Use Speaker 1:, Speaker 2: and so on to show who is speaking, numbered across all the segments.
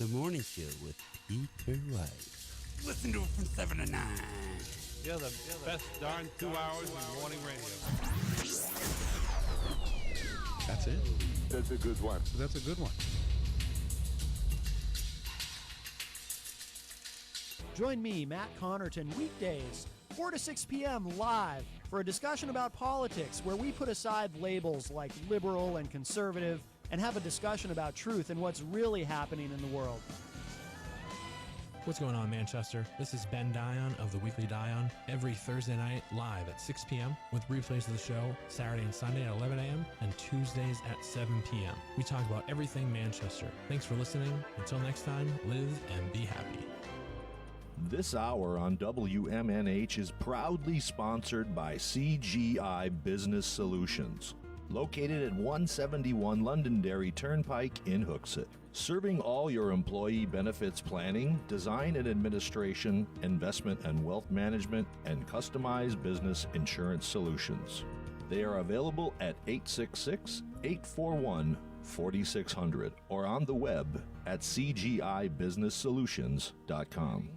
Speaker 1: The Morning Show with Peter White. Listen to it from 7 to 9.
Speaker 2: Yeah, the best darn 2 hours in morning radio.
Speaker 3: That's it.
Speaker 4: That's a good one.
Speaker 3: That's a good one.
Speaker 5: Join me, Matt Connarton, weekdays, 4 to 6 p.m. live for a discussion about politics where we put aside labels like liberal and conservative and have a discussion about truth and what's really happening in the world.
Speaker 6: What's going on, Manchester? This is Ben Dion of the Weekly Dion, every Thursday night live at 6 p.m. with replays of the show Saturday and Sunday at 11 a.m. and Tuesdays at 7 p.m. We talk about everything Manchester. Thanks for listening. Until next time, live and be happy.
Speaker 7: This hour on WMNH is proudly sponsored by CGI Business Solutions, located at 171 Londonderry Turnpike in Hooksett. Serving all your employee benefits planning, design and administration, investment and wealth management, and customized business insurance solutions. They are available at 866-841-4600 or on the web at cgibusinesssolutions.com.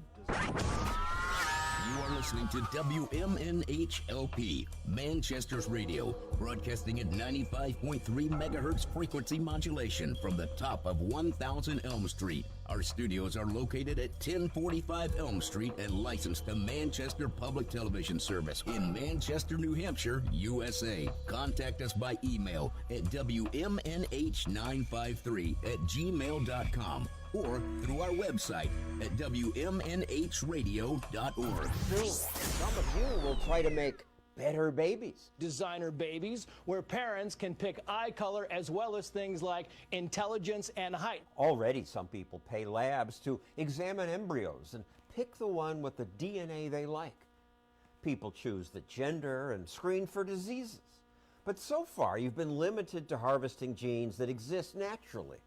Speaker 8: You are listening to WMNHLP, Manchester's radio, broadcasting at 95.3 megahertz frequency modulation from the top of 1000 Elm Street. Our studios are located at 1045 Elm Street and licensed to Manchester Public Television Service in Manchester, New Hampshire, USA. Contact us by email at WMNH953@gmail.com or through our website at WMNHradio.org.
Speaker 9: Some of you will try to make better babies.
Speaker 10: Designer babies, where parents can pick eye color as well as things like intelligence and height.
Speaker 9: Already some people pay labs to examine embryos and pick the one with the DNA they like. People choose the gender and screen for diseases. But so far you've been limited to harvesting genes that exist naturally.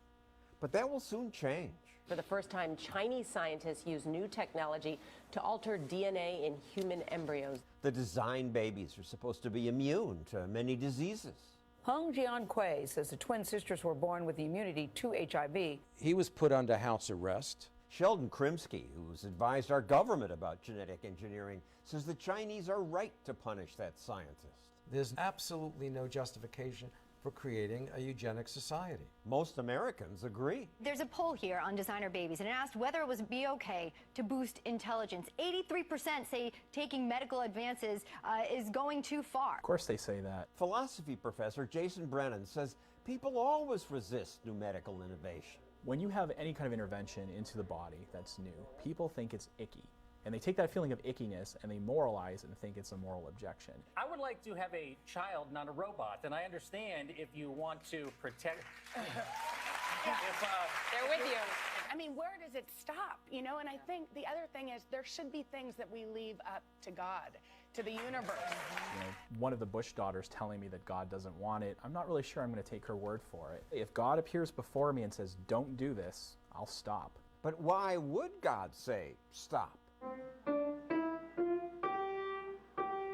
Speaker 9: But that will soon change.
Speaker 11: For the first time, Chinese scientists use new technology to alter DNA in human embryos.
Speaker 9: The design babies are supposed to be immune to many diseases.
Speaker 12: Hung Jian-Kui says the twin sisters were born with immunity to HIV.
Speaker 13: He was put under house arrest.
Speaker 9: Sheldon Krimsky, who's advised our government about genetic engineering, says the Chinese are right to punish that scientist.
Speaker 13: There's absolutely no justification for creating a eugenic society.
Speaker 9: Most Americans agree.
Speaker 14: There's a poll here on designer babies, and it asked whether it would be okay to boost intelligence. 83% say taking medical advances is going too far.
Speaker 15: Of course they say that.
Speaker 9: Philosophy professor Jason Brennan says people always resist new medical innovation.
Speaker 15: When you have any kind of intervention into the body that's new, people think it's icky. And they take that feeling of ickiness and they moralize and think it's a moral objection.
Speaker 16: I would like to have a child, not a robot. And I understand if you want to protect...
Speaker 12: They're with you. I mean, where does it stop? You know, and I think the other thing is there should be things that we leave up to God, to the universe.
Speaker 15: You know, one of the Bush daughters telling me that God doesn't want it, I'm not really sure I'm going to take her word for it. If God appears before me and says, don't do this, I'll stop.
Speaker 9: But why would God say, stop?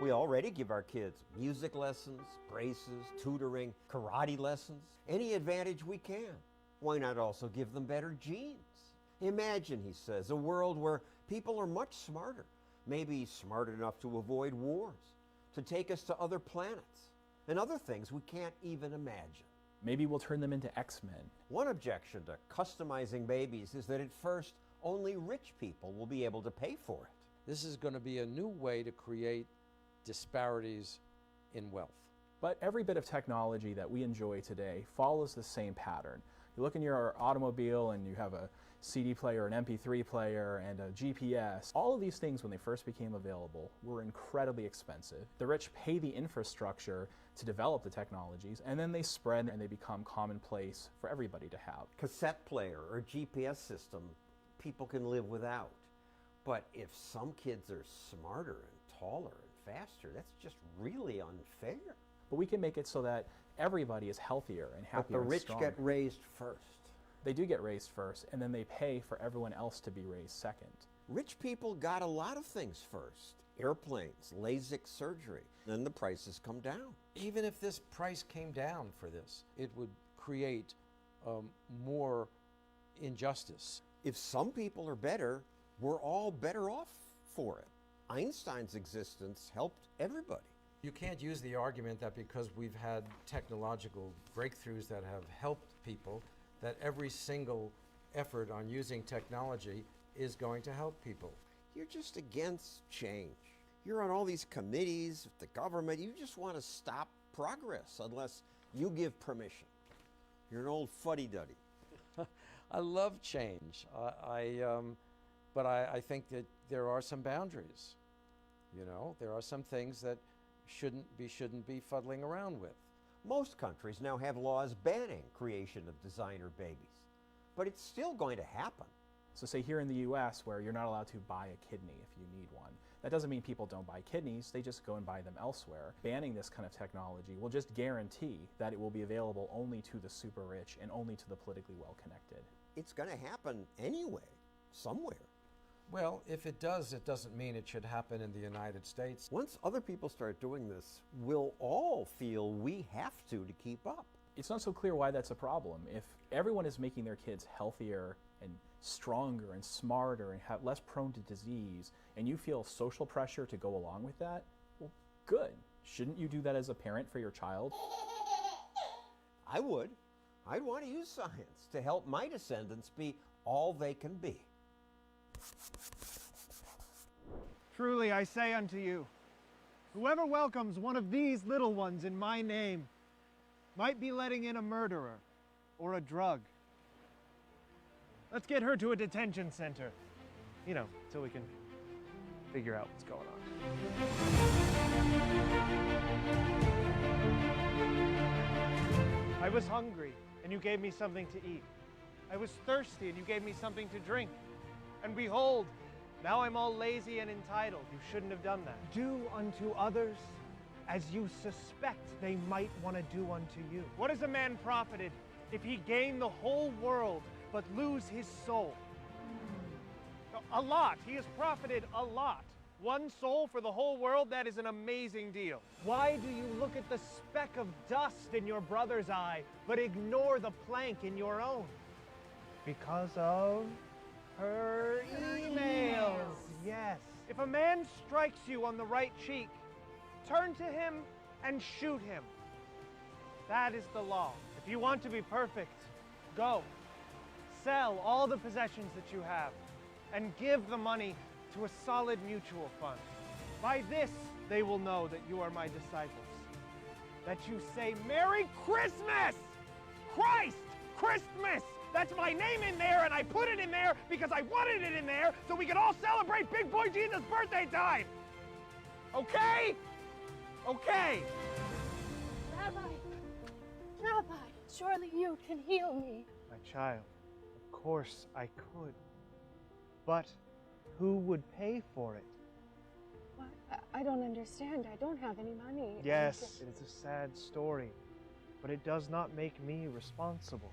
Speaker 9: We already give our kids music lessons, braces, tutoring, karate lessons, any advantage we can. Why not also give them better genes? Imagine, he says, a world where people are much smarter, maybe smart enough to avoid wars, to take us to other planets, and other things we can't even imagine.
Speaker 15: Maybe we'll turn them into X-Men.
Speaker 9: One objection to customizing babies is that at first, only rich people will be able to pay for it.
Speaker 13: This is going to be a new way to create disparities in wealth.
Speaker 15: But every bit of technology that we enjoy today follows the same pattern. You look in your automobile and you have a CD player, an MP3 player, and a GPS. All of these things, when they first became available, were incredibly expensive. The rich pay the infrastructure to develop the technologies, and then they spread and they become commonplace for everybody to have.
Speaker 9: Cassette player or GPS system, people can live without. But if some kids are smarter and taller and faster, that's just really unfair.
Speaker 15: But we can make it so that everybody is healthier and happier.
Speaker 9: But the rich
Speaker 15: and stronger.
Speaker 9: get raised first.
Speaker 15: They do get raised first, and then they pay for everyone else to be raised second.
Speaker 9: Rich people got a lot of things first. Airplanes, LASIK surgery. Then the prices come down.
Speaker 13: Even if this price came down for this, it would create more injustice.
Speaker 9: If some people are better, we're all better off for it. Einstein's existence helped everybody.
Speaker 13: You can't use the argument that because we've had technological breakthroughs that have helped people, that every single effort on using technology is going to help people.
Speaker 9: You're just against change. You're on all these committees with the government. You just want to stop progress unless you give permission. You're an old fuddy-duddy.
Speaker 13: I love change, but I think that there are some boundaries. You know, there are some things that shouldn't be fuddling around with.
Speaker 9: Most countries now have laws banning creation of designer babies, but it's still going to happen.
Speaker 15: So say here in the US where you're not allowed to buy a kidney if you need one. That doesn't mean people don't buy kidneys, they just go and buy them elsewhere. Banning this kind of technology will just guarantee that it will be available only to the super rich and only to the politically well-connected.
Speaker 9: It's going to happen anyway, somewhere.
Speaker 13: Well, if it does, it doesn't mean it should happen in the United States.
Speaker 9: Once other people start doing this, we'll all feel we have to keep up.
Speaker 15: It's not so clear why that's a problem. If everyone is making their kids healthier and stronger and smarter and less prone to disease, and you feel social pressure to go along with that, well, good. Shouldn't you do that as a parent for your child?
Speaker 9: I would. I'd want to use science to help my descendants be all they can be.
Speaker 3: Truly I say unto you, whoever welcomes one of these little ones in my name might be letting in a murderer or a drug. Let's get her to a detention center, you know, so we can figure out what's going on. I was hungry, and you gave me something to eat. I was thirsty, and you gave me something to drink. And behold, now I'm all lazy and entitled. You shouldn't have done that. Do unto others as you suspect they might want to do unto you. What is a man profited if he gain the whole world but lose his soul? A lot. He has profited a lot. One soul for the whole world, that is an amazing deal. Why do you look at the speck of dust in your brother's eye but ignore the plank in your own? Because of her emails. Yes. If a man strikes you on the right cheek, turn to him and shoot him. That is the law. If you want to be perfect, go. Sell all the possessions that you have and give the money to a solid mutual fund. By this, they will know that you are my disciples. That you say, Merry Christmas! Christ! Christmas! That's my name in there, and I put it in there because I wanted it in there so we can all celebrate Big Boy Jesus' birthday time. Okay? Okay.
Speaker 4: Rabbi, surely you can heal me.
Speaker 3: My child, of course I could. But who would pay for it?
Speaker 4: What? I don't understand. I don't have any money.
Speaker 3: Yes, it is a sad story, but it does not make me responsible.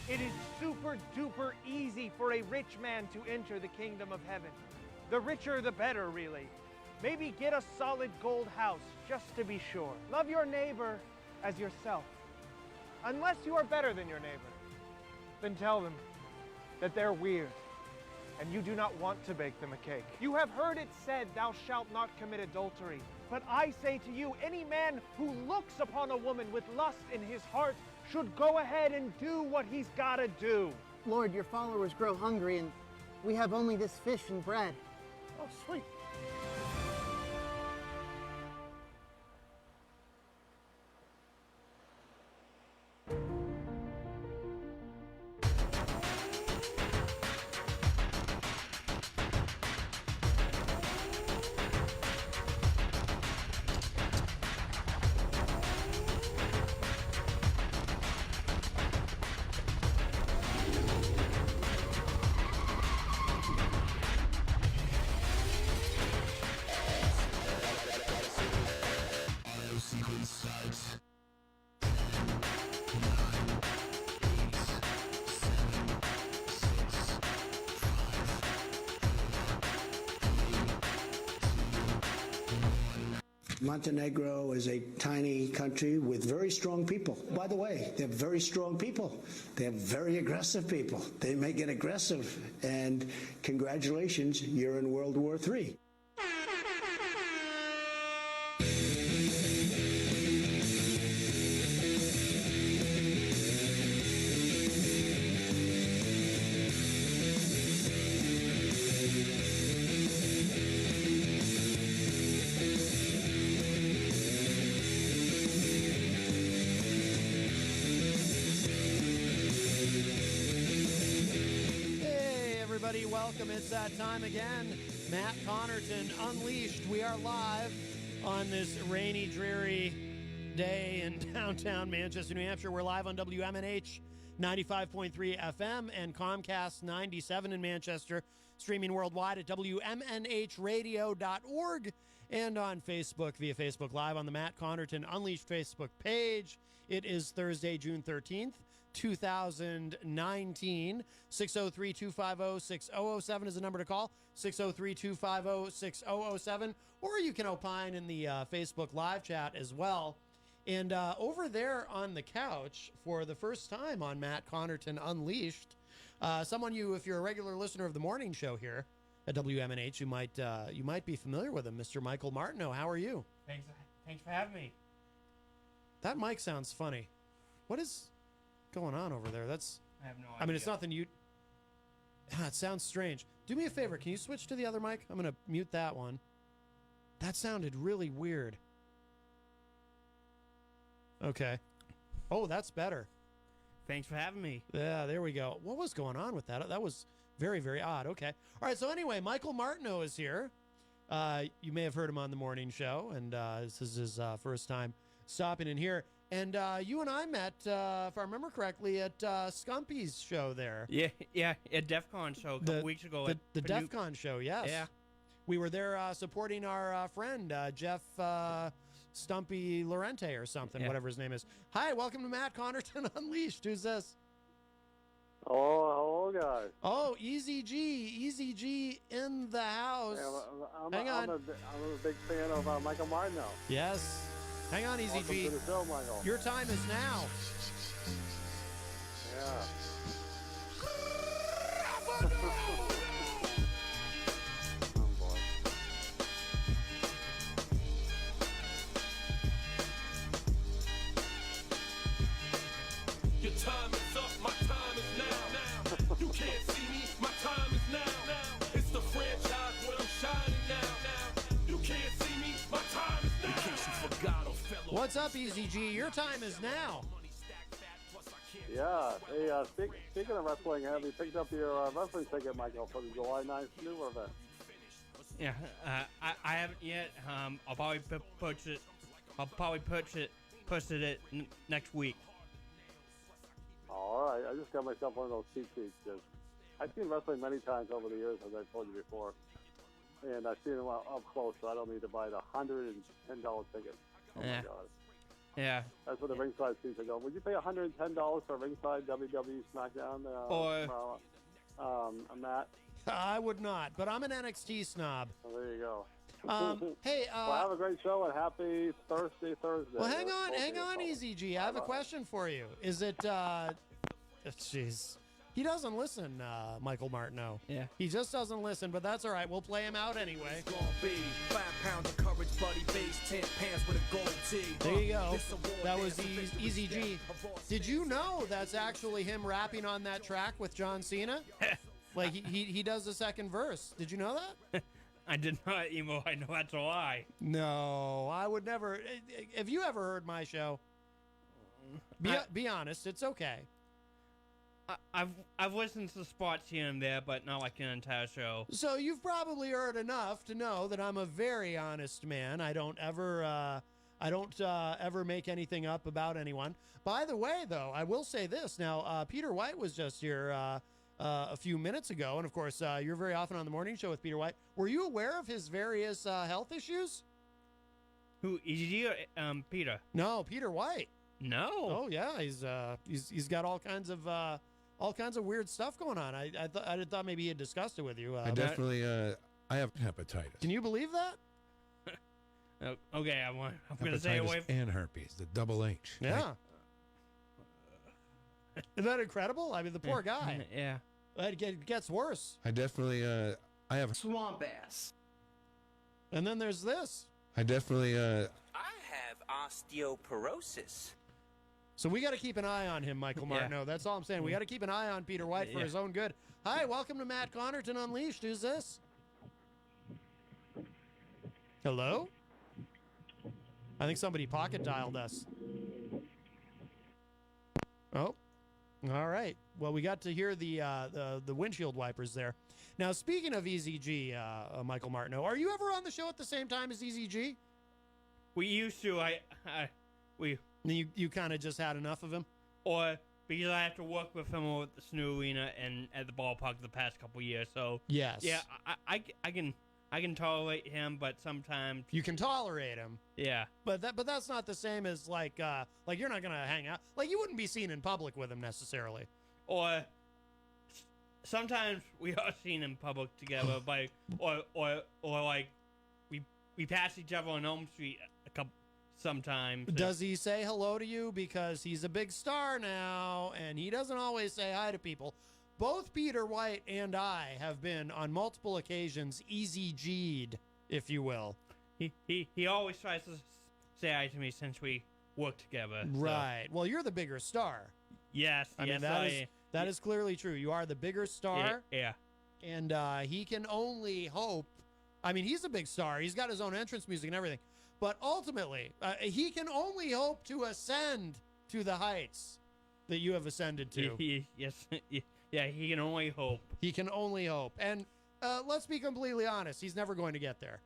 Speaker 3: It is super duper easy for a rich man to enter the kingdom of heaven. The richer, the better, really. Maybe get a solid gold house, just to be sure. Love your neighbor as yourself. Unless you are better than your neighbor, then tell them that they're weird and you do not want to bake them a cake. You have heard it said, thou shalt not commit adultery. But I say to you, any man who looks upon a woman with lust in his heart should go ahead and do what he's got to do.
Speaker 17: Lord, your followers grow hungry and we have only this fish and bread.
Speaker 3: Oh, sweet.
Speaker 18: Montenegro is a tiny country with very strong people. By the way, they're very strong people. They're very aggressive people. They may get aggressive, and congratulations, you're in World War III.
Speaker 5: Welcome. It's that time again. Matt Connarton Unleashed. We are live on this rainy, dreary day in downtown Manchester, New Hampshire. We're live on WMNH 95.3 FM and Comcast 97 in Manchester, streaming worldwide at WMNHradio.org and on Facebook via Facebook Live on the Matt Connarton Unleashed Facebook page. It is Thursday, June 13th. 2019. 603-250-6007 is the number to call. 603-250-6007. Or you can opine in the Facebook live chat as well. And over there on the couch, for the first time on Matt Connarton Unleashed, someone if you're a regular listener of the morning show here at WMNH, you might be familiar with him, Mr. Michael Martineau. How are you?
Speaker 19: Thanks for having me.
Speaker 5: That mic sounds funny. What is going on over there? I have no idea. I mean, it's nothing you... it sounds strange. Do me a favor. Can you switch to the other mic? I'm going to mute that one. That sounded really weird. Okay. Oh, that's better.
Speaker 19: Thanks for having me.
Speaker 5: Yeah, there we go. What was going on with that? That was very, very odd. Okay. All right, so anyway, Michael Martineau is here. You may have heard him on the morning show, and this is his first time stopping in here. And you and I met, if I remember correctly, at Scumpy's show there.
Speaker 19: Yeah, at DEF CON show a couple weeks ago.
Speaker 5: The DEF CON show, yes.
Speaker 19: Yeah.
Speaker 5: We were there supporting our friend, Jeff Stumpy Lorente or something, whatever his name is. Hi, welcome to Matt Connarton Unleashed. Who's this?
Speaker 20: Oh, hello, guys.
Speaker 5: Oh, Easy G in the house.
Speaker 20: Yeah,
Speaker 5: Hang on.
Speaker 20: I'm a big fan of Michael Martineau.
Speaker 5: Yes. Hang on, Easy
Speaker 20: Welcome
Speaker 5: G.
Speaker 20: to the show, Michael.
Speaker 5: Your time is now.
Speaker 20: Yeah. Oh, boy.
Speaker 21: Your time is up, my time is now. You can't see me, my time is now. It's the franchise where I'm shining now. You can't see me, my time is now. In case you forgot or fell.
Speaker 5: What's up, Easy G? Your time is now.
Speaker 20: Yeah. Hey, speaking of wrestling, have you picked up your wrestling ticket, Michael, for the July 9th New event?
Speaker 19: Yeah, I haven't yet. I'll probably push it. Push it next week.
Speaker 20: All right. I just got myself one of those cheat sheets. I've seen wrestling many times over the years, as I told you before. And I've seen them up close, so I don't need to buy the $110 ticket. Oh, my God.
Speaker 19: Yeah.
Speaker 20: That's what the ringside seats are going. Would you pay $110 for a ringside WWE SmackDown? Matt?
Speaker 5: I would not, but I'm an NXT snob.
Speaker 20: Oh, there you go.
Speaker 5: Hey,
Speaker 20: well, have a great show and happy Thursday.
Speaker 5: Well, hang on, Easy G. I have a question for you. Is it, jeez. He doesn't listen, Michael Martineau.
Speaker 19: Yeah.
Speaker 5: He just doesn't listen, but that's all right. We'll play him out anyway.
Speaker 21: 5 pounds of courage, bloody base, 10 pants with a gold tee.
Speaker 5: There you go. That was Easy G. Did you know that's actually him rapping on that track with John Cena? Like, he does the second verse. Did you know that?
Speaker 19: I did not, Emo. I know that's a lie.
Speaker 5: No, I would never. Have you ever heard my show? Be honest. It's okay.
Speaker 19: I've listened to spots here and there, but not like an entire show.
Speaker 5: So you've probably heard enough to know that I'm a very honest man. I don't ever make anything up about anyone. By the way, though, I will say this. Now, Peter White was just here a few minutes ago, and of course, you're very often on the morning show with Peter White. Were you aware of his various health issues?
Speaker 19: Who, EGG or Peter?
Speaker 5: No, Peter White.
Speaker 19: No.
Speaker 5: Oh yeah, he's got all kinds of weird stuff going on. I thought maybe he had discussed it with you.
Speaker 22: I definitely I have hepatitis.
Speaker 5: Can you believe that?
Speaker 19: Okay, I'm going to stay away
Speaker 6: Hepatitis and herpes, the double H.
Speaker 5: Yeah. Isn't that incredible? I mean, the poor guy.
Speaker 19: Yeah.
Speaker 5: It gets worse.
Speaker 6: I definitely, I have
Speaker 1: swamp ass.
Speaker 5: And then there's this.
Speaker 6: I definitely,
Speaker 1: I have osteoporosis.
Speaker 5: So we got to keep an eye on him, Michael Martineau. That's all I'm saying. We got to keep an eye on Peter White for his own good. Hi, welcome to Matt Connarton Unleashed. Who's this? Hello? I think somebody pocket dialed us. Oh, all right. Well, we got to hear the windshield wipers there. Now, speaking of EZG, Michael Martineau, are you ever on the show at the same time as EZG?
Speaker 19: We used to.
Speaker 5: You kind of just had enough of him?
Speaker 19: Or because I have to work with him over at the Snow Arena and at the ballpark the past couple years. So
Speaker 5: yes,
Speaker 19: yeah, I can tolerate him, but sometimes
Speaker 5: you can tolerate him.
Speaker 19: Yeah,
Speaker 5: but that's not the same as like you're not gonna hang out. Like you wouldn't be seen in public with him necessarily.
Speaker 19: Or sometimes we are seen in public together, or like we pass each other on Elm Street sometimes.
Speaker 5: Does he say hello to you? Because he's a big star now, and he doesn't always say hi to people. Both Peter White and I have been on multiple occasions EZG'd, if you will.
Speaker 19: He always tries to say hi to me since we work together. So.
Speaker 5: Right. Well, you're the bigger star.
Speaker 19: Yes.
Speaker 5: I mean, that is clearly true. You are the bigger star.
Speaker 19: Yeah.
Speaker 5: And he can only hope. I mean, he's a big star. He's got his own entrance music and everything. But ultimately, he can only hope to ascend to the heights that you have ascended to.
Speaker 19: Yes. Yeah, he can only hope.
Speaker 5: He can only hope. And let's be completely honest. He's never going to get there.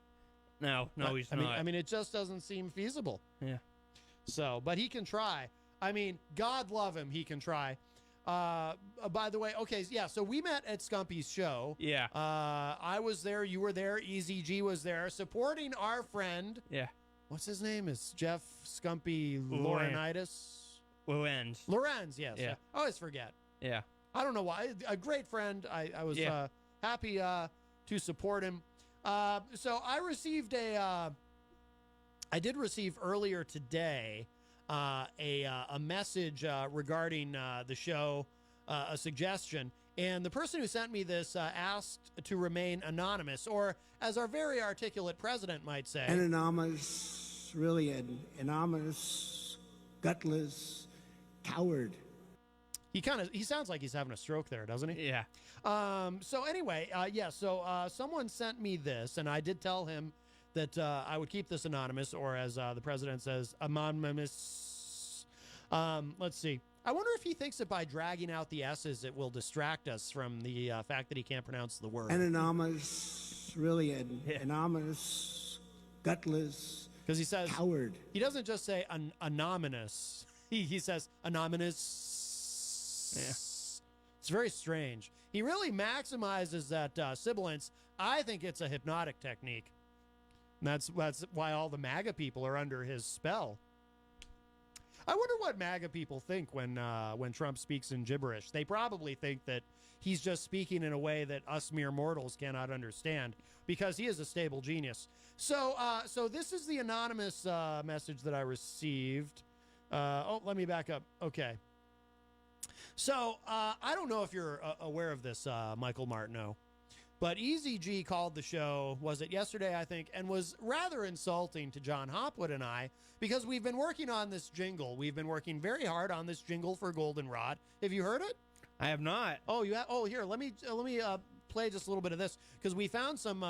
Speaker 19: No, he's not.
Speaker 5: I mean, it just doesn't seem feasible.
Speaker 19: Yeah.
Speaker 5: So, but he can try. I mean, God love him. He can try. By the way, okay, yeah, so we met at Scumpy's show.
Speaker 19: Yeah.
Speaker 5: I was there. You were there. EZG was there supporting our friend.
Speaker 19: Yeah.
Speaker 5: What's his name? Is Jeff Scumpy Laurinaitis? Lorenz, yes.
Speaker 19: Yeah.
Speaker 5: I always forget.
Speaker 19: Yeah.
Speaker 5: I don't know why. A great friend. I was happy to support him. So I received I did receive earlier today a message regarding the show, a suggestion. And the person who sent me this asked to remain anonymous, or as our very articulate president might say.
Speaker 18: An anonymous, really an anonymous, gutless coward.
Speaker 5: He sounds like he's having a stroke there, doesn't he?
Speaker 19: Yeah.
Speaker 5: So anyway, so someone sent me this, and I did tell him that I would keep this anonymous, or as the president says, anonymous. Let's see. I wonder if he thinks that by dragging out the S's, it will distract us from the fact that he can't pronounce the word.
Speaker 18: An anonymous, really an anonymous, gutless,
Speaker 5: because he says
Speaker 18: coward.
Speaker 5: He doesn't just say anonymous. He says anonymous.
Speaker 19: Yeah.
Speaker 5: It's very strange. He really maximizes that sibilance. I think it's a hypnotic technique. And that's why all the MAGA people are under his spell. I wonder what MAGA people think when Trump speaks in gibberish. They probably think that he's just speaking in a way that us mere mortals cannot understand, because he is a stable genius. So this is the anonymous message that I received. Let me back up. Okay. So I don't know if you're aware of this, Michael Martineau, but EZG called the show, was it yesterday, I think, and was rather insulting to John Hopwood and I, because we've been working on this jingle. We've been working very hard on this jingle for Goldenrod. Have you heard it?
Speaker 19: I have not.
Speaker 5: Oh, you have? Oh, here, let me play just a little bit of this, because we found some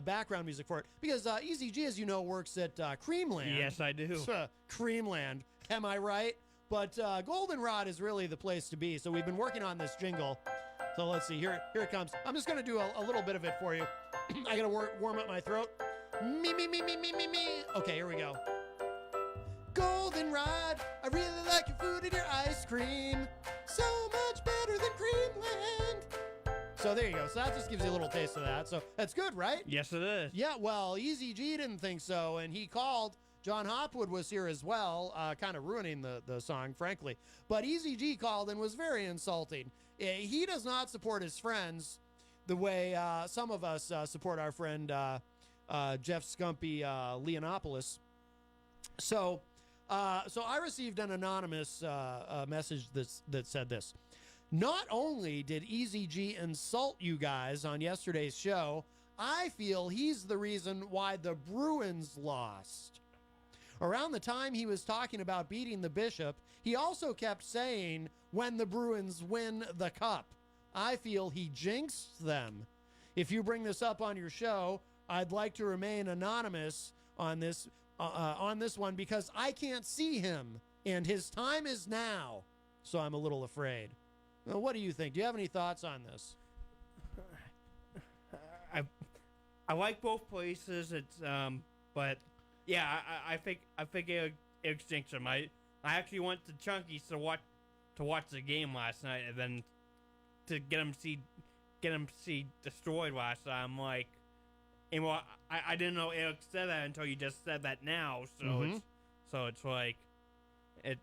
Speaker 5: background music for it. Because EZG, as you know, works at Creamland.
Speaker 19: Yes, I do.
Speaker 5: Creamland. Am I right? But Goldenrod is really the place to be. So we've been working on this jingle. So let's see. Here it comes. I'm just going to do a little bit of it for you. I got to warm up my throat. Me. Okay, here we go. Goldenrod, I really like your food and your ice cream. So much better than Creamland. So there you go. So that just gives you a little taste of that. So that's good, right?
Speaker 19: Yes, it is.
Speaker 5: Yeah, well, EZG didn't think so, and he called. John Hopwood was here as well, kind of ruining the song, frankly. But EZG called and was very insulting. He does not support his friends the way some of us support our friend Jeff Scumpy Leonopoulos. So I received an anonymous message that said this. Not only did Easy G insult you guys on yesterday's show, I feel he's the reason why the Bruins lost. Around the time he was talking about beating the Bishop, he also kept saying, when the Bruins win the cup. I feel he jinxed them. If you bring this up on your show, I'd like to remain anonymous on this one because I can't see him, and his time is now, so I'm a little afraid. Well, what do you think? Do you have any thoughts on this?
Speaker 19: I like both places. It's but yeah, I think it jinxed him. I actually went to Chunky's to watch the game last night, and then to get him see destroyed last night. I'm like, and well, I didn't know Eric said that until you just said that now. So it's like, it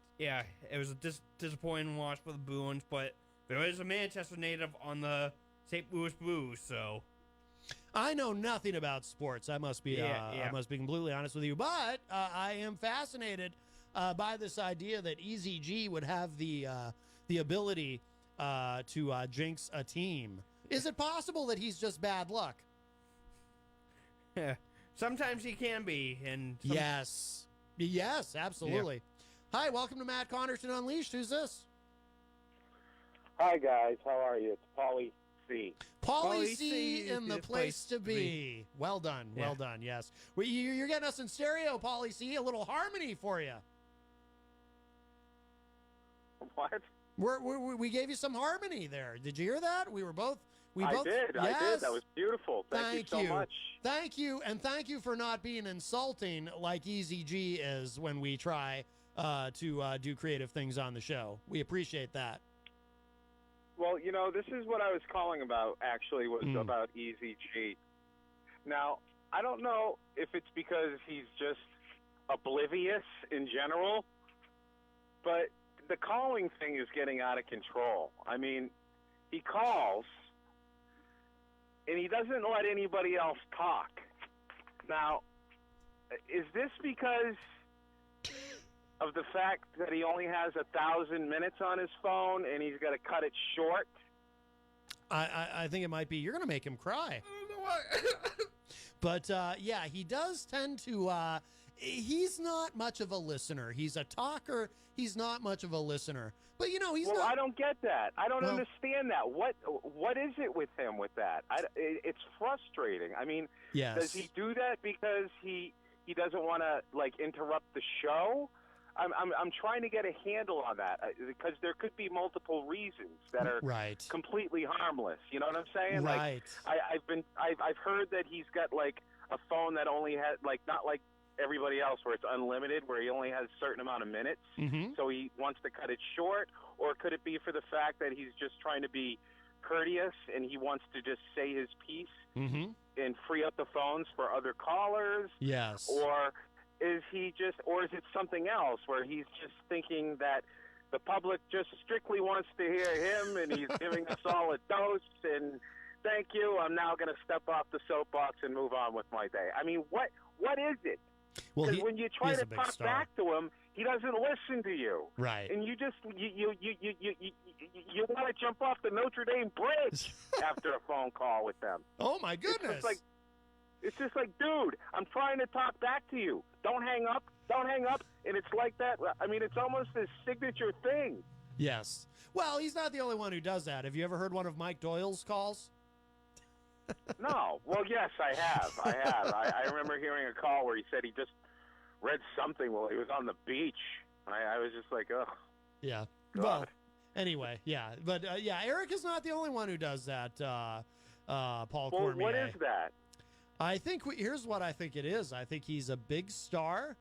Speaker 19: was a disappointing loss for the Bruins, but there is a Manchester native on the St. Louis Blues, so.
Speaker 5: I know nothing about sports. I must be I must be completely honest with you, but I am fascinated by this idea that Easy G would have the ability to jinx a team. Is it possible that he's just bad luck?
Speaker 19: Yeah, sometimes he can be, and
Speaker 5: yes, absolutely. Yeah. Hi, welcome to Matt Connarton Unleashed. Who's this?
Speaker 2: Hi guys, how are you? It's Paulie C.
Speaker 5: Paulie C in the place to be. Well done, well done. Yes, you're getting us in stereo, Paulie C. A little harmony for you.
Speaker 2: What?
Speaker 5: We gave you some harmony there. Did you hear that? We both.
Speaker 2: I did. That was beautiful. Thank you so much.
Speaker 5: Thank you, and thank you for not being insulting like Easy G is when we try to do creative things on the show. We appreciate that.
Speaker 2: Well, this is what I was calling about, actually, was about Easy G. Now, I don't know if it's because he's just oblivious in general, but the calling thing is getting out of control. I mean, he calls, and he doesn't let anybody else talk. Now, is this because of the fact that he only has 1,000 minutes on his phone and he's got to cut it short?
Speaker 5: I think it might be. You're going to make him cry. But, yeah, he does tend to... he's not much of a listener. He's a talker. He's not much of a listener. But, he's not...
Speaker 2: Well, I don't get that. I don't understand that. What is it with him with that? It's frustrating. I mean, does he do that because he doesn't want to, interrupt the show? I'm trying to get a handle on that because there could be multiple reasons that are completely harmless. You know what I'm saying?
Speaker 5: Right.
Speaker 2: I've heard that he's got a phone that only has not like everybody else where it's unlimited, where he only has a certain amount of minutes.
Speaker 5: Mm-hmm.
Speaker 2: So he wants to cut it short, or could it be for the fact that he's just trying to be courteous and he wants to just say his piece and free up the phones for other callers?
Speaker 5: Yes.
Speaker 2: Or is it something else where he's just thinking that the public just strictly wants to hear him and he's giving us all a dose and thank you, I'm now going to step off the soapbox and move on with my day? I mean, what is it?
Speaker 5: Well,
Speaker 2: because when you try to talk back to him, he doesn't listen to you.
Speaker 5: Right.
Speaker 2: And you just you want to jump off the Notre Dame bridge after a phone call with them.
Speaker 5: Oh my goodness.
Speaker 2: It's just like, dude, I'm trying to talk back to you. Don't hang up. Don't hang up. And it's like that. I mean, it's almost his signature thing.
Speaker 5: Yes. Well, he's not the only one who does that. Have you ever heard one of Mike Doyle's calls?
Speaker 2: No. Well, yes, I have. I remember hearing a call where he said he just read something while he was on the beach. I was just like, ugh.
Speaker 5: Yeah.
Speaker 2: God.
Speaker 5: Well, anyway, yeah. But, Eric is not the only one who does that, Paul Cormier.
Speaker 2: What is that?
Speaker 5: I think here's what I think it is. I think he's a big star,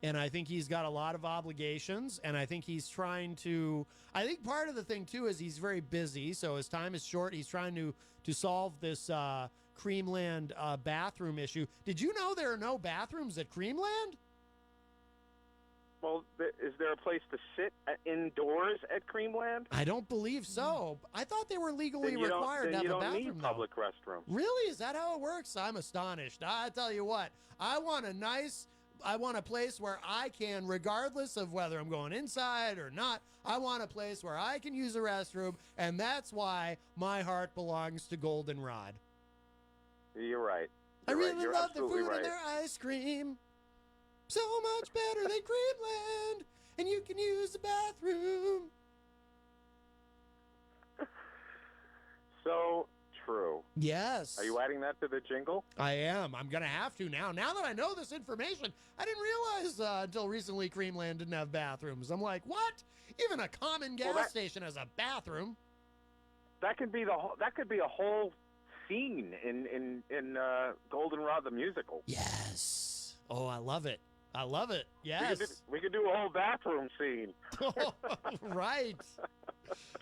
Speaker 5: and I think he's got a lot of obligations, and I think he's trying to... I think part of the thing, too, is he's very busy, so his time is short. He's trying to solve this Creamland bathroom issue. Did you know there are no bathrooms at Creamland?
Speaker 2: Well, is there a place to sit indoors at Creamland?
Speaker 5: I don't believe so. I thought they were legally
Speaker 2: Then you don't-
Speaker 5: required
Speaker 2: then
Speaker 5: to have
Speaker 2: you
Speaker 5: a
Speaker 2: don't
Speaker 5: bathroom.
Speaker 2: need
Speaker 5: though.
Speaker 2: public restrooms.
Speaker 5: Really? Is that how it works? I'm astonished. I tell you what, I want a place where I can, regardless of whether I'm going inside or not, I want a place where I can use a restroom, and that's why my heart belongs to Goldenrod.
Speaker 2: You're right.
Speaker 5: I
Speaker 2: You're right.
Speaker 5: really
Speaker 2: You're
Speaker 5: love the
Speaker 2: absolutely
Speaker 5: food
Speaker 2: right.
Speaker 5: and their ice cream. So much better than Creamland, and you can use the bathroom.
Speaker 2: So true.
Speaker 5: Yes.
Speaker 2: Are you adding that to the jingle?
Speaker 5: I am. I'm going to have to now. Now that I know this information, I didn't realize until recently Creamland didn't have bathrooms. I'm like, what? Even a common gas station has a bathroom.
Speaker 2: That could be that could be a whole scene in Goldenrod the musical.
Speaker 5: Yes. Oh, I love it. I love it. Yes.
Speaker 2: We could do a whole bathroom scene.
Speaker 5: Right.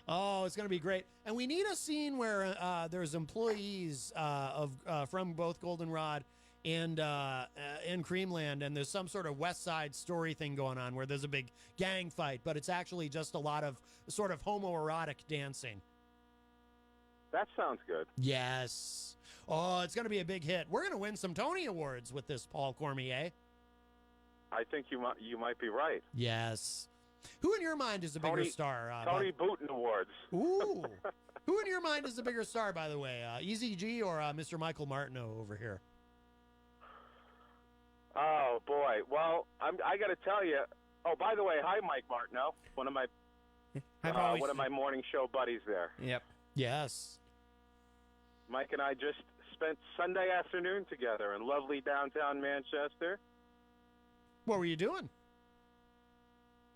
Speaker 5: Oh, it's going to be great. And we need a scene where there's employees from both Goldenrod and Creamland, and there's some sort of West Side Story thing going on where there's a big gang fight, but it's actually just a lot of sort of homoerotic dancing.
Speaker 2: That sounds good.
Speaker 5: Yes. Oh, it's going to be a big hit. We're going to win some Tony Awards with this, Paul Cormier.
Speaker 2: I think you might be right.
Speaker 5: Yes. Who in your mind is the bigger star?
Speaker 2: Tony Booten Awards.
Speaker 5: Ooh. Who in your mind is the bigger star, by the way? Easy G or Mr. Michael Martineau over here?
Speaker 2: Oh, boy. Well, I got to tell you. Oh, by the way, hi, Mike Martineau. One of my morning show buddies there.
Speaker 1: Yep.
Speaker 5: Yes.
Speaker 2: Mike and I just spent Sunday afternoon together in lovely downtown Manchester.
Speaker 5: What were you doing?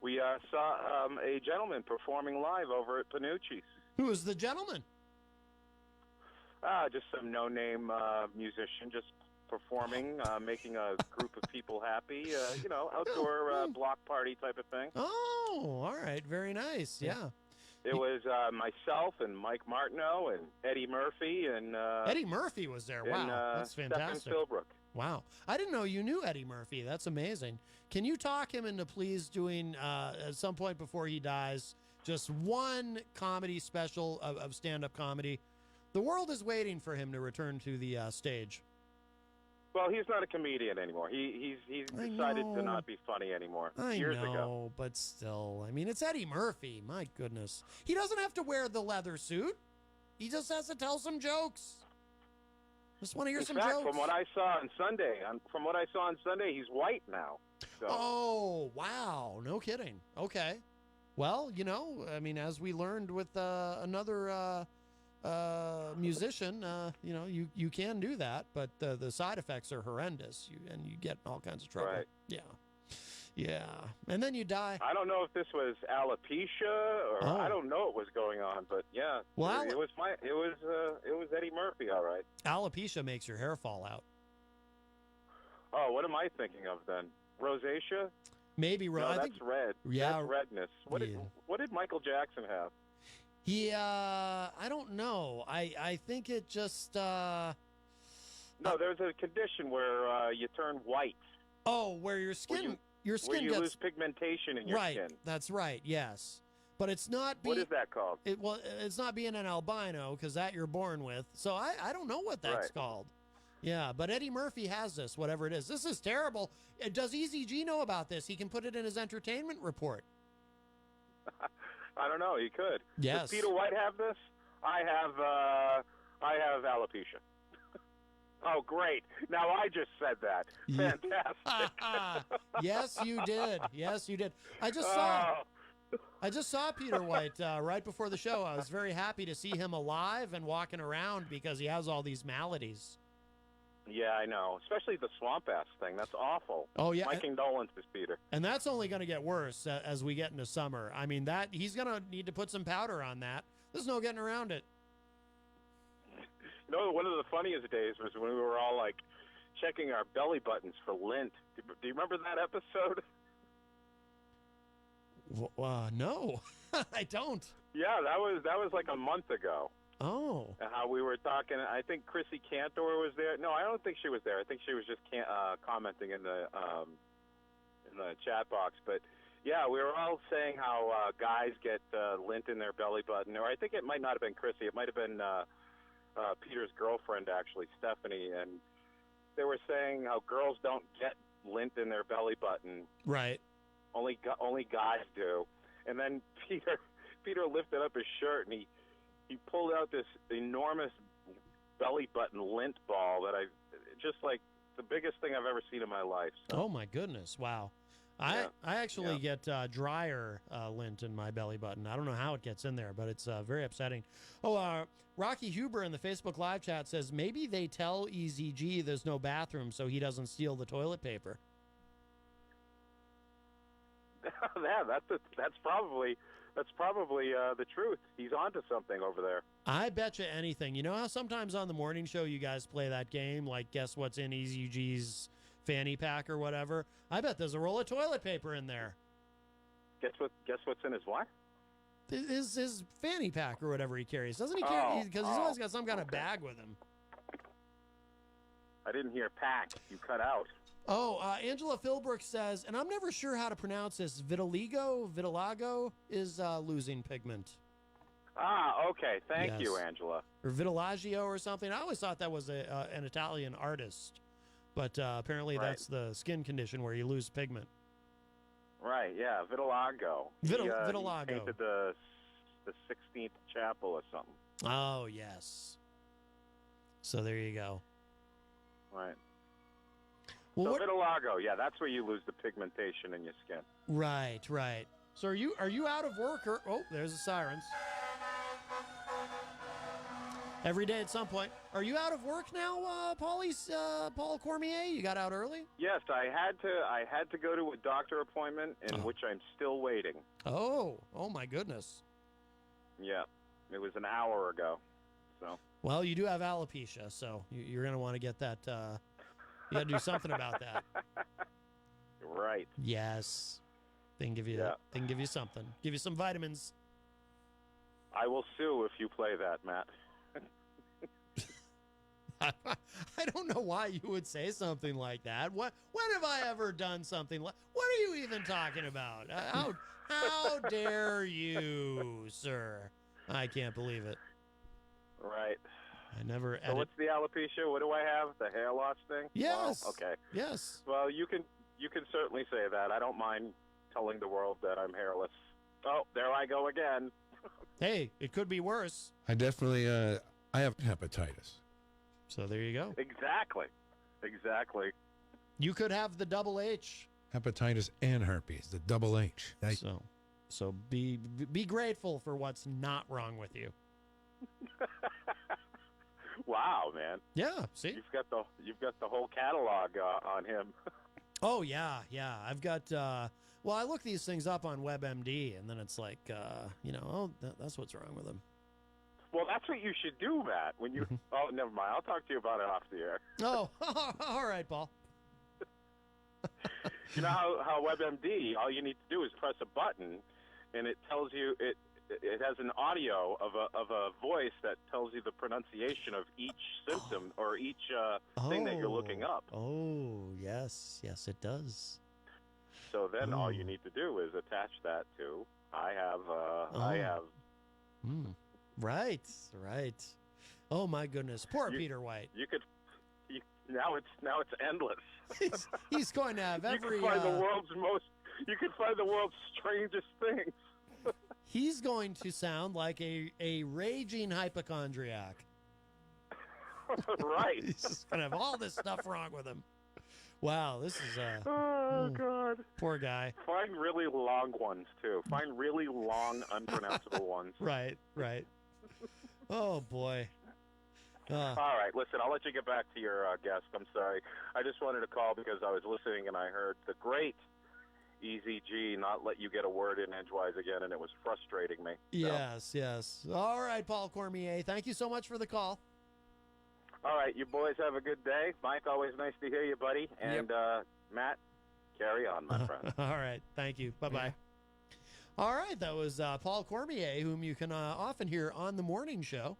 Speaker 2: We saw a gentleman performing live over at Panucci's.
Speaker 5: Who was the gentleman?
Speaker 2: Just some no-name musician, just performing, making a group of people happy. Outdoor block party type of thing.
Speaker 5: Oh, all right. Very nice. Yeah.
Speaker 2: It was myself and Mike Martineau and Eddie Murphy and
Speaker 5: Eddie Murphy was there. Wow, that's fantastic.
Speaker 2: Stephen Philbrook.
Speaker 5: Wow, I didn't know you knew Eddie Murphy. That's amazing. Can you talk him into please doing at some point before he dies just one comedy special of stand-up comedy? The world is waiting for him to return to the stage.
Speaker 2: Well, he's not a comedian anymore. He's decided to not be funny anymore. Years ago.
Speaker 5: But still, I mean, it's Eddie Murphy. My goodness, he doesn't have to wear the leather suit. He just has to tell some jokes. Just want to hear some jokes.
Speaker 2: From what I saw on Sunday, he's white now. So.
Speaker 5: Oh, wow. No kidding. Okay. Well, I mean, as we learned with another musician, you can do that, but the side effects are horrendous, and you get in all kinds of trouble.
Speaker 2: Right.
Speaker 5: Yeah. And then you die.
Speaker 2: I don't know if this was alopecia or I don't know what was going on, but yeah.
Speaker 5: Well,
Speaker 2: it was Eddie Murphy, all right.
Speaker 5: Alopecia makes your hair fall out.
Speaker 2: Oh, what am I thinking of then? Rosacea?
Speaker 5: Maybe
Speaker 2: no, that's red.
Speaker 5: Yeah.
Speaker 2: That's redness. What did Michael Jackson have?
Speaker 5: I don't know. I think it just
Speaker 2: No, there's a condition where you turn white.
Speaker 5: Oh, where your skin
Speaker 2: where you lose pigmentation in your skin.
Speaker 5: That's right. Yes. But it's not
Speaker 2: what is that called?
Speaker 5: It's not being an albino, because that you're born with. So I don't know what that's called. Yeah, but Eddie Murphy has this, whatever it is. This is terrible. Does Easy G know about this? He can put it in his entertainment report.
Speaker 2: I don't know. He could.
Speaker 5: Yes.
Speaker 2: Does Peter White have this? I have alopecia. Oh, great. Now I just said that. Fantastic.
Speaker 5: Yes, you did. Yes, you did. I just saw Peter White right before the show. I was very happy to see him alive and walking around because he has all these maladies.
Speaker 2: Yeah, I know. Especially the swamp ass thing. That's awful.
Speaker 5: Oh, yeah.
Speaker 2: My condolences, Peter.
Speaker 5: And that's only going to get worse as we get into summer. I mean, he's going to need to put some powder on that. There's no getting around it.
Speaker 2: No, one of the funniest days was when we were all like checking our belly buttons for lint. Do you remember that episode?
Speaker 5: No, I don't.
Speaker 2: Yeah, that was like a month ago.
Speaker 5: Oh.
Speaker 2: And how we were talking. I think Chrissy Cantor was there. No, I don't think she was there. I think she was just commenting in the in the chat box. But yeah, we were all saying how guys get lint in their belly button, or I think it might not have been Chrissy. It might have been Peter's girlfriend, actually, Stephanie, and they were saying how girls don't get lint in their belly button.
Speaker 5: Right.
Speaker 2: Only guys do. And then Peter lifted up his shirt and he pulled out this enormous belly button lint ball that just like the biggest thing I've ever seen in my life. So.
Speaker 5: Oh my goodness! Wow. I actually get dryer lint in my belly button. I don't know how it gets in there, but it's very upsetting. Oh, Rocky Huber in the Facebook live chat says maybe they tell EZG there's no bathroom so he doesn't steal the toilet paper.
Speaker 2: Yeah, that's probably the truth. He's onto something over there.
Speaker 5: I bet you anything. You know how sometimes on the morning show you guys play that game, like guess what's in EZG's fanny pack or whatever? I bet there's a roll of toilet paper in there.
Speaker 2: Guess what's in his what?
Speaker 5: His fanny pack or whatever he carries. Doesn't he carry? Because he's always got some kind of bag with him.
Speaker 2: I didn't hear pack. You cut out.
Speaker 5: Oh, Angela Philbrook says, and I'm never sure how to pronounce this, vitiligo is losing pigment.
Speaker 2: Ah, okay. Thank you, Angela.
Speaker 5: Or vitiligo or something. I always thought that was an Italian artist. But apparently that's the skin condition where you lose pigment.
Speaker 2: Right, yeah, vitiligo.
Speaker 5: Vitiligo.
Speaker 2: He painted the 16th chapel or something.
Speaker 5: Oh, yes. So there you go.
Speaker 2: Right.
Speaker 5: Well,
Speaker 2: so vitiligo, yeah, that's where you lose the pigmentation in your skin.
Speaker 5: Right. So are you out of work? Or, oh, there's the sirens. Every day at some point. Are you out of work now, Paul Cormier? You got out early?
Speaker 2: Yes, I had to go to a doctor appointment in which I'm still waiting.
Speaker 5: Oh my goodness.
Speaker 2: Yeah, it was an hour ago. So.
Speaker 5: Well, you do have alopecia, so you're going to want to get that. You got to do something about that.
Speaker 2: Right.
Speaker 5: Yes. They can give you something. Give you some vitamins.
Speaker 2: I will sue if you play that, Matt.
Speaker 5: I don't know why you would say something like that. When have I ever done something like? What are you even talking about? How dare you, sir? I can't believe it.
Speaker 2: Right.
Speaker 5: I never.
Speaker 2: So what's the alopecia? What do I have? The hair loss thing?
Speaker 5: Yes.
Speaker 2: Well, okay.
Speaker 5: Yes.
Speaker 2: Well, you can certainly say that. I don't mind telling the world that I'm hairless. Oh, there I go again.
Speaker 5: Hey, it could be worse.
Speaker 7: I definitely I have hepatitis.
Speaker 5: So there you go.
Speaker 2: Exactly.
Speaker 5: You could have the double H.
Speaker 7: Hepatitis and herpes, the double H.
Speaker 5: So be grateful for what's not wrong with you.
Speaker 2: Wow, man.
Speaker 5: Yeah, see?
Speaker 2: You've got the whole catalog on him.
Speaker 5: Oh, yeah. I've got well, I look these things up on WebMD and then it's like that's what's wrong with him.
Speaker 2: Well, that's what you should do, Matt. When you oh, never mind. I'll talk to you about it off the air.
Speaker 5: Oh, all right, Paul.
Speaker 2: You know how WebMD, all you need to do is press a button, and it tells you it has an audio of a voice that tells you the pronunciation of each symptom or each thing that you're looking up.
Speaker 5: Oh, yes, it does.
Speaker 2: So then all you need to do is attach that to I have.
Speaker 5: Right. Oh my goodness, poor Peter White.
Speaker 2: Now it's endless.
Speaker 5: He's going to have every.
Speaker 2: You can find the world's strangest things.
Speaker 5: He's going to sound like a raging hypochondriac.
Speaker 2: Right.
Speaker 5: He's going to have all this stuff wrong with him. Wow, this is
Speaker 2: oh God.
Speaker 5: Poor guy.
Speaker 2: Find really long ones too. Find really long, unpronounceable ones.
Speaker 5: Right. Oh boy.
Speaker 2: All right, listen, I'll let you get back to your guest. I'm sorry. I just wanted to call because I was listening and I heard the great EZG not let you get a word in edgewise again, and it was frustrating me.
Speaker 5: So. Yes. All right, Paul Cormier. Thank you so much for the call.
Speaker 2: All right, you boys have a good day. Mike, always nice to hear you, buddy. And Matt, carry on, my friend.
Speaker 5: All right, thank you. Bye-bye. Yeah. All right, that was Paul Cormier, whom you can often hear on the morning show.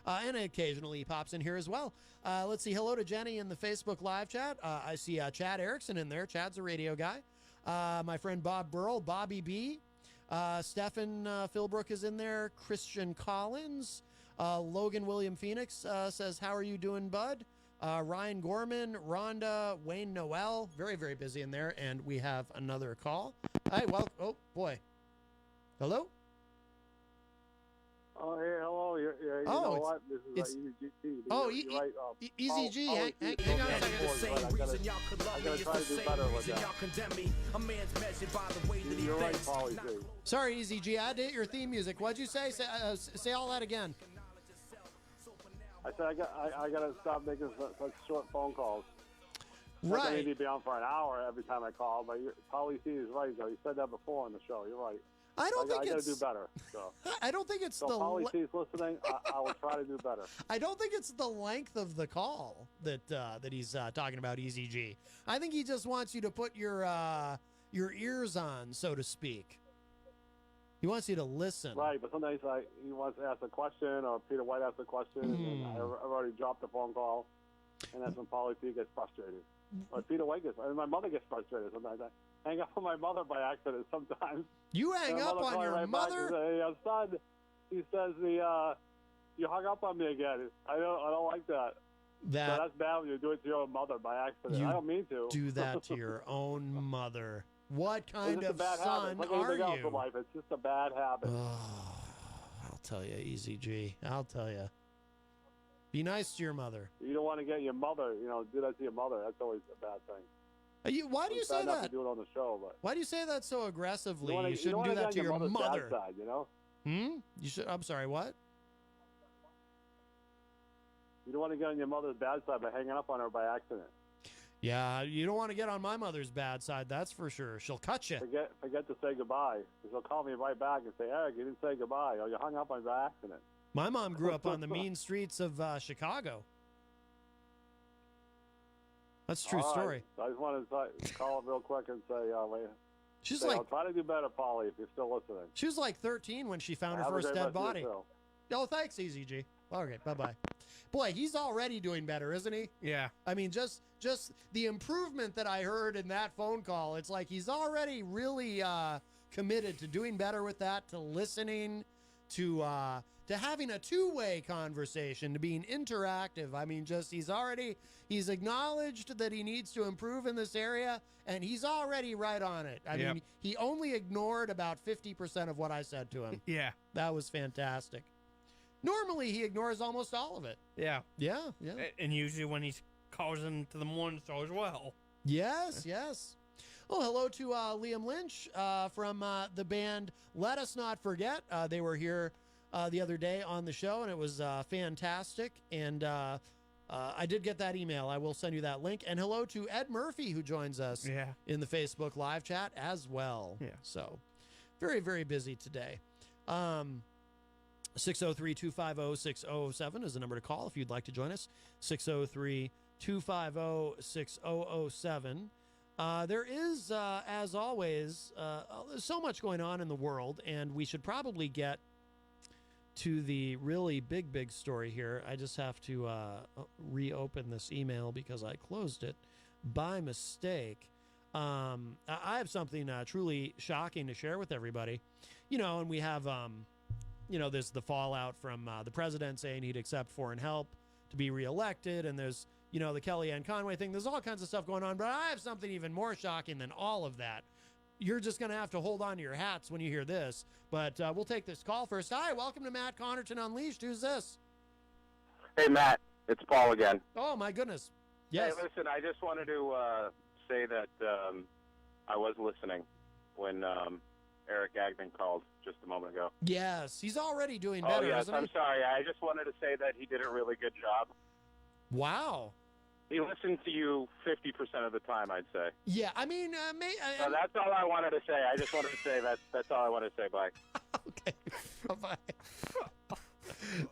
Speaker 5: And occasionally he pops in here as well. Let's see. Hello to Jenny in the Facebook live chat. I see Chad Erickson in there. Chad's a radio guy. My friend Bob Burrell, Bobby B. Stefan Philbrook is in there. Christian Collins. Logan William Phoenix says, how are you doing, bud? Ryan Gorman, Rhonda, Wayne Noel. Very, very busy in there. And we have another call. Hi, well, oh, boy. Hello?
Speaker 20: Oh, hey, hello. You know what? This is EZG. You're right.
Speaker 5: EZG.
Speaker 20: Hang on a second. I gotta try to do better with that. You're right, Paulie G.
Speaker 5: Sorry, EZG. I did your theme music. What'd you say? Say all that again.
Speaker 20: I said I gotta stop making such short phone calls.
Speaker 5: Right.
Speaker 20: I need to be on for an hour every time I call, but Paulie C is right, though. You said that before on the show. You're right.
Speaker 5: I
Speaker 20: gotta do better. So.
Speaker 5: I don't think it's
Speaker 20: so
Speaker 5: the.
Speaker 20: Paulie C is listening. I will try to do better.
Speaker 5: I don't think it's the length of the call that he's talking about, EZG. I think he just wants you to put your ears on, so to speak. He wants you to listen.
Speaker 20: Right, but sometimes he wants to ask a question, or Peter White asks a question, and then I've already dropped the phone call, and that's when Paulie C gets frustrated. Or Peter White my mother gets frustrated sometimes. I hang up on my mother by accident sometimes.
Speaker 5: You hang up on your mother?
Speaker 20: Say, hey, son, he says you hung up on me again. I don't like that. That's bad when you do it to your own mother by accident. I don't mean to.
Speaker 5: Do that to your own mother. What kind of
Speaker 20: bad
Speaker 5: son
Speaker 20: habit.
Speaker 5: are
Speaker 20: else
Speaker 5: you?
Speaker 20: in life. It's just a bad habit.
Speaker 5: I'll tell you, EZG. I'll tell you. Be nice to your mother.
Speaker 20: You don't want to get your mother, do that to your mother. That's always a bad thing.
Speaker 5: Why do you say that?
Speaker 20: To do it on the show, but
Speaker 5: why do you say that so aggressively?
Speaker 20: You
Speaker 5: shouldn't do that to your mother.
Speaker 20: Bad side,
Speaker 5: You should. I'm sorry. What?
Speaker 20: You don't want to get on your mother's bad side by hanging up on her by accident.
Speaker 5: Yeah, you don't want to get on my mother's bad side. That's for sure. She'll cut you.
Speaker 20: Forget to say goodbye. She'll call me right back and say, Eric, you didn't say goodbye, or you hung up on me by accident.
Speaker 5: My mom grew up on the mean streets of Chicago. That's a true story.
Speaker 20: I just wanted to call him real quick and say,
Speaker 5: I'll
Speaker 20: try to do better, Paulie, if you're still listening.
Speaker 5: She was like 13 when she found her first dead body. Oh, thanks, EZG. Okay, bye-bye. Boy, he's already doing better, isn't he?
Speaker 19: Yeah.
Speaker 5: I mean, just the improvement that I heard in that phone call, it's like he's already really committed to doing better with that, to listening, to having a two-way conversation, to being interactive. I mean, he's acknowledged that he needs to improve in this area, and he's already right on it. I mean, he only ignored about 50% of what I said to him.
Speaker 19: Yeah.
Speaker 5: That was fantastic. Normally, he ignores almost all of it.
Speaker 19: Yeah.
Speaker 5: Yeah.
Speaker 19: And usually when he's causing to the morning show as well.
Speaker 5: Yes. Oh, hello to Liam Lynch from the band Let Us Not Forget. They were here the other day on the show, and it was fantastic. And I did get that email. I will send you that link. And hello to Ed Murphy, who joins us in the Facebook live chat as well.
Speaker 19: Yeah.
Speaker 5: So very, very busy today. 603-250-6007 is the number to call if you'd like to join us. 603-250-6007. There is, as always, so much going on in the world, and we should probably get to the really big story here. I just have to reopen this email because I closed it by mistake. I have something truly shocking to share with everybody. And we have... there's the fallout from the president saying he'd accept foreign help to be reelected, and there's, the Kellyanne Conway thing. There's all kinds of stuff going on, but I have something even more shocking than all of that. You're just going to have to hold on to your hats when you hear this, but we'll take this call first. Hi, welcome to Matt Connarton Unleashed. Who's this?
Speaker 2: Hey, Matt. It's Paul again.
Speaker 5: Oh, my goodness. Yes.
Speaker 2: Hey, listen, I just wanted to say that I was listening when... Eric Gagnon called just a moment ago.
Speaker 5: Yes, he's already doing better,
Speaker 2: yes,
Speaker 5: isn't he?
Speaker 2: I'm sorry. I just wanted to say that he did a really good job.
Speaker 5: Wow.
Speaker 2: He listened to you 50% of the time, I'd say.
Speaker 5: Yeah, I mean,
Speaker 2: so that's all I wanted to say. I just wanted to say that's all I wanted to say. Bye.
Speaker 5: Okay. Bye-bye.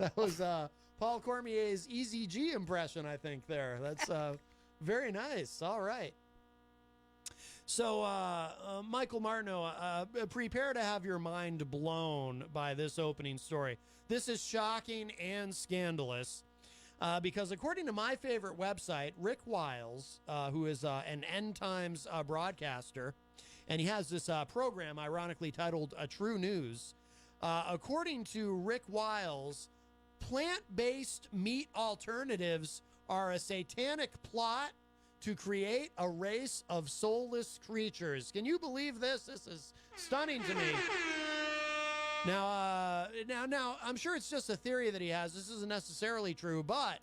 Speaker 5: That was Paul Cormier's EZG impression, I think, there. That's very nice. All right. So, Michael Martineau, prepare to have your mind blown by this opening story. This is shocking and scandalous because according to my favorite website, Rick Wiles, who is an End Times broadcaster, And he has this program, ironically titled True News. According to Rick Wiles, plant-based meat alternatives are a satanic plot to create a race of soulless creatures. Can you believe this? This is stunning to me. Now, I'm sure it's just a theory that he has. This isn't necessarily true, but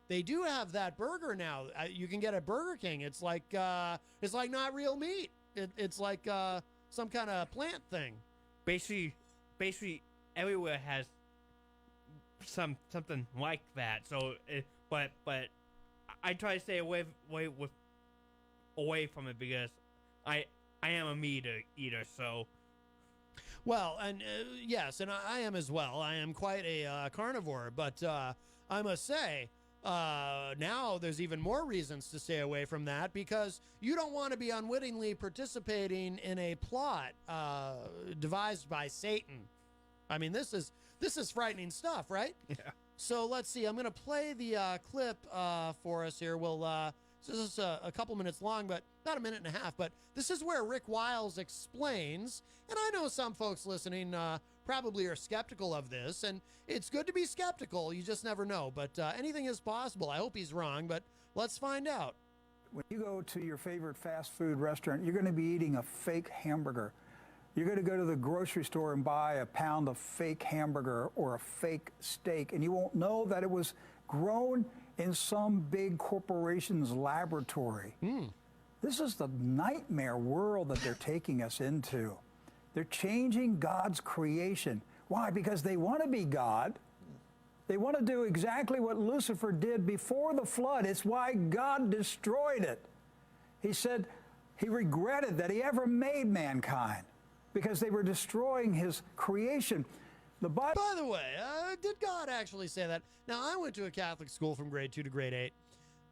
Speaker 5: they do have that burger now. You can get at Burger King. It's like not real meat. It's like some kind of plant thing.
Speaker 19: Basically, everywhere has something like that. So, but I try to stay away from it because I am a meat eater. So.
Speaker 5: Well, and yes, and I am as well. I am quite a carnivore, but I must say, now there's even more reasons to stay away from that because you don't want to be unwittingly participating in a plot devised by Satan. I mean, this is frightening stuff, right?
Speaker 19: Yeah.
Speaker 5: So let's see. I'm going to play the clip for us here. This is a couple minutes long, but about a minute and a half. But this is where Rick Wiles explains, and I know some folks listening probably are skeptical of this, and it's good to be skeptical. You just never know. But anything is possible. I hope he's wrong, but let's find out.
Speaker 8: When you go to your favorite fast food restaurant, you're going to be eating a fake hamburger. You're going to go to the grocery store and buy a pound of fake hamburger or a fake steak, and you won't know that it was grown in some big corporation's laboratory. This is the nightmare world that they're taking us into. They're changing God's creation. Why? Because they want to be God. They want to do exactly what Lucifer did before the flood. It's why God destroyed it. He said he regretted that he ever made mankind because they were destroying his creation. By
Speaker 5: the way, did God actually say that? Now, I went to a Catholic school from grade 2 to grade 8.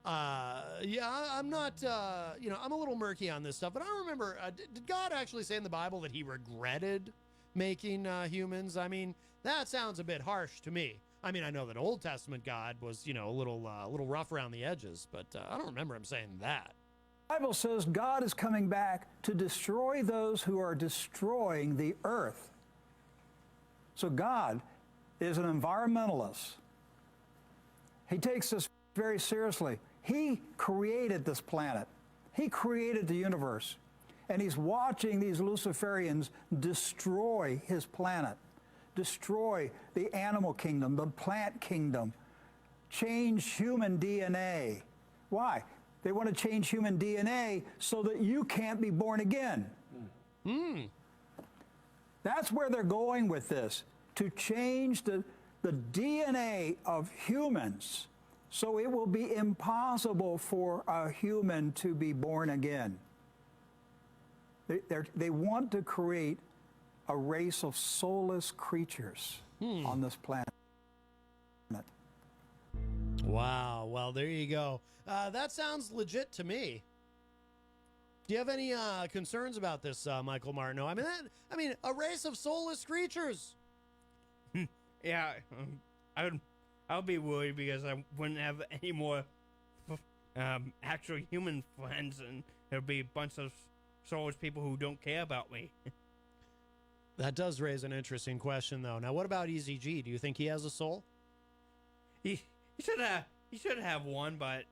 Speaker 5: I'm not, I'm a little murky on this stuff, but I remember, did God actually say in the Bible that he regretted making humans? I mean, that sounds a bit harsh to me. I mean, I know that Old Testament God was, a little rough around the edges, but I don't remember him saying that.
Speaker 8: The Bible says God is coming back to destroy those who are destroying the earth. So God is an environmentalist. He takes this very seriously. He created this planet. He created the universe. And he's watching these Luciferians destroy his planet, destroy the animal kingdom, the plant kingdom, change human DNA. Why? They want to change human DNA so that you can't be born again. That's where they're going with this, to change the DNA of humans so it will be impossible for a human to be born again. They want to create a race of soulless creatures on this planet.
Speaker 5: Wow. Well, there you go. That sounds legit to me. Do you have any concerns about this, Michael Martineau? I mean, a race of soulless creatures.
Speaker 19: Yeah, I would be worried because I wouldn't have any more actual human friends, and there'd be a bunch of soulless people who don't care about me.
Speaker 5: That does raise an interesting question, though. Now, what about Easy G? Do you think he has a soul?
Speaker 19: He should have one, but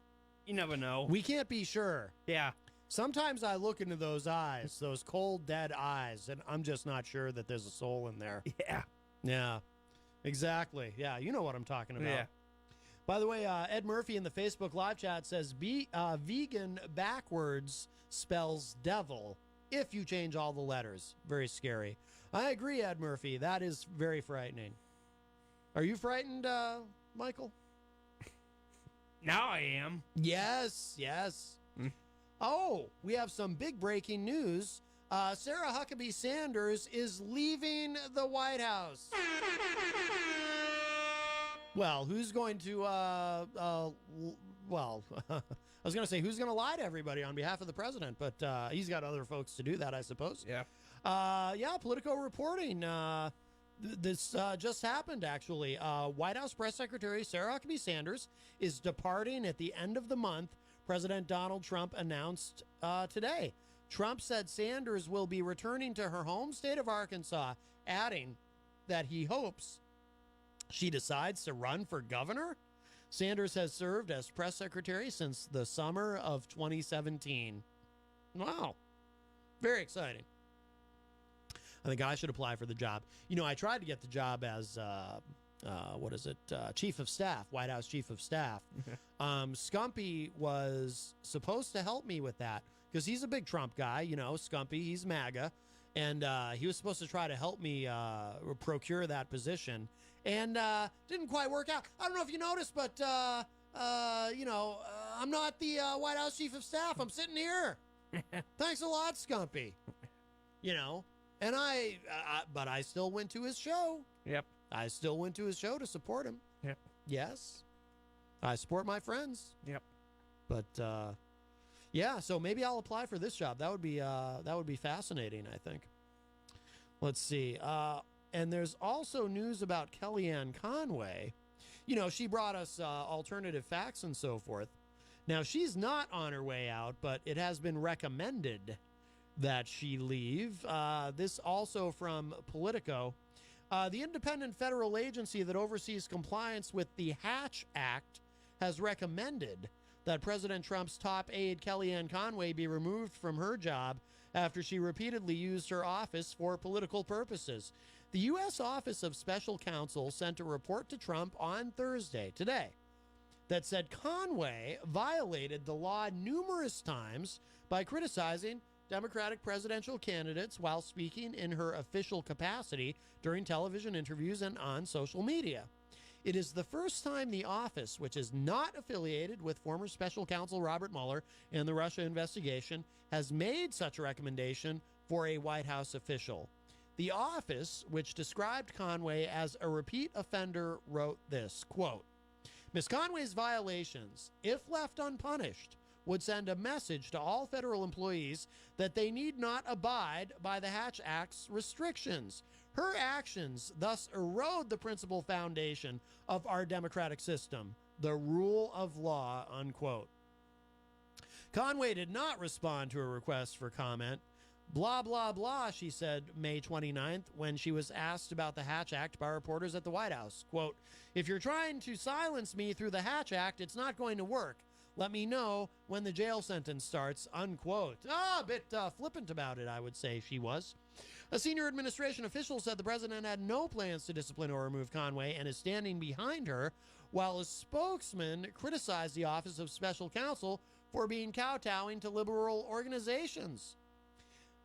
Speaker 19: you never know.
Speaker 5: We can't be sure.
Speaker 19: Yeah.
Speaker 5: Sometimes I look into those eyes, those cold, dead eyes, and I'm just not sure that there's a soul in there.
Speaker 19: Yeah.
Speaker 5: Yeah. Exactly. Yeah, you know what I'm talking about.
Speaker 19: Yeah.
Speaker 5: By the way, Ed Murphy in the Facebook live chat says vegan backwards spells devil if you change all the letters. Very scary. I agree, Ed Murphy. That is very frightening. Are you frightened, Michael?
Speaker 19: Now I am.
Speaker 5: Yes. Oh, we have some big breaking news. Sarah Huckabee Sanders is leaving the White House. Well, who's going to, I was going to say who's going to lie to everybody on behalf of the president, but he's got other folks to do that, I suppose.
Speaker 19: Yeah.
Speaker 5: Politico reporting. This just happened, actually. White House Press Secretary Sarah Huckabee Sanders is departing at the end of the month. President Donald Trump announced today. Trump said Sanders will be returning to her home state of Arkansas, adding that he hopes she decides to run for governor. Sanders has served as press secretary since the summer of 2017. Wow. Very exciting. I think I should apply for the job. You know, I tried to get the job as, chief of staff, White House chief of staff. Scumpy was supposed to help me with that because he's a big Trump guy, you know, Scumpy, he's MAGA. And he was supposed to try to help me procure that position. And didn't quite work out. I don't know if you noticed, but, I'm not the White House chief of staff. I'm sitting here. Thanks a lot, Scumpy. You know, and but I still went to his show.
Speaker 19: Yep.
Speaker 5: I still went to his show to support him.
Speaker 19: Yep.
Speaker 5: Yes. I support my friends.
Speaker 19: Yep.
Speaker 5: But, yeah, so maybe I'll apply for this job. That would be fascinating, I think. Let's see. And there's also news about Kellyanne Conway. You know, she brought us alternative facts and so forth. Now, she's not on her way out, but it has been recommended that she leave. This also from Politico. The independent federal agency that oversees compliance with the Hatch Act has recommended that President Trump's top aide Kellyanne Conway be removed from her job after she repeatedly used her office for political purposes. The U.S. Office of Special Counsel sent a report to Trump on Thursday, today, that said Conway violated the law numerous times by criticizing Democratic presidential candidates while speaking in her official capacity during television interviews and on social media. It is the first time the office, which is not affiliated with former special counsel Robert Mueller and the Russia investigation, has made such a recommendation for a White House official. The office, which described Conway as a repeat offender, wrote this, quote, Ms. Conway's violations, if left unpunished, would send a message to all federal employees that they need not abide by the Hatch Act's restrictions. Her actions thus erode the principal foundation of our democratic system, the rule of law, unquote. Conway did not respond to a request for comment. Blah, blah, blah, she said May 29th when she was asked about the Hatch Act by reporters at the White House. Quote, if you're trying to silence me through the Hatch Act, it's not going to work. Let me know when the jail sentence starts, unquote. A bit flippant about it, I would say she was. A senior administration official said the president had no plans to discipline or remove Conway and is standing behind her, while a spokesman criticized the Office of Special Counsel for being kowtowing to liberal organizations.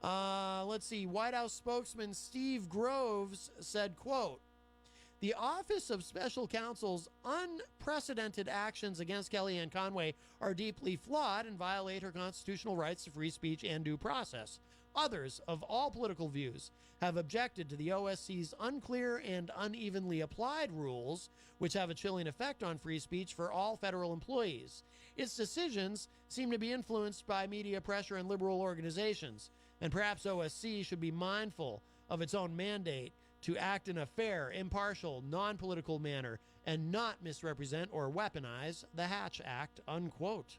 Speaker 5: Let's see. White House spokesman Steve Groves said, quote, the Office of Special Counsel's unprecedented actions against Kellyanne Conway are deeply flawed and violate her constitutional rights to free speech and due process. Others of all political views have objected to the OSC's unclear and unevenly applied rules, which have a chilling effect on free speech for all federal employees. Its decisions seem to be influenced by media pressure and liberal organizations, and perhaps OSC should be mindful of its own mandate to act in a fair, impartial, non-political manner and not misrepresent or weaponize the Hatch Act, unquote.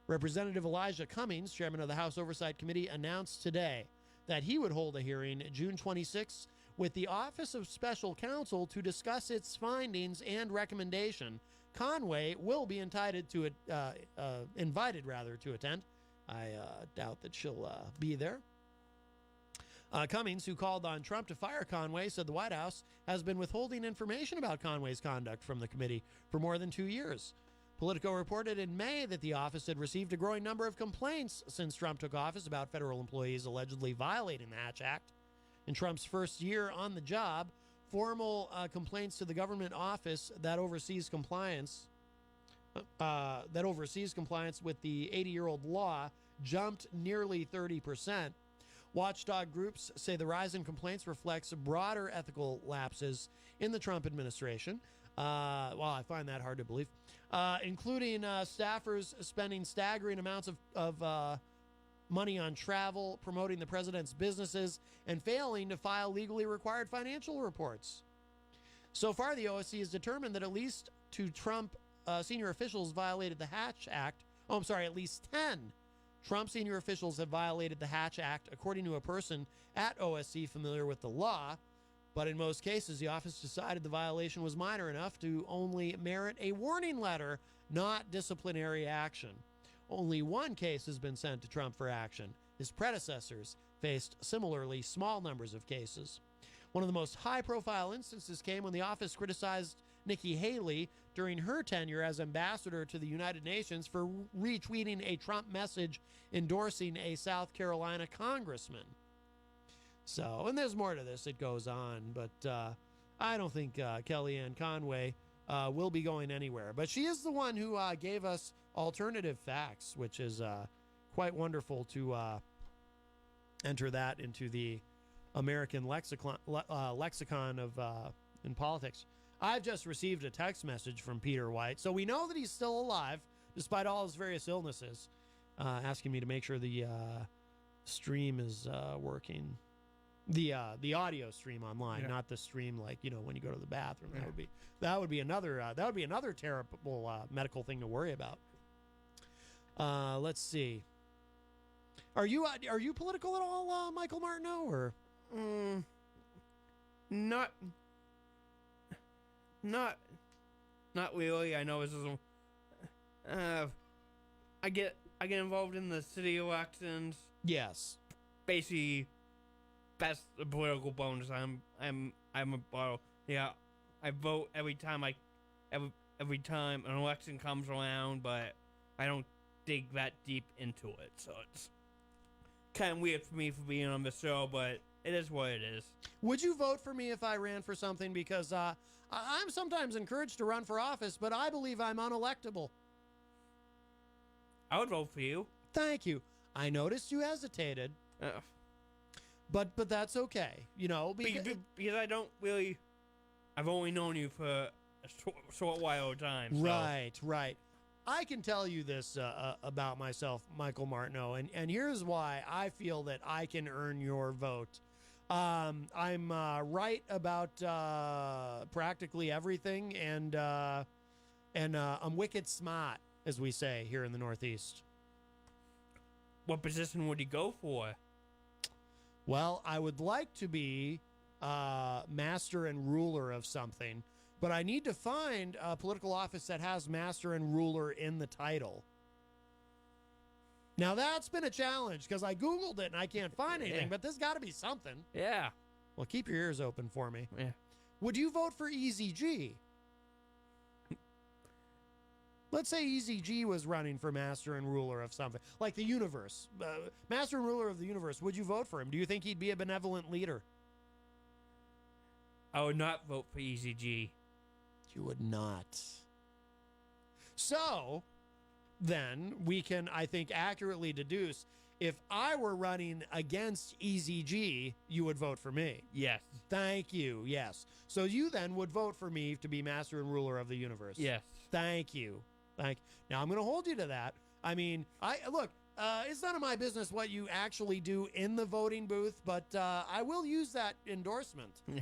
Speaker 5: Representative Elijah Cummings, chairman of the House Oversight Committee, announced today that he would hold a hearing June 26 with the Office of Special Counsel to discuss its findings and recommendation. Conway will be invited to attend. I doubt that she'll be there. Cummings, who called on Trump to fire Conway, said the White House has been withholding information about Conway's conduct from the committee for more than 2 years. Politico reported in May that the office had received a growing number of complaints since Trump took office about federal employees allegedly violating the Hatch Act. In Trump's first year on the job, formal complaints to the government office that oversees compliance with the 80-year-old law jumped nearly 30%. Watchdog groups say the rise in complaints reflects broader ethical lapses in the Trump administration. I find that hard to believe, including staffers spending staggering amounts of money on travel, promoting the president's businesses, and failing to file legally required financial reports. So far, the OSC has determined that at least 2 Trump senior officials violated the Hatch Act. At least 10 Trump senior officials have violated the Hatch Act, according to a person at OSC familiar with the law. But in most cases, the office decided the violation was minor enough to only merit a warning letter, not disciplinary action. Only one case has been sent to Trump for action. His predecessors faced similarly small numbers of cases. One of the most high-profile instances came when the office criticized Nikki Haley during her tenure as ambassador to the United Nations for retweeting a Trump message endorsing a South Carolina congressman. So, and there's more to this. It goes on, but I don't think Kellyanne Conway will be going anywhere. But she is the one who gave us alternative facts, which is quite wonderful to enter that into the American lexicon of in politics. I've just received a text message from Peter White, so we know that he's still alive despite all his various illnesses, asking me to make sure the stream is working. The audio stream online, not the stream like when you go to the bathroom. That would be another terrible medical thing to worry about. Let's see. Are you political at all, Michael Martineau, or
Speaker 19: not really. I know this is I get involved in the city elections.
Speaker 5: Yes.
Speaker 19: Basically, that's the political bonus. I'm I vote every time every time an election comes around, but I don't dig that deep into it. So it's kind of weird for me for being on the show, but it is what it is.
Speaker 5: Would you vote for me if I ran for something? Because I'm sometimes encouraged to run for office, but I believe I'm unelectable.
Speaker 19: I would vote for you.
Speaker 5: Thank you. I noticed you hesitated. But that's okay,
Speaker 19: because I don't really. I've only known you for a short while of time. So.
Speaker 5: Right. I can tell you this about myself, Michael Martineau, and here's why I feel that I can earn your vote. I'm right about practically everything, and I'm wicked smart, as we say here in the Northeast.
Speaker 19: What position would you go for?
Speaker 5: Well, I would like to be master and ruler of something, but I need to find a political office that has master and ruler in the title. Now, that's been a challenge because I Googled it and I can't find anything, but there's got to be something.
Speaker 19: Yeah.
Speaker 5: Well, keep your ears open for me.
Speaker 19: Yeah.
Speaker 5: Would you vote for EZG? Let's say EZG was running for master and ruler of something, like the universe. Master and ruler of the universe. Would you vote for him? Do you think he'd be a benevolent leader?
Speaker 19: I would not vote for EZG.
Speaker 5: You would not. So, then, we can, I think, accurately deduce, if I were running against EZG, you would vote for me.
Speaker 19: Yes.
Speaker 5: Thank you, yes. So you then would vote for me to be master and ruler of the universe.
Speaker 19: Yes.
Speaker 5: Thank you. Now, I'm going to hold you to that. I mean, it's none of my business what you actually do in the voting booth, but I will use that endorsement.
Speaker 19: Yeah.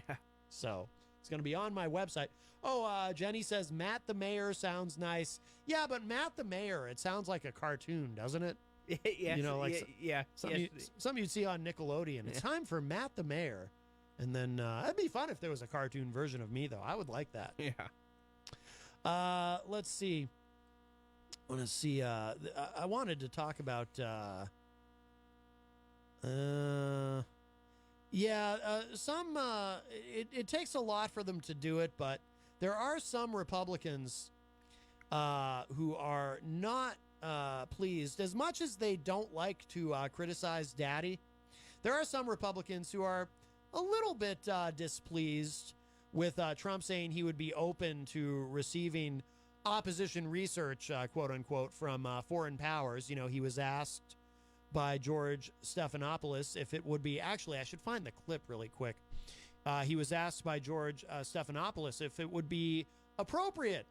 Speaker 5: So it's going to be on my website. Oh, Jenny says Matt the Mayor sounds nice. Yeah, but Matt the Mayor, it sounds like a cartoon, doesn't it?
Speaker 19: Yes,
Speaker 5: something you'd see on Nickelodeon. It's time for Matt the Mayor. And then it'd be fun if there was a cartoon version of me, though. I would like that.
Speaker 19: Yeah.
Speaker 5: Let's see. I want to see. I wanted to talk about. Some. It takes a lot for them to do it, but there are some Republicans who are not pleased as much as they don't like to criticize Daddy. There are some Republicans who are a little bit displeased with Trump saying he would be open to receiving opposition research, quote unquote, from foreign powers. He was asked by George Stephanopoulos if it would be, actually, I should find the clip really quick. He was asked by George Stephanopoulos if it would be appropriate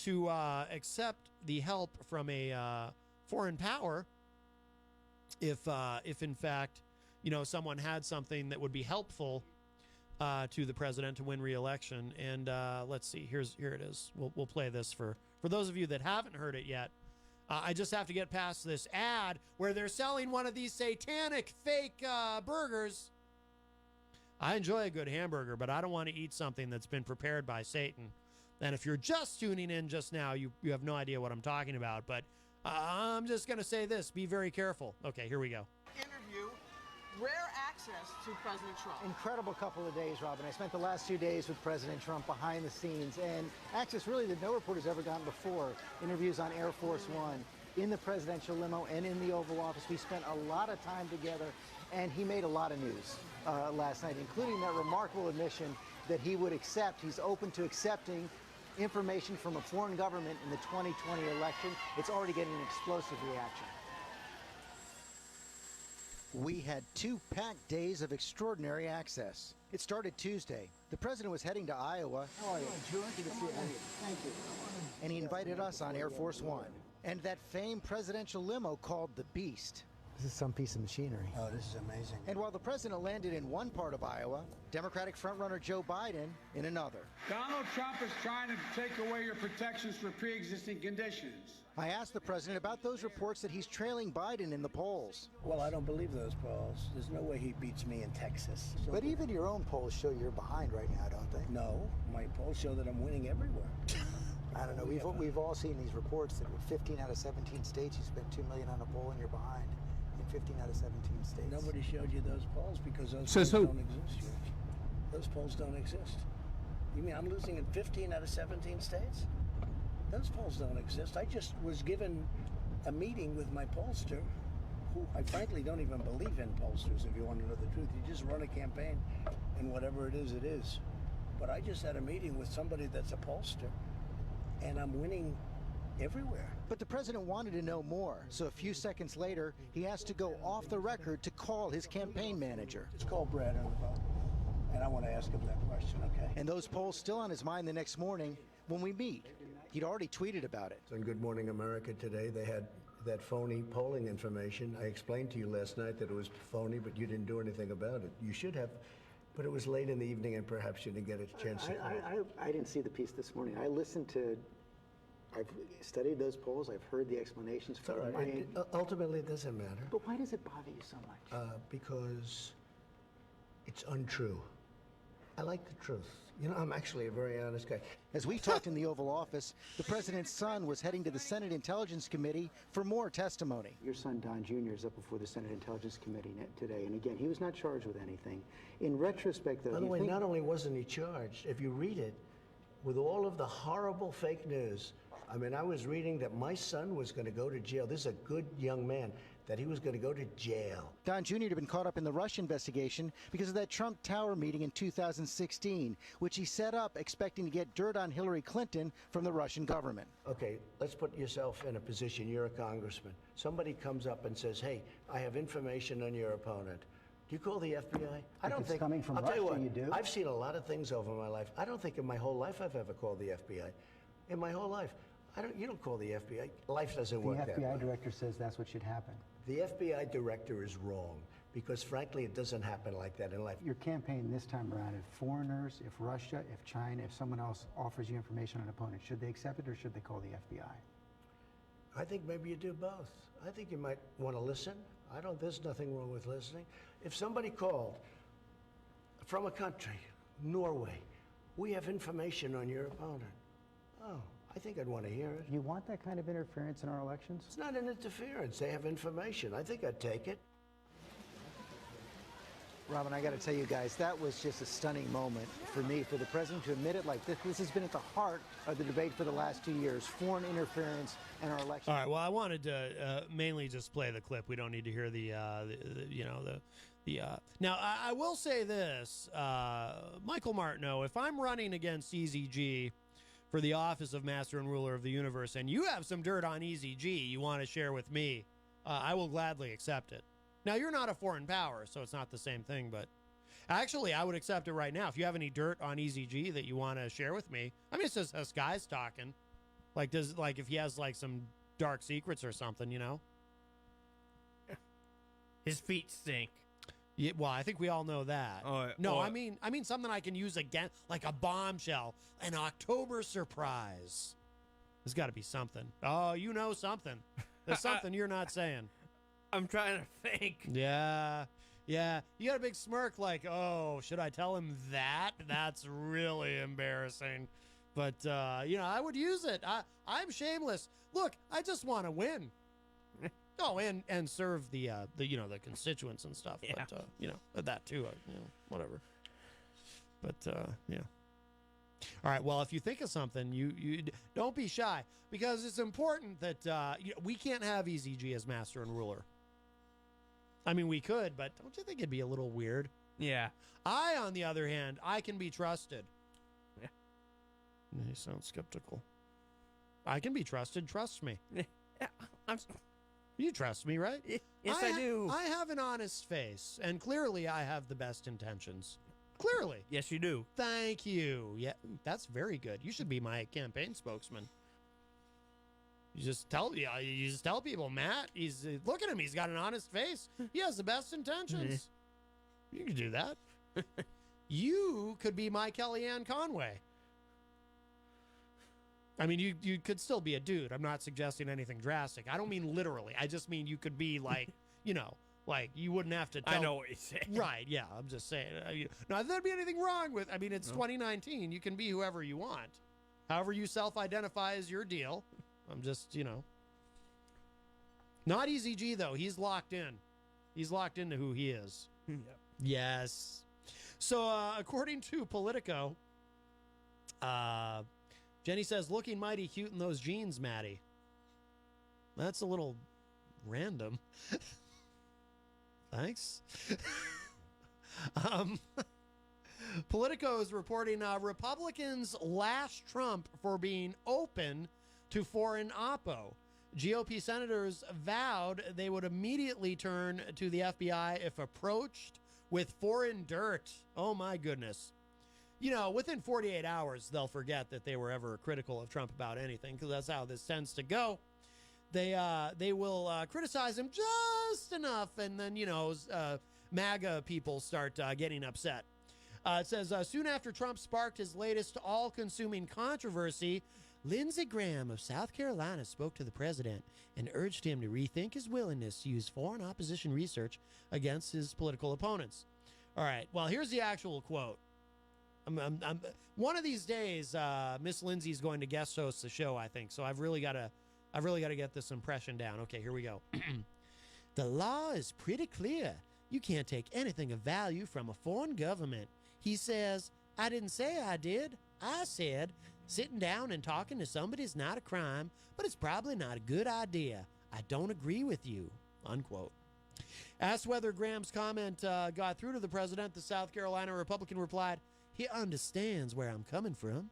Speaker 5: to accept the help from a foreign power if in fact, someone had something that would be helpful to the president to win re-election. And let's see, here it is. We'll play this for those of you that haven't heard it yet. I just have to get past this ad where they're selling one of these satanic fake burgers. I enjoy a good hamburger, but I don't want to eat something that's been prepared by Satan. And if you're just tuning in just now, you have no idea what I'm talking about. But I'm just going to say this. Be very careful. Okay, here we go.
Speaker 17: Interview, rare access to President Trump.
Speaker 10: Incredible couple of days, Robin. I spent the last 2 days with President Trump behind the scenes, and access really that no reporter's ever gotten before. Interviews on Air Force One, in the presidential limo, and in the Oval Office. We spent a lot of time together, and he made a lot of news last night, including that remarkable admission that he would accept. He's open to accepting information from a foreign government in the 2020 election. It's already getting an explosive reaction. We had 2 packed days of extraordinary access. It started Tuesday. The president was heading to Iowa.
Speaker 17: How are you? Good to see you. Thank you.
Speaker 10: And he invited us on Air Force One. And that famed presidential limo called the Beast. This is some piece of machinery.
Speaker 18: Oh, this is amazing.
Speaker 10: And while the president landed in one part of Iowa, Democratic frontrunner Joe Biden in another.
Speaker 22: Donald Trump is trying to take away your protections for pre-existing conditions.
Speaker 10: I asked the president about those reports that he's trailing Biden in the polls.
Speaker 18: Well, I don't believe those polls. There's no way he beats me in Texas.
Speaker 10: But even your own polls show you're behind right now, don't they?
Speaker 18: No, my polls show that I'm winning everywhere.
Speaker 10: I don't know. We've all seen these reports that with 15 out of 17 states, you spent $2 million on a poll and you're behind in 15 out of 17 states.
Speaker 18: Nobody showed you those polls because those
Speaker 22: Says
Speaker 18: polls
Speaker 22: who?
Speaker 18: don't exist, George. Those polls don't exist. You mean I'm losing in 15 out of 17 states? Those polls don't exist. I just was given a meeting with my pollster, who I frankly don't even believe in pollsters, if you want to know the truth. You just run a campaign, and whatever it is, it is. But I just had a meeting with somebody that's a pollster, and I'm winning everywhere.
Speaker 10: But the president wanted to know more, so a few seconds later, he asked to go off the record to call his campaign manager.
Speaker 18: Just call Brad on the phone, and I want to ask him that question, okay?
Speaker 10: And those polls still on his mind the next morning when we meet. He'd already tweeted about it.
Speaker 18: On Good Morning America today, they had that phony polling information. I explained to you last night that it was phony, but you didn't do anything about it. You should have, but it was late in the evening and perhaps you didn't get a chance to call.
Speaker 10: I didn't see the piece this morning. I listened to, I've studied those polls. I've heard the explanations for them.
Speaker 18: Ultimately, it doesn't matter.
Speaker 10: But why does it bother you so much?
Speaker 18: Because it's untrue. I like the truth. You know, I'm actually a very honest guy.
Speaker 10: As we talked in the Oval Office, the president's son was heading to the Senate Intelligence Committee for more testimony. Your son, Don Jr., is up before the Senate Intelligence Committee today. And again, he was not charged with anything. In retrospect, though,
Speaker 18: By the way, not only wasn't he charged, if you read it, with all of the horrible fake news, I mean, I was reading that my son was going to go to jail. This is a good young man, that he was going to go to jail.
Speaker 10: Don Jr. had been caught up in the Russia investigation because of that Trump Tower meeting in 2016, which he set up expecting to get dirt on Hillary Clinton from the Russian government.
Speaker 18: Okay, let's put yourself in a position. You're a congressman. Somebody comes up and says, hey, I have information on your opponent. Do you call the FBI? I don't think.
Speaker 10: Coming from
Speaker 18: I'll tell you
Speaker 10: Russia,
Speaker 18: what,
Speaker 10: you do?
Speaker 18: I've seen a lot of things over my life. I don't think in my whole life I've ever called the FBI. In my whole life. You don't call the FBI. Life doesn't work that way.
Speaker 10: The FBI director says that's what should happen.
Speaker 18: The FBI director is wrong because, frankly, it doesn't happen like that in life.
Speaker 10: Your campaign this time around, if foreigners, if Russia, if China, if someone else offers you information on an opponent, should they accept it or should they call the FBI?
Speaker 18: I think maybe you do both. I think you might want to listen. There's nothing wrong with listening. If somebody called from a country, Norway, we have information on your opponent. Oh, I think I'd want to hear it.
Speaker 10: You want that kind of interference in our elections?
Speaker 18: It's not an interference. They have information. I think I'd take it.
Speaker 10: Robin, I got to tell you guys, that was just a stunning moment for me, for the president to admit it like this. This has been at the heart of the debate for the last 2 years, foreign interference in our election.
Speaker 5: All right. Well, I wanted to mainly just play the clip. We don't need to hear Now, I will say this, Michael Martineau, if I'm running against EZG for the office of Master and Ruler of the Universe, and you have some dirt on EZG you want to share with me, I will gladly accept it. Now, you're not a foreign power, so it's not the same thing, but actually, I would accept it right now. If you have any dirt on EZG that you want to share with me, I mean, it's just us guys talking. If he has, some dark secrets or something, you know?
Speaker 19: His feet stink.
Speaker 5: Yeah, well, I think we all know that. I mean something I can use again, like a bombshell, an October surprise. There's got to be something. Oh, you know something. There's something you're not saying.
Speaker 19: I'm trying to think.
Speaker 5: Yeah. Yeah. You got a big smirk like, oh, should I tell him that? That's really embarrassing. But, I would use it. I'm shameless. Look, I just want to win. Oh, and serve the constituents and stuff.
Speaker 19: Yeah.
Speaker 5: But, that too, whatever. But, yeah. All right, well, if you think of something, you don't be shy, because it's important that we can't have EZG as master and ruler. I mean, we could, but don't you think it'd be a little weird?
Speaker 19: Yeah.
Speaker 5: I, on the other hand, I can be trusted.
Speaker 19: Yeah.
Speaker 5: You sound skeptical. I can be trusted. Trust me.
Speaker 19: Yeah,
Speaker 5: You trust me, right?
Speaker 19: Yes, I do.
Speaker 5: I have an honest face, and clearly I have the best intentions. Clearly.
Speaker 19: Yes, you do.
Speaker 5: Thank you. Yeah, that's very good. You should be my campaign spokesman. You just tell people, Matt, look at him. He's got an honest face. He has the best intentions. You can do that. You could be my Kellyanne Conway. I mean, you could still be a dude. I'm not suggesting anything drastic. I don't mean literally. I just mean you could be like, like you wouldn't have to tell.
Speaker 19: I know what you're saying.
Speaker 5: Right, yeah. I'm just saying. Not that there'd be anything wrong with, it's 2019. You can be whoever you want. However you self-identify is your deal. I'm just, Not EZG, though. He's locked in. He's locked into who he is.
Speaker 19: Yep.
Speaker 5: Yes. So, according to Politico, Jenny says, looking mighty cute in those jeans, Maddie. That's a little random. Thanks. Politico is reporting Republicans lash Trump for being open to foreign oppo. GOP senators vowed they would immediately turn to the FBI if approached with foreign dirt. Oh, my goodness. Within 48 hours, they'll forget that they were ever critical of Trump about anything, because that's how this tends to go. They will criticize him just enough, and then, MAGA people start getting upset. It says, soon after Trump sparked his latest all-consuming controversy, Lindsey Graham of South Carolina spoke to the president and urged him to rethink his willingness to use foreign opposition research against his political opponents. All right, well, here's the actual quote. One of these days, Miss Lindsay's going to guest host the show, I think, so I've really got to get this impression down. Okay, here we go. The law is pretty clear. You can't take anything of value from a foreign government. He says, I didn't say I did. I said, sitting down and talking to somebody is not a crime, but it's probably not a good idea. I don't agree with you, unquote. Asked whether Graham's comment got through to the president, the South Carolina Republican replied, he understands where I'm coming from.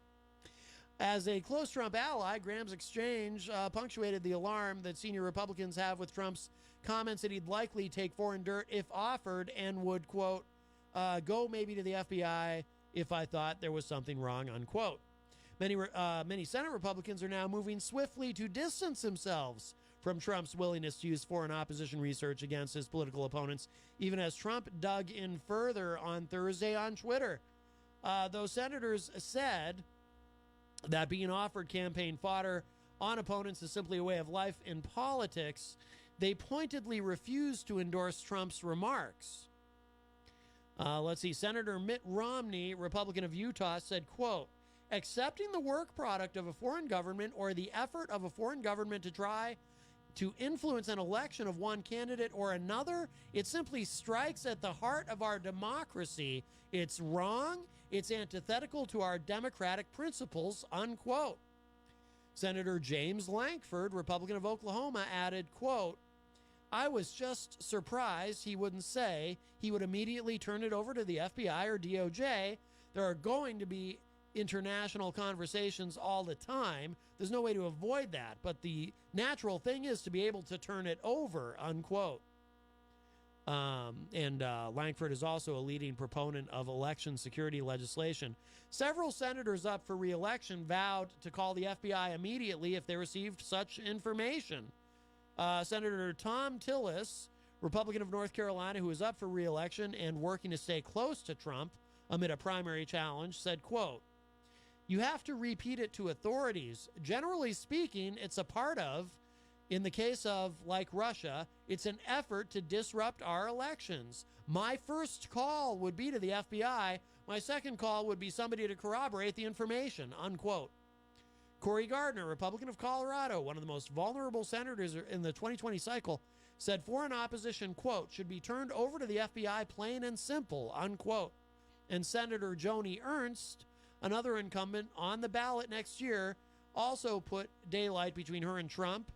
Speaker 5: As a close Trump ally, Graham's exchange punctuated the alarm that senior Republicans have with Trump's comments that he'd likely take foreign dirt if offered and would, quote, go maybe to the FBI if I thought there was something wrong, unquote. Many Senate Republicans are now moving swiftly to distance themselves from Trump's willingness to use foreign opposition research against his political opponents, even as Trump dug in further on Thursday on Twitter. Those senators said that being offered campaign fodder on opponents is simply a way of life in politics. They pointedly refused to endorse Trump's remarks. Let's see. Senator Mitt Romney, Republican of Utah, said, quote, accepting the work product of a foreign government or the effort of a foreign government to try to influence an election of one candidate or another, it simply strikes at the heart of our democracy. It's wrong. It's antithetical to our democratic principles, unquote. Senator James Lankford, Republican of Oklahoma, added, quote, I was just surprised he wouldn't say he would immediately turn it over to the FBI or DOJ. There are going to be international conversations all the time. There's no way to avoid that. But the natural thing is to be able to turn it over, unquote. Lankford is also a leading proponent of election security legislation. Several senators up for re-election vowed to call the FBI immediately if they received such information. Senator Tom Tillis, Republican of North Carolina, who is up for re-election and working to stay close to Trump amid a primary challenge, said, quote, You have to repeat it to authorities. Generally speaking, it's a part of, in the case of, like Russia, it's an effort to disrupt our elections. My first call would be to the FBI. My second call would be somebody to corroborate the information, unquote. Cory Gardner, Republican of Colorado, one of the most vulnerable senators in the 2020 cycle, said foreign opposition, quote, should be turned over to the FBI plain and simple, unquote. And Senator Joni Ernst, another incumbent on the ballot next year, also put daylight between her and Trump.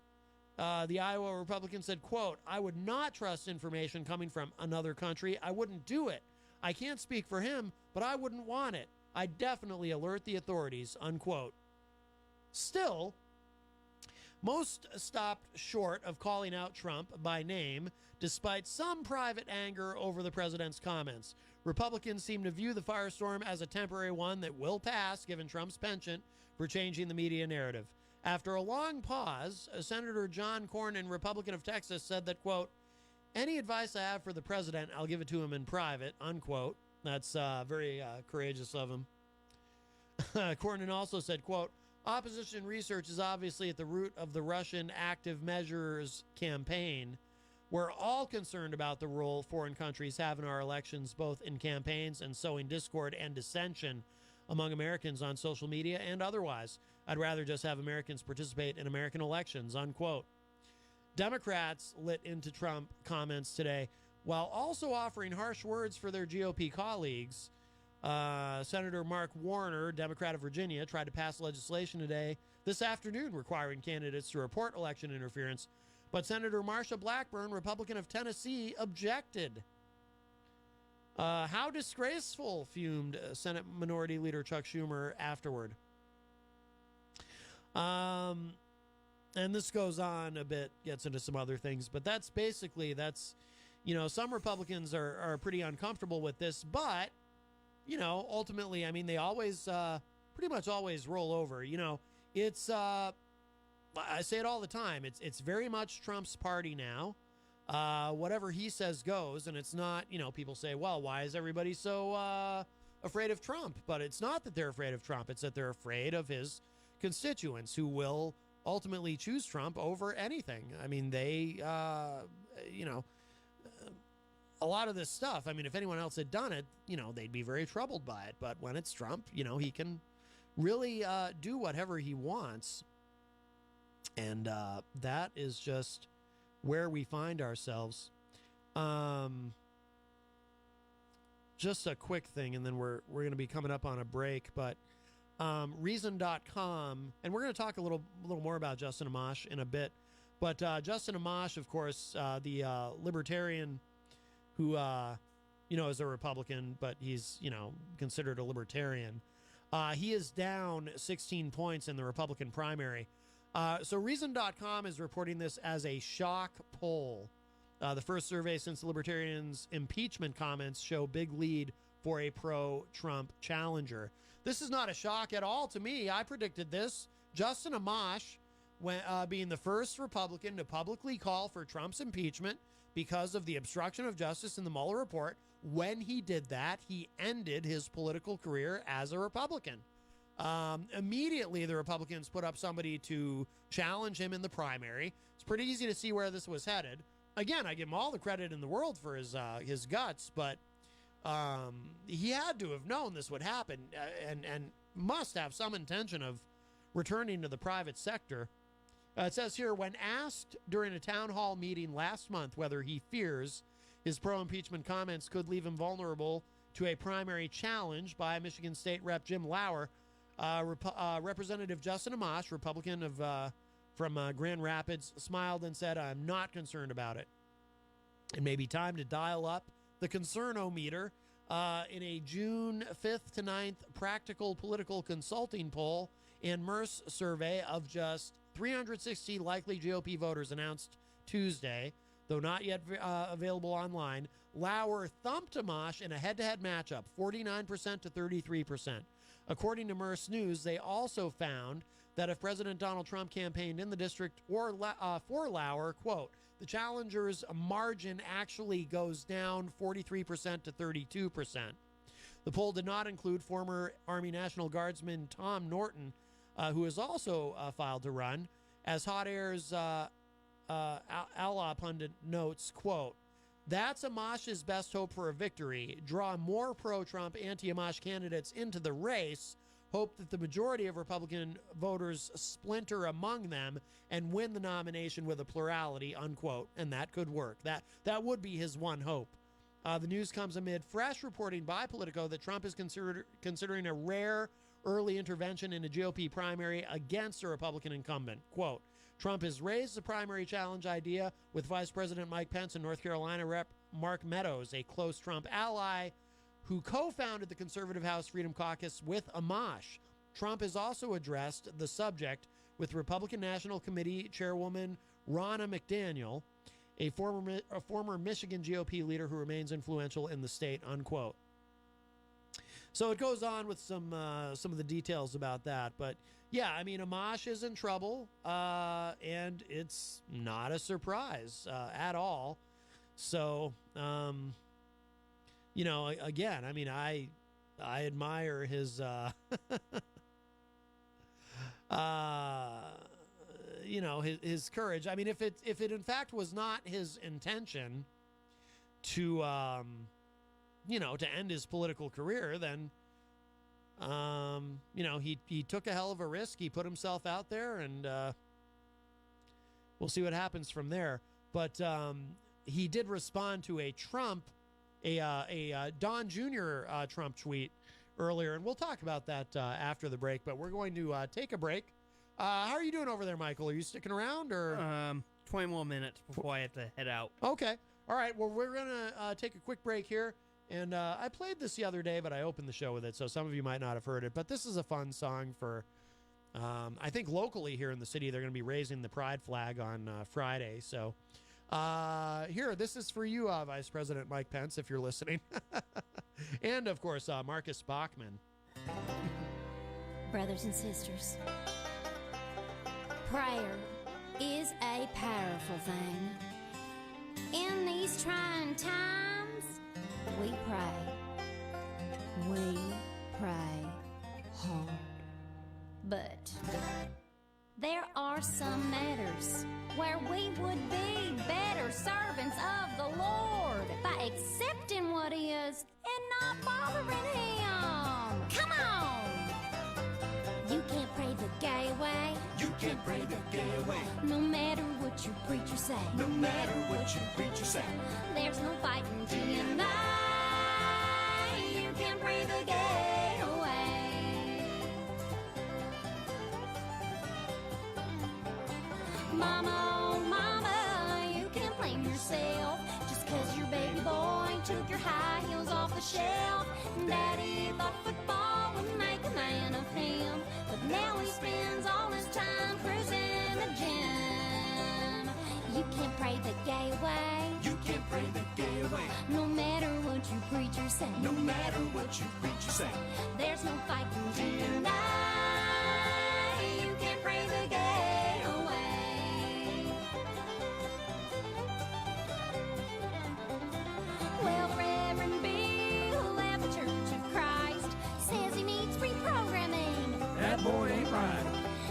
Speaker 5: The Iowa Republican said, quote, I would not trust information coming from another country. I wouldn't do it. I can't speak for him, but I wouldn't want it. I'd definitely alert the authorities, unquote. Still, most stopped short of calling out Trump by name, despite some private anger over the president's comments. Republicans seem to view the firestorm as a temporary one that will pass, given Trump's penchant for changing the media narrative. After a long pause, Senator John Cornyn, Republican of Texas, said that, quote, any advice I have for the president, I'll give it to him in private, unquote. That's very courageous of him. Cornyn also said, quote, opposition research is obviously at the root of the Russian active measures campaign. We're all concerned about the role foreign countries have in our elections, both in campaigns and sowing discord and dissension among Americans on social media and otherwise. I'd rather just have Americans participate in American elections, unquote. Democrats lit into Trump comments today while also offering harsh words for their GOP colleagues. Senator Mark Warner, Democrat of Virginia, tried to pass legislation this afternoon requiring candidates to report election interference, but Senator Marsha Blackburn, Republican of Tennessee, objected. How disgraceful, fumed Senate Minority Leader Chuck Schumer afterward. And this goes on a bit, gets into some other things, but that's, some Republicans are pretty uncomfortable with this, but, ultimately, I mean, they always, pretty much always roll over. It's, I say it all the time, it's very much Trump's party now. Whatever he says goes, and it's not, people say, well, why is everybody so afraid of Trump? But it's not that they're afraid of Trump, it's that they're afraid of his constituents who will ultimately choose Trump over anything. I mean, they, a lot of this stuff, I mean, if anyone else had done it, they'd be very troubled by it. But when it's Trump, he can really do whatever he wants. And that is just where we find ourselves. Just a quick thing, and then we're going to be coming up on a break, but Reason.com, and we're going to talk a little more about Justin Amash in a bit, but Justin Amash, of course, the libertarian who, is a Republican, but he's, considered a libertarian. He is down 16 points in the Republican primary. So Reason.com is reporting this as a shock poll. The first survey since the Libertarians' impeachment comments show big lead for a pro-Trump challenger. This is not a shock at all to me. I predicted this. Justin Amash, being the first Republican to publicly call for Trump's impeachment because of the obstruction of justice in the Mueller report, when he did that, he ended his political career as a Republican. Immediately, the Republicans put up somebody to challenge him in the primary. It's pretty easy to see where this was headed. Again, I give him all the credit in the world for his guts, but he had to have known this would happen and must have some intention of returning to the private sector. It says here, when asked during a town hall meeting last month whether he fears his pro-impeachment comments could leave him vulnerable to a primary challenge by Michigan State Rep. Jim Lauer, Representative Justin Amash, Republican from Grand Rapids, smiled and said, I'm not concerned about it. It may be time to dial up the concern-o-meter in a June 5th to 9th practical political consulting poll and Merce survey of just 360 likely GOP voters announced Tuesday, though not yet available online. Lauer thumped Amash in a head-to-head matchup, 49% to 33%. According to Merce News, they also found that if President Donald Trump campaigned in the district or for Lauer, quote, the challenger's margin actually goes down 43% to 32%. The poll did not include former Army National Guardsman Tom Norton, who has also filed to run. As Hot Air's Allah pundit notes, quote, "That's Amash's best hope for a victory. Draw more pro-Trump, anti-Amash candidates into the race. Hope that the majority of Republican voters splinter among them and win the nomination with a plurality," unquote. And that could work. That would be his one hope. The news comes amid fresh reporting by Politico that Trump is considering a rare early intervention in a GOP primary against a Republican incumbent. Quote, "Trump has raised the primary challenge idea with Vice President Mike Pence and North Carolina Rep. Mark Meadows, a close Trump ally who co-founded the Conservative House Freedom Caucus with Amash. Trump has also addressed the subject with Republican National Committee Chairwoman Ronna McDaniel, a former Michigan GOP leader who remains influential in the state," unquote. So it goes on with some of the details about that. But yeah, I mean, Amash is in trouble, and it's not a surprise at all. So, you know, again, I mean, I admire his, you know, his courage. I mean, if it in fact was not his intention to, you know, to end his political career, then, you know, he took a hell of a risk. He put himself out there, and we'll see what happens from there. But he did respond to a Don Jr. Trump tweet earlier, and we'll talk about that after the break. But we're going to take a break. How are you doing over there, Michael? Are you sticking around, or
Speaker 19: 20 more minutes before I have to head out?
Speaker 5: Okay. All right. Well, we're gonna take a quick break here, and I played this the other day, but I opened the show with it, so some of you might not have heard it. But this is a fun song for. I think locally here in the city, they're going to be raising the pride flag on Friday. So here, this is for you, Vice President Mike Pence, if you're listening, and of course Marcus Bachmann.
Speaker 11: Brothers and sisters, prayer is a powerful thing. In these trying times, we pray. We pray hard. But there are some matters where we would be better servants of the Lord by accepting what is and not bothering Him. Come on! You can't pray the gay way.
Speaker 21: You can't pray the gay way.
Speaker 11: No matter what your preacher say.
Speaker 21: No matter what your preacher say.
Speaker 11: There's no fighting tonight. You can't pray the gay away. Mama, oh mama, you can't blame yourself just 'cause your baby boy took your high heels off the shelf. Daddy thought football would make a man of him, but now he spends all his time cruising the gym. You can't pray the gay way.
Speaker 21: You can't pray the gay way.
Speaker 11: No matter what your preacher say.
Speaker 21: No matter what your preacher say.
Speaker 11: There's no fighting tonight. You can't pray the gay away. Well, Reverend Bill at the Church of Christ says he needs reprogramming.
Speaker 21: That boy ain't right.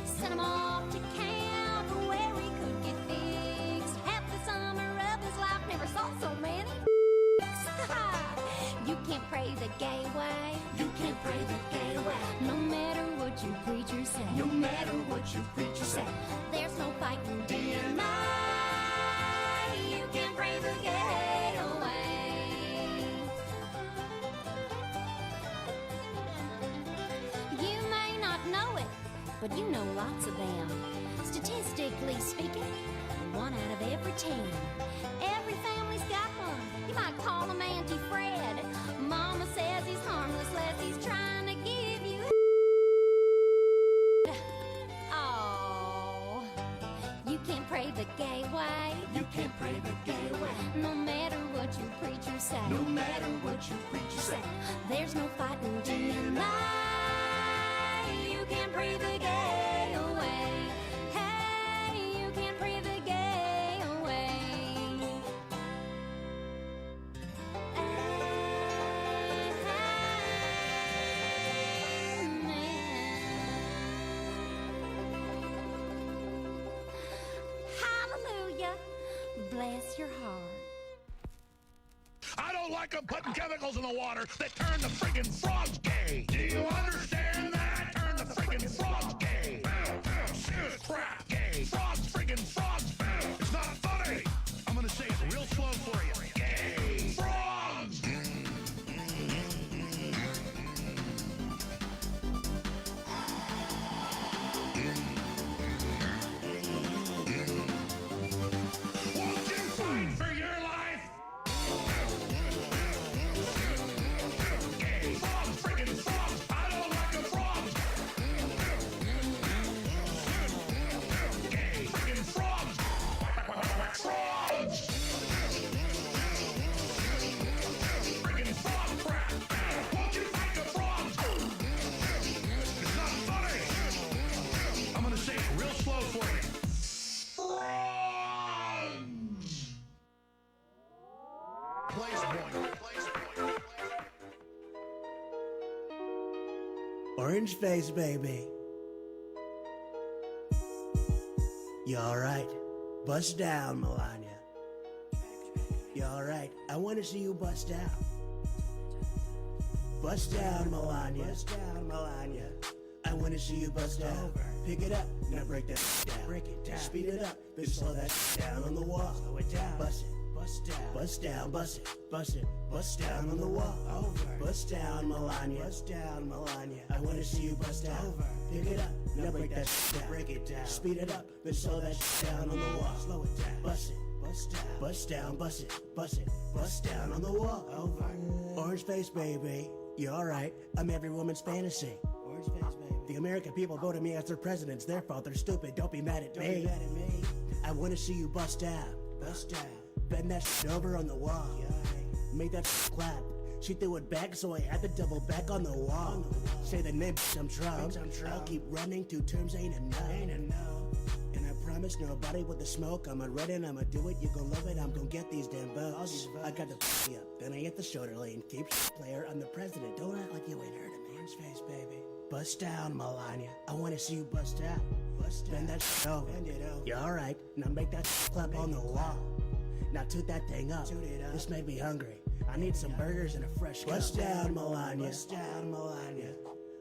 Speaker 11: Sent him off to camp where he could get fixed. Half the summer of his life never saw so many. You can't pray the gay way.
Speaker 21: You can't pray the gay way.
Speaker 11: No matter what your preacher say.
Speaker 21: No matter what your preacher say.
Speaker 11: There's no fighting tonight. You can't pray the gay away. You may not know it, but you know lots of them. Statistically speaking, 1 out of every 10. Every family's got one. You might call him Auntie Fred. Mama says he's harmless less he's trying to give you. Oh, you can't pray the gay way.
Speaker 21: You can't pray the gay way.
Speaker 11: No matter what your preacher say.
Speaker 21: No matter what your preacher say.
Speaker 11: There's no fighting tonight. You can't pray the gay away. Hey, you can't pray the gay away.
Speaker 14: don't like them putting chemicals in the water that turn the friggin' frogs gay. Do you understand that? Turn the friggin' frogs gay. Serious crap, gay. Frogs, friggin' frogs. It's not funny. I'm gonna say it real slow for you. Gay. Frogs. Won't you fight for your life? Gay. Frogs, friggin' frogs. I don't like the frogs. Gay. Friggin' frogs. Frogs. Friggin' frog crap. Won't you fight the frogs? It's not funny. I'm gonna say it real slow for you. Place point.
Speaker 18: Orange face, baby. You alright? Bust down, Melania. You alright? I want to see you bust down. Bust down, Melania. Bust down, Melania. I want to see you bust down. Pick it up, now break that down. Break it down. Speed it up, then slow that down on the wall. Slow it down. Bust it. Bust down. Bust down, bust it. Bust it. Bust down on the wall. Over. Bust down, Melania. Bust down, Melania. I want to see you bust down. Over. Pick it up, now break that down. Break it down. Speed it up, then slow that down on the wall. Slow it down. Bust it. Bust down. Bust down, bust it. Bust it. Bust down on the wall. Over. Orange face, baby. You alright? I'm every woman's fantasy. Orange face, baby. The American people voted me as their president. It's their fault. They're stupid. Don't be mad at me. I want to see you bust down. Bust down. Bend that over on the wall. Make that clap. She threw it back, so I had to double back on the wall. Say the name, I'm Trump. I'll keep running. 2 terms ain't enough. And I promise nobody with the smoke. I'ma run it, I'ma do it. You gon' love it. I'm gon' get these damn votes. I got the up, then I hit the shoulder lane. Keep player. I'm the president. Don't act like you ain't heard of me. Orange face, baby. Bust down, Melania. I wanna see you bust down. Bend that over. You alright? Now make that clap on the wall. Now toot that thing up. This made me hungry. I need some burgers and a fresh cup. Bust down, Melania. Bust down, Melania.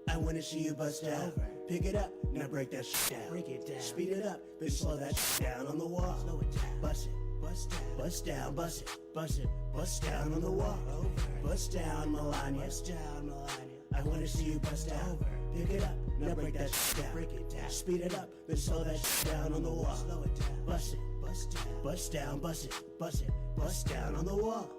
Speaker 18: I want to see you bust down. Pick it up, now break that down. Break it down. Speed it up, then slow that down on the wall. Slow it down. Bust it. Bust down. Bust down, bust it. Bust it. Bust down on the wall. Bust down, Melania. Bust down, Melania. I want to see you bust down. Pick it up, now break that down. Break it down. Speed it up, then slow that down on the wall. Slow it down. Bust it. Bust down. Bust down, bust it. Bust it. Bust down on the wall.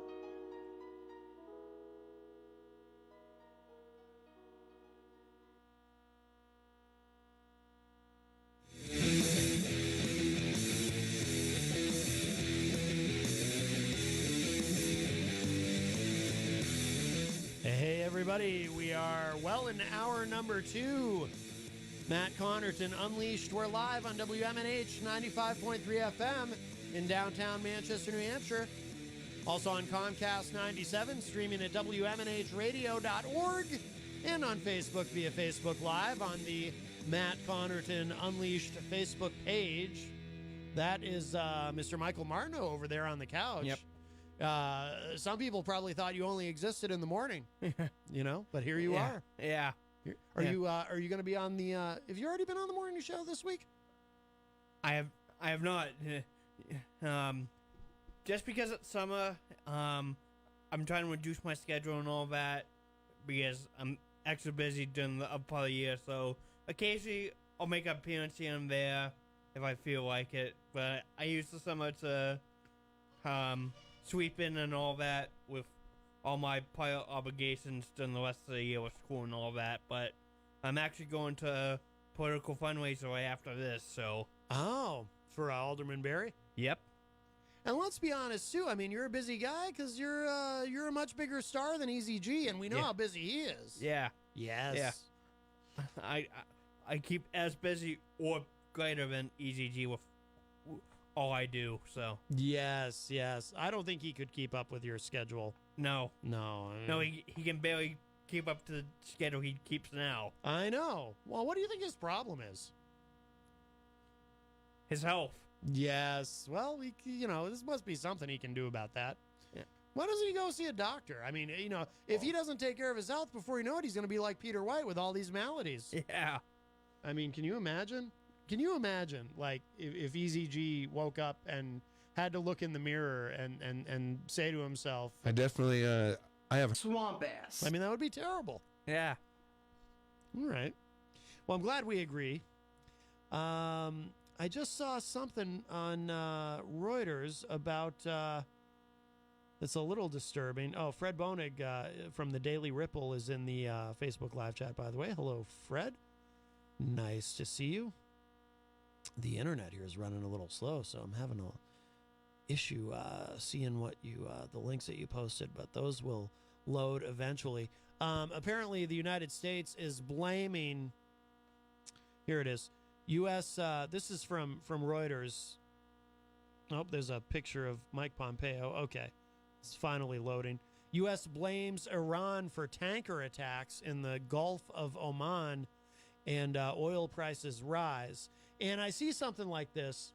Speaker 5: Hey, everybody. We are well in hour number 2. Matt Connarton Unleashed. We're live on WMNH 95.3 FM in downtown Manchester, New Hampshire. Also on Comcast 97, streaming at WMNHradio.org and on Facebook via Facebook Live on the Matt Connarton Unleashed Facebook page. That is Mr. Michael Martineau over there on the couch.
Speaker 19: Yep.
Speaker 5: Some people probably thought you only existed in the morning, you know, but here you are.
Speaker 19: Yeah.
Speaker 5: Are you going to be on the? Have you already been on the morning show this week?
Speaker 19: I have not. Just because it's summer, I'm trying to reduce my schedule and all that because I'm extra busy during the up part of the year. So occasionally I'll make an appearance here and there if I feel like it. But I use the summer to sweep in and all that with all my prior obligations during the rest of the year with school and all that. But I'm actually going to a political fundraiser right after this. So
Speaker 5: for Alderman Barry.
Speaker 19: Yep.
Speaker 5: And let's be honest too. I mean, you're a busy guy because you're a much bigger star than Easy G, and we know how busy he is.
Speaker 19: Yeah.
Speaker 5: Yes.
Speaker 19: Yeah. I keep as busy or greater than Easy G with all I do. So.
Speaker 5: Yes. I don't think he could keep up with your schedule.
Speaker 19: No.
Speaker 5: No.
Speaker 19: No, he can barely keep up to the schedule he keeps now.
Speaker 5: I know. Well, what do you think his problem is?
Speaker 19: His health.
Speaker 5: Yes. Well, this must be something he can do about that.
Speaker 19: Yeah.
Speaker 5: Why doesn't he go see a doctor? I mean, you know, if he doesn't take care of his health before you know it, he's going to be like Peter White with all these maladies.
Speaker 19: Yeah.
Speaker 5: I mean, can you imagine? Can you imagine, like, if Easy G woke up and had to look in the mirror and say to himself,
Speaker 7: I definitely, I have
Speaker 1: swamp ass.
Speaker 5: I mean, that would be terrible.
Speaker 19: Yeah.
Speaker 5: All right. Well, I'm glad we agree. I just saw something on Reuters about, that's a little disturbing. Oh, Fred Bonig from the Daily Ripple is in the Facebook live chat, by the way. Hello, Fred. Nice to see you. The internet here is running a little slow, so I'm having a issue seeing what you the links that you posted, but those will load eventually. Apparently, the United States is blaming. Here it is. U.S. This is from Reuters. Oh, there's a picture of Mike Pompeo. Okay, it's finally loading. U.S. blames Iran for tanker attacks in the Gulf of Oman, and oil prices rise. And I see something like this.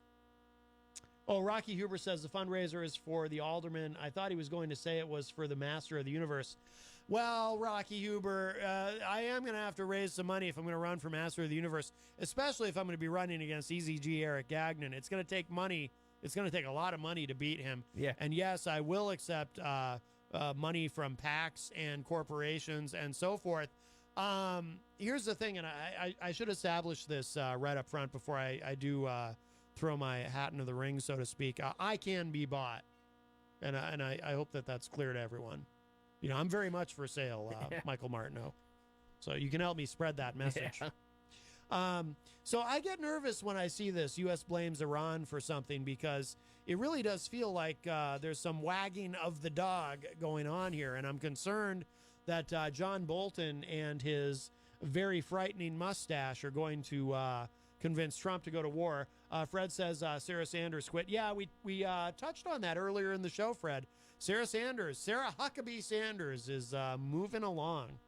Speaker 5: Oh, Rocky Huber says the fundraiser is for the alderman. I thought he was going to say it was for the master of the universe. Well, Rocky Huber, I am going to have to raise some money if I'm going to run for master of the universe, especially if I'm going to be running against EZG Eric Gagnon. It's going to take money. It's going to take a lot of money to beat him.
Speaker 19: Yeah.
Speaker 5: And yes, I will accept money from PACs and corporations and so forth. Here's the thing, and I should establish this right up front before I do throw my hat into the ring, so to speak. I can be bought, and I hope that that's clear to everyone. You know, I'm very much for sale, Michael Martineau. So you can help me spread that message. Yeah. So I get nervous when I see this. U.S. blames Iran for something because it really does feel like there's some wagging of the dog going on here, and I'm concerned that John Bolton and his very frightening mustache are going to convince Trump to go to war. Fred says Sarah Sanders quit. Yeah, we touched on that earlier in the show, Fred. Sarah Huckabee Sanders is moving along.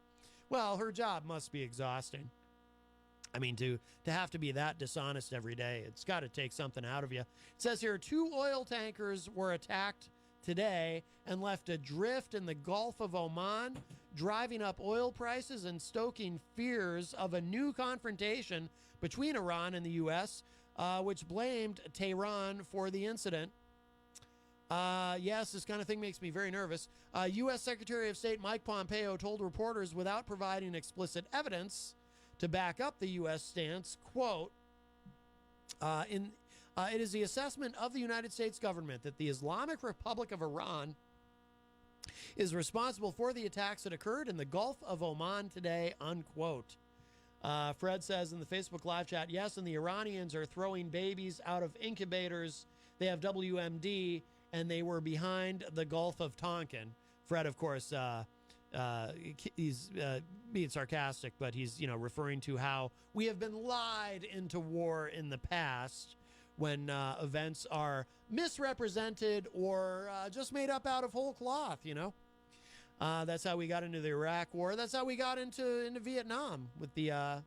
Speaker 5: Well, her job must be exhausting. I mean, to have to be that dishonest every day, it's got to take something out of you. It says here 2 oil tankers were attacked today and left adrift in the Gulf of Oman, driving up oil prices and stoking fears of a new confrontation between Iran and the U.S., which blamed Tehran for the incident. Yes, this kind of thing makes me very nervous. U.S. Secretary of State Mike Pompeo told reporters without providing explicit evidence to back up the U.S. stance, quote, it is the assessment of the United States government that the Islamic Republic of Iran is responsible for the attacks that occurred in the Gulf of Oman today, unquote. Fred says in the Facebook live chat, yes, and the Iranians are throwing babies out of incubators. They have WMD, and they were behind the Gulf of Tonkin. Fred, of course, he's being sarcastic, but he's, you know, referring to how we have been lied into war in the past when events are misrepresented or just made up out of whole cloth, you know. That's how we got into the Iraq War. That's how we got into Vietnam with the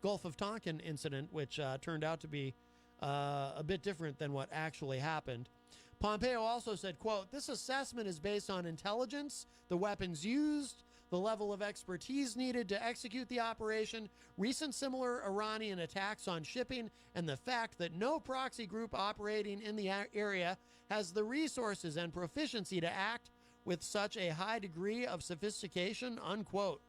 Speaker 5: Gulf of Tonkin incident, which turned out to be a bit different than what actually happened. Pompeo also said, quote, this assessment is based on intelligence, the weapons used, the level of expertise needed to execute the operation, recent similar Iranian attacks on shipping, and the fact that no proxy group operating in the area has the resources and proficiency to act with such a high degree of sophistication, unquote.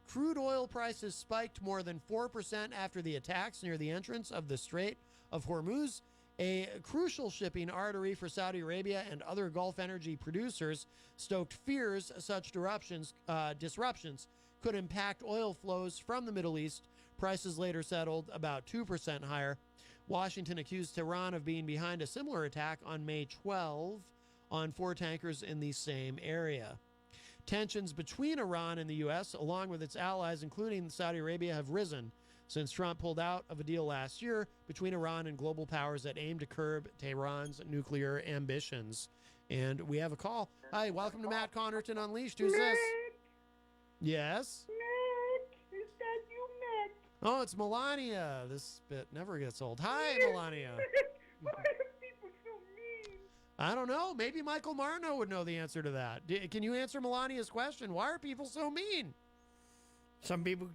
Speaker 5: Crude oil prices spiked more than 4% after the attacks near the entrance of the Strait of Hormuz, a crucial shipping artery for Saudi Arabia and other Gulf energy producers, stoked fears such disruptions could impact oil flows from the Middle East. Prices later settled about 2% higher. Washington accused Tehran of being behind a similar attack on May 12 on 4 tankers in the same area. Tensions between Iran and the U.S., along with its allies, including Saudi Arabia, have risen since Trump pulled out of a deal last year between Iran and global powers that aim to curb Tehran's nuclear ambitions. And we have a call. Hi, welcome to Matt Connarton Unleashed. Who's this? Yes?
Speaker 14: Matt, is that you, Matt?
Speaker 5: Oh, it's Melania. This bit never gets old. Hi, Melania.
Speaker 14: Why are people so mean?
Speaker 5: I don't know. Maybe Michael Martineau would know the answer to that. Can you answer Melania's question? Why are people so mean?
Speaker 19: Some people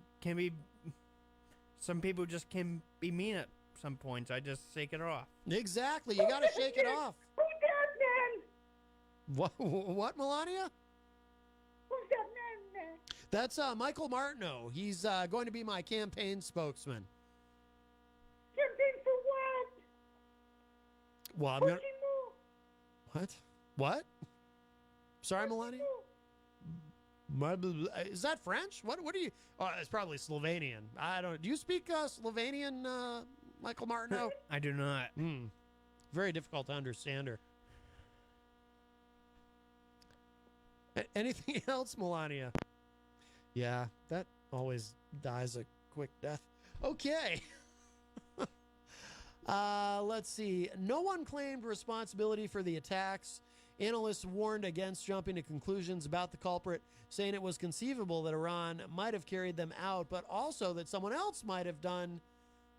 Speaker 19: just can be mean at some points. I just shake it off.
Speaker 5: Exactly. You got to shake it off.
Speaker 12: Who's that man?
Speaker 5: What, Melania?
Speaker 12: Who's that man?
Speaker 5: That's Michael Martineau. He's going to be my campaign spokesman.
Speaker 12: Campaign for what?
Speaker 5: Well, I'm going to... What? Sorry, Melania? Is that French? What are you... Oh, it's probably Slovenian. I don't... Do you speak Slovenian, Michael Martineau?
Speaker 19: I do not.
Speaker 5: Very difficult to understand her. Anything else, Melania? Yeah, that always dies a quick death. Okay. Let's see. No one claimed responsibility for the attacks. Analysts warned against jumping to conclusions about the culprit, saying it was conceivable that Iran might have carried them out, but also that someone else might have done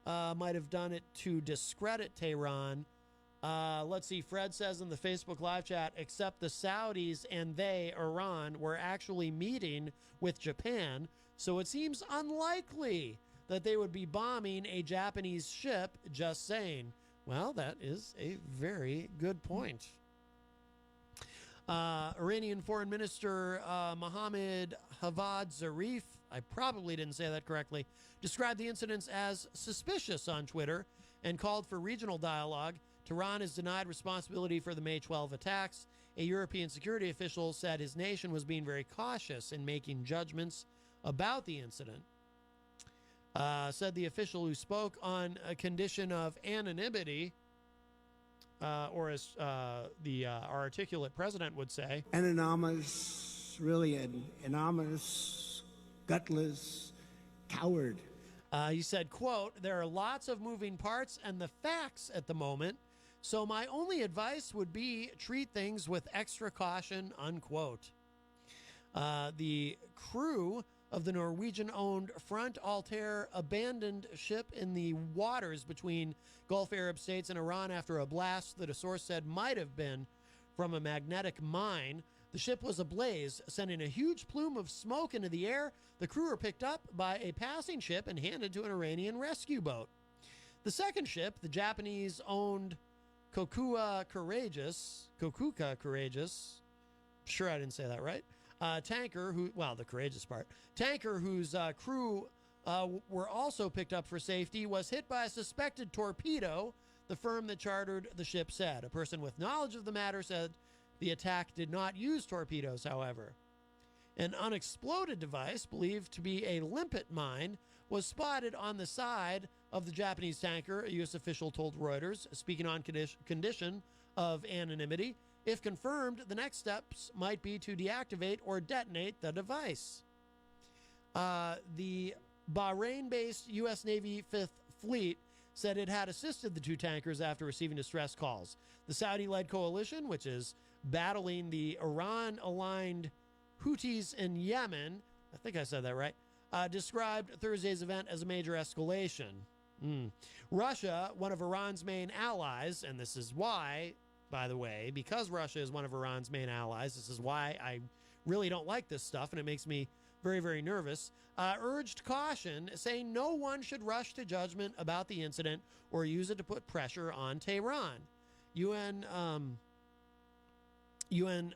Speaker 5: it to discredit Tehran. Let's see. Fred says in the Facebook live chat, except the Saudis and Iran, were actually meeting with Japan, so it seems unlikely that they would be bombing a Japanese ship. Just saying. Well, that is a very good point. Iranian Foreign Minister Mohammad Javad Zarif, I probably didn't say that correctly, described the incidents as suspicious on Twitter and called for regional dialogue. Tehran has denied responsibility for the May 12 attacks. A European security official said his nation was being very cautious in making judgments about the incident. Said the official, who spoke on a condition of anonymity, or as our articulate president would say,
Speaker 18: Anonymous, really an anonymous, gutless coward.
Speaker 5: He said, quote, there are lots of moving parts and the facts at the moment, so my only advice would be treat things with extra caution, unquote. The crew of the Norwegian-owned Front Altair abandoned ship in the waters between Gulf Arab states and Iran after a blast that a source said might have been from a magnetic mine. The ship was ablaze, sending a huge plume of smoke into the air. The crew were picked up by a passing ship and handed to an Iranian rescue boat. The second ship, the Japanese-owned Kokuka Courageous, sure I didn't say that right, tanker, the courageous part, tanker whose crew were also picked up for safety, was hit by a suspected torpedo, the firm that chartered the ship said. A person with knowledge of the matter said the attack did not use torpedoes, however. An unexploded device, believed to be a limpet mine, was spotted on the side of the Japanese tanker, a U.S. official told Reuters, speaking on condition of anonymity. If confirmed, the next steps might be to deactivate or detonate the device. The Bahrain-based U.S. Navy Fifth Fleet said it had assisted the two tankers after receiving distress calls. The Saudi-led coalition, which is battling the Iran-aligned Houthis in Yemen, I think I said that right, described Thursday's event as a major escalation. Russia, one of Iran's main allies, and this is why, by the way, because Russia is one of Iran's main allies, this is why I really don't like this stuff, and it makes me very, very nervous, urged caution, saying no one should rush to judgment about the incident or use it to put pressure on Tehran. UN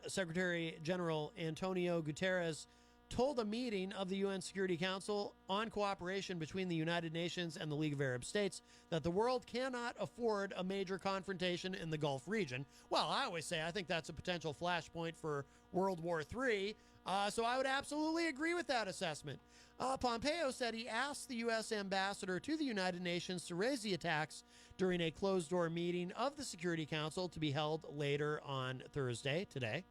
Speaker 5: Secretary General Antonio Guterres told a meeting of the UN Security Council on cooperation between the United Nations and the League of Arab States that the world cannot afford a major confrontation in the Gulf region. Well, I always say I think that's a potential flashpoint for World War III, so I would absolutely agree with that assessment. Pompeo said he asked the U.S. ambassador to the United Nations to raise the attacks during a closed-door meeting of the Security Council to be held later on Thursday, today.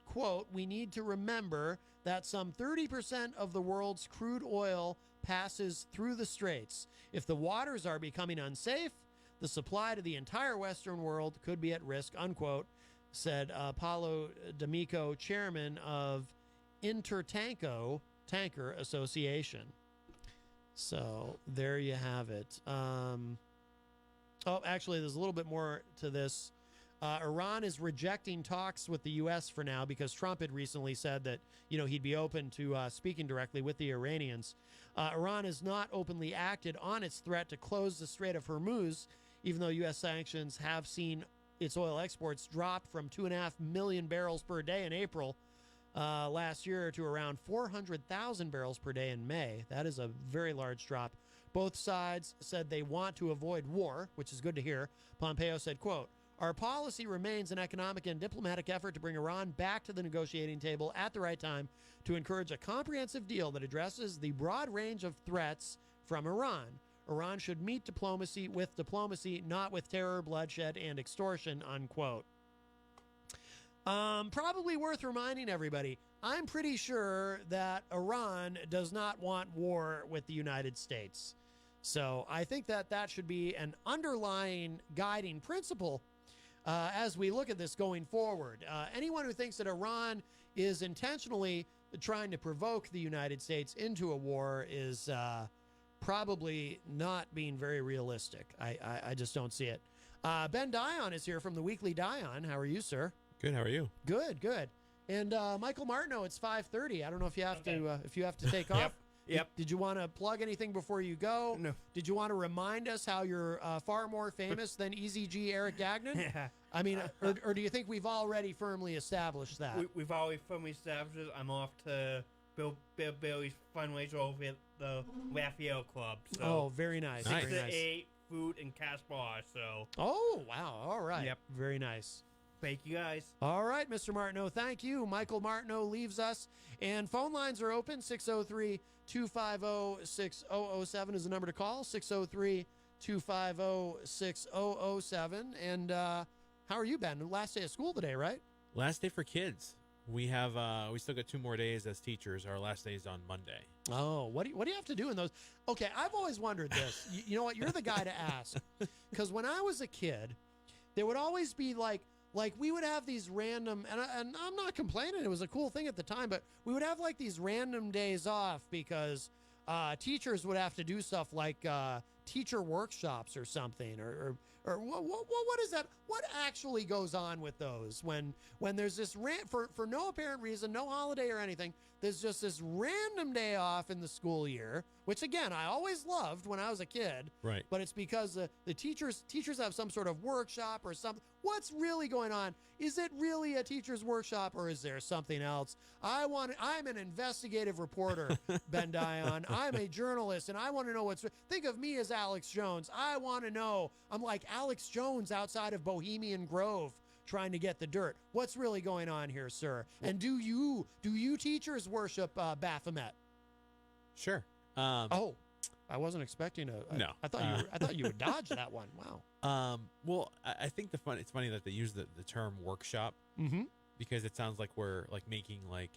Speaker 5: Quote, we need to remember that some 30% of the world's crude oil passes through the straits. If the waters are becoming unsafe, the supply to the entire Western world could be at risk, unquote, said Paulo D'Amico, chairman of Intertanko Tanker Association. So there you have it. Oh, actually, there's a little bit more to this. Iran is rejecting talks with the U.S. for now because Trump had recently said that, he'd be open to speaking directly with the Iranians. Iran has not openly acted on its threat to close the Strait of Hormuz, even though U.S. sanctions have seen its oil exports drop from 2.5 million barrels per day in April last year to around 400,000 barrels per day in May. That is a very large drop. Both sides said they want to avoid war, which is good to hear. Pompeo said, quote, "Our policy remains an economic and diplomatic effort to bring Iran back to the negotiating table at the right time to encourage a comprehensive deal that addresses the broad range of threats from Iran. Iran should meet diplomacy with diplomacy, not with terror, bloodshed, and extortion," unquote. Probably worth reminding everybody, I'm pretty sure that Iran does not want war with the United States. So I think that should be an underlying guiding principle as we look at this going forward. Anyone who thinks that Iran is intentionally trying to provoke the United States into a war is probably not being very realistic. I just don't see it. Ben Dion is here from the Weekly Dion. How are you, sir?
Speaker 6: Good. How are you?
Speaker 5: Good. And Michael Martineau, it's 5:30. I don't know if you have to take off.
Speaker 19: Yep.
Speaker 5: Did you want to plug anything before you go?
Speaker 19: No.
Speaker 5: Did you want to remind us how you're far more famous than Easy G Eric Gagnon?
Speaker 19: Yeah.
Speaker 5: I mean, or do you think we've already firmly established that?
Speaker 19: We've already firmly established it. I'm off to Bill Billy's fundraiser over at the Raphael Club. So
Speaker 5: oh, very nice.
Speaker 19: 6
Speaker 5: Very
Speaker 19: to
Speaker 5: nice.
Speaker 19: 8, food and cash bar. So.
Speaker 5: Oh, wow. All right.
Speaker 19: Yep.
Speaker 5: Very nice.
Speaker 19: Thank you, guys.
Speaker 5: All right, Mr. Martineau, thank you. Michael Martineau leaves us, and phone lines are open. 603-250-6007 is the number to call. 603-250-6007. And how are you, Ben? Last day of school today, right?
Speaker 6: Last day for kids. We have we still got 2 more days as teachers. Our last day is on Monday.
Speaker 5: Oh, what do you have to do in those? Okay, I've always wondered this. You know what? You're the guy to ask. Because when I was a kid, there would always be like we would have these random, and I'm not complaining, it was a cool thing at the time, but we would have like these random days off because teachers would have to do stuff like teacher workshops or something, or what is that? What actually goes on with those when there's this for no apparent reason, no holiday or anything, there's just this random day off in the school year, which again I always loved when I was a kid.
Speaker 6: Right.
Speaker 5: But it's because the teachers have some sort of workshop or something. What's really going on? Is it really a teacher's workshop or is there something else? I'm an investigative reporter, Ben Dion. I'm a journalist and I want to know think of me as Alex Jones. I want to know. I'm like Alex Jones outside of Bohemian Grove trying to get the dirt. What's really going on here, sir? And do you teachers worship Baphomet?
Speaker 6: Sure.
Speaker 5: I wasn't expecting
Speaker 6: no.
Speaker 5: I thought you would dodge that one. Wow.
Speaker 6: Well, I think it's funny that they use the term workshop because it sounds like we're like making like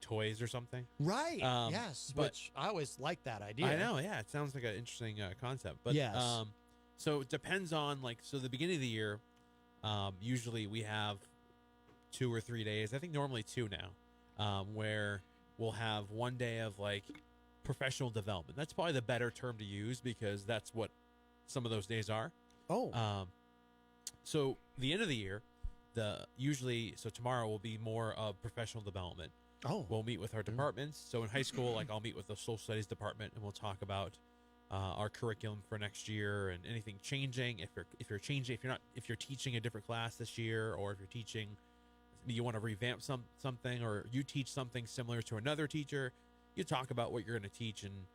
Speaker 6: toys or something.
Speaker 5: Right. Yes.
Speaker 6: But
Speaker 5: which I always like that idea.
Speaker 6: I know. Yeah. It sounds like an interesting concept. But
Speaker 5: yes.
Speaker 6: So it depends on the beginning of the year. Usually we have 2 or 3 days. I think normally 2 now, where we'll have 1 day of like professional development. That's probably the better term to use because that's what some of those days are.
Speaker 5: Oh.
Speaker 6: So the end of the year, so tomorrow will be more of professional development.
Speaker 5: Oh.
Speaker 6: We'll meet with our departments. So in high school, like I'll meet with the social studies department and we'll talk about our curriculum for next year and anything changing. If you're teaching a different class this year, or if you're teaching, you want to revamp something, or you teach something similar to another teacher, you talk about what you're going to teach and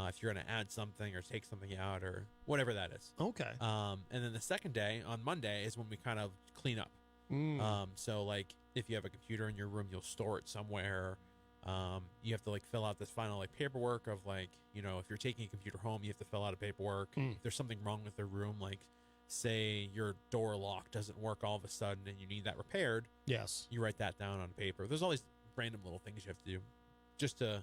Speaker 6: if you're going to add something or take something out or whatever that is.
Speaker 5: Okay.
Speaker 6: And then the second day on Monday is when we kind of clean up. So like if you have a computer in your room, you'll store it somewhere. You have to like fill out this final like paperwork of like, if you're taking a computer home, you have to fill out a paperwork. If there's something wrong with the room, like say your door lock doesn't work all of a sudden and you need that repaired.
Speaker 5: Yes.
Speaker 6: You write that down on paper. There's all these random little things you have to do just to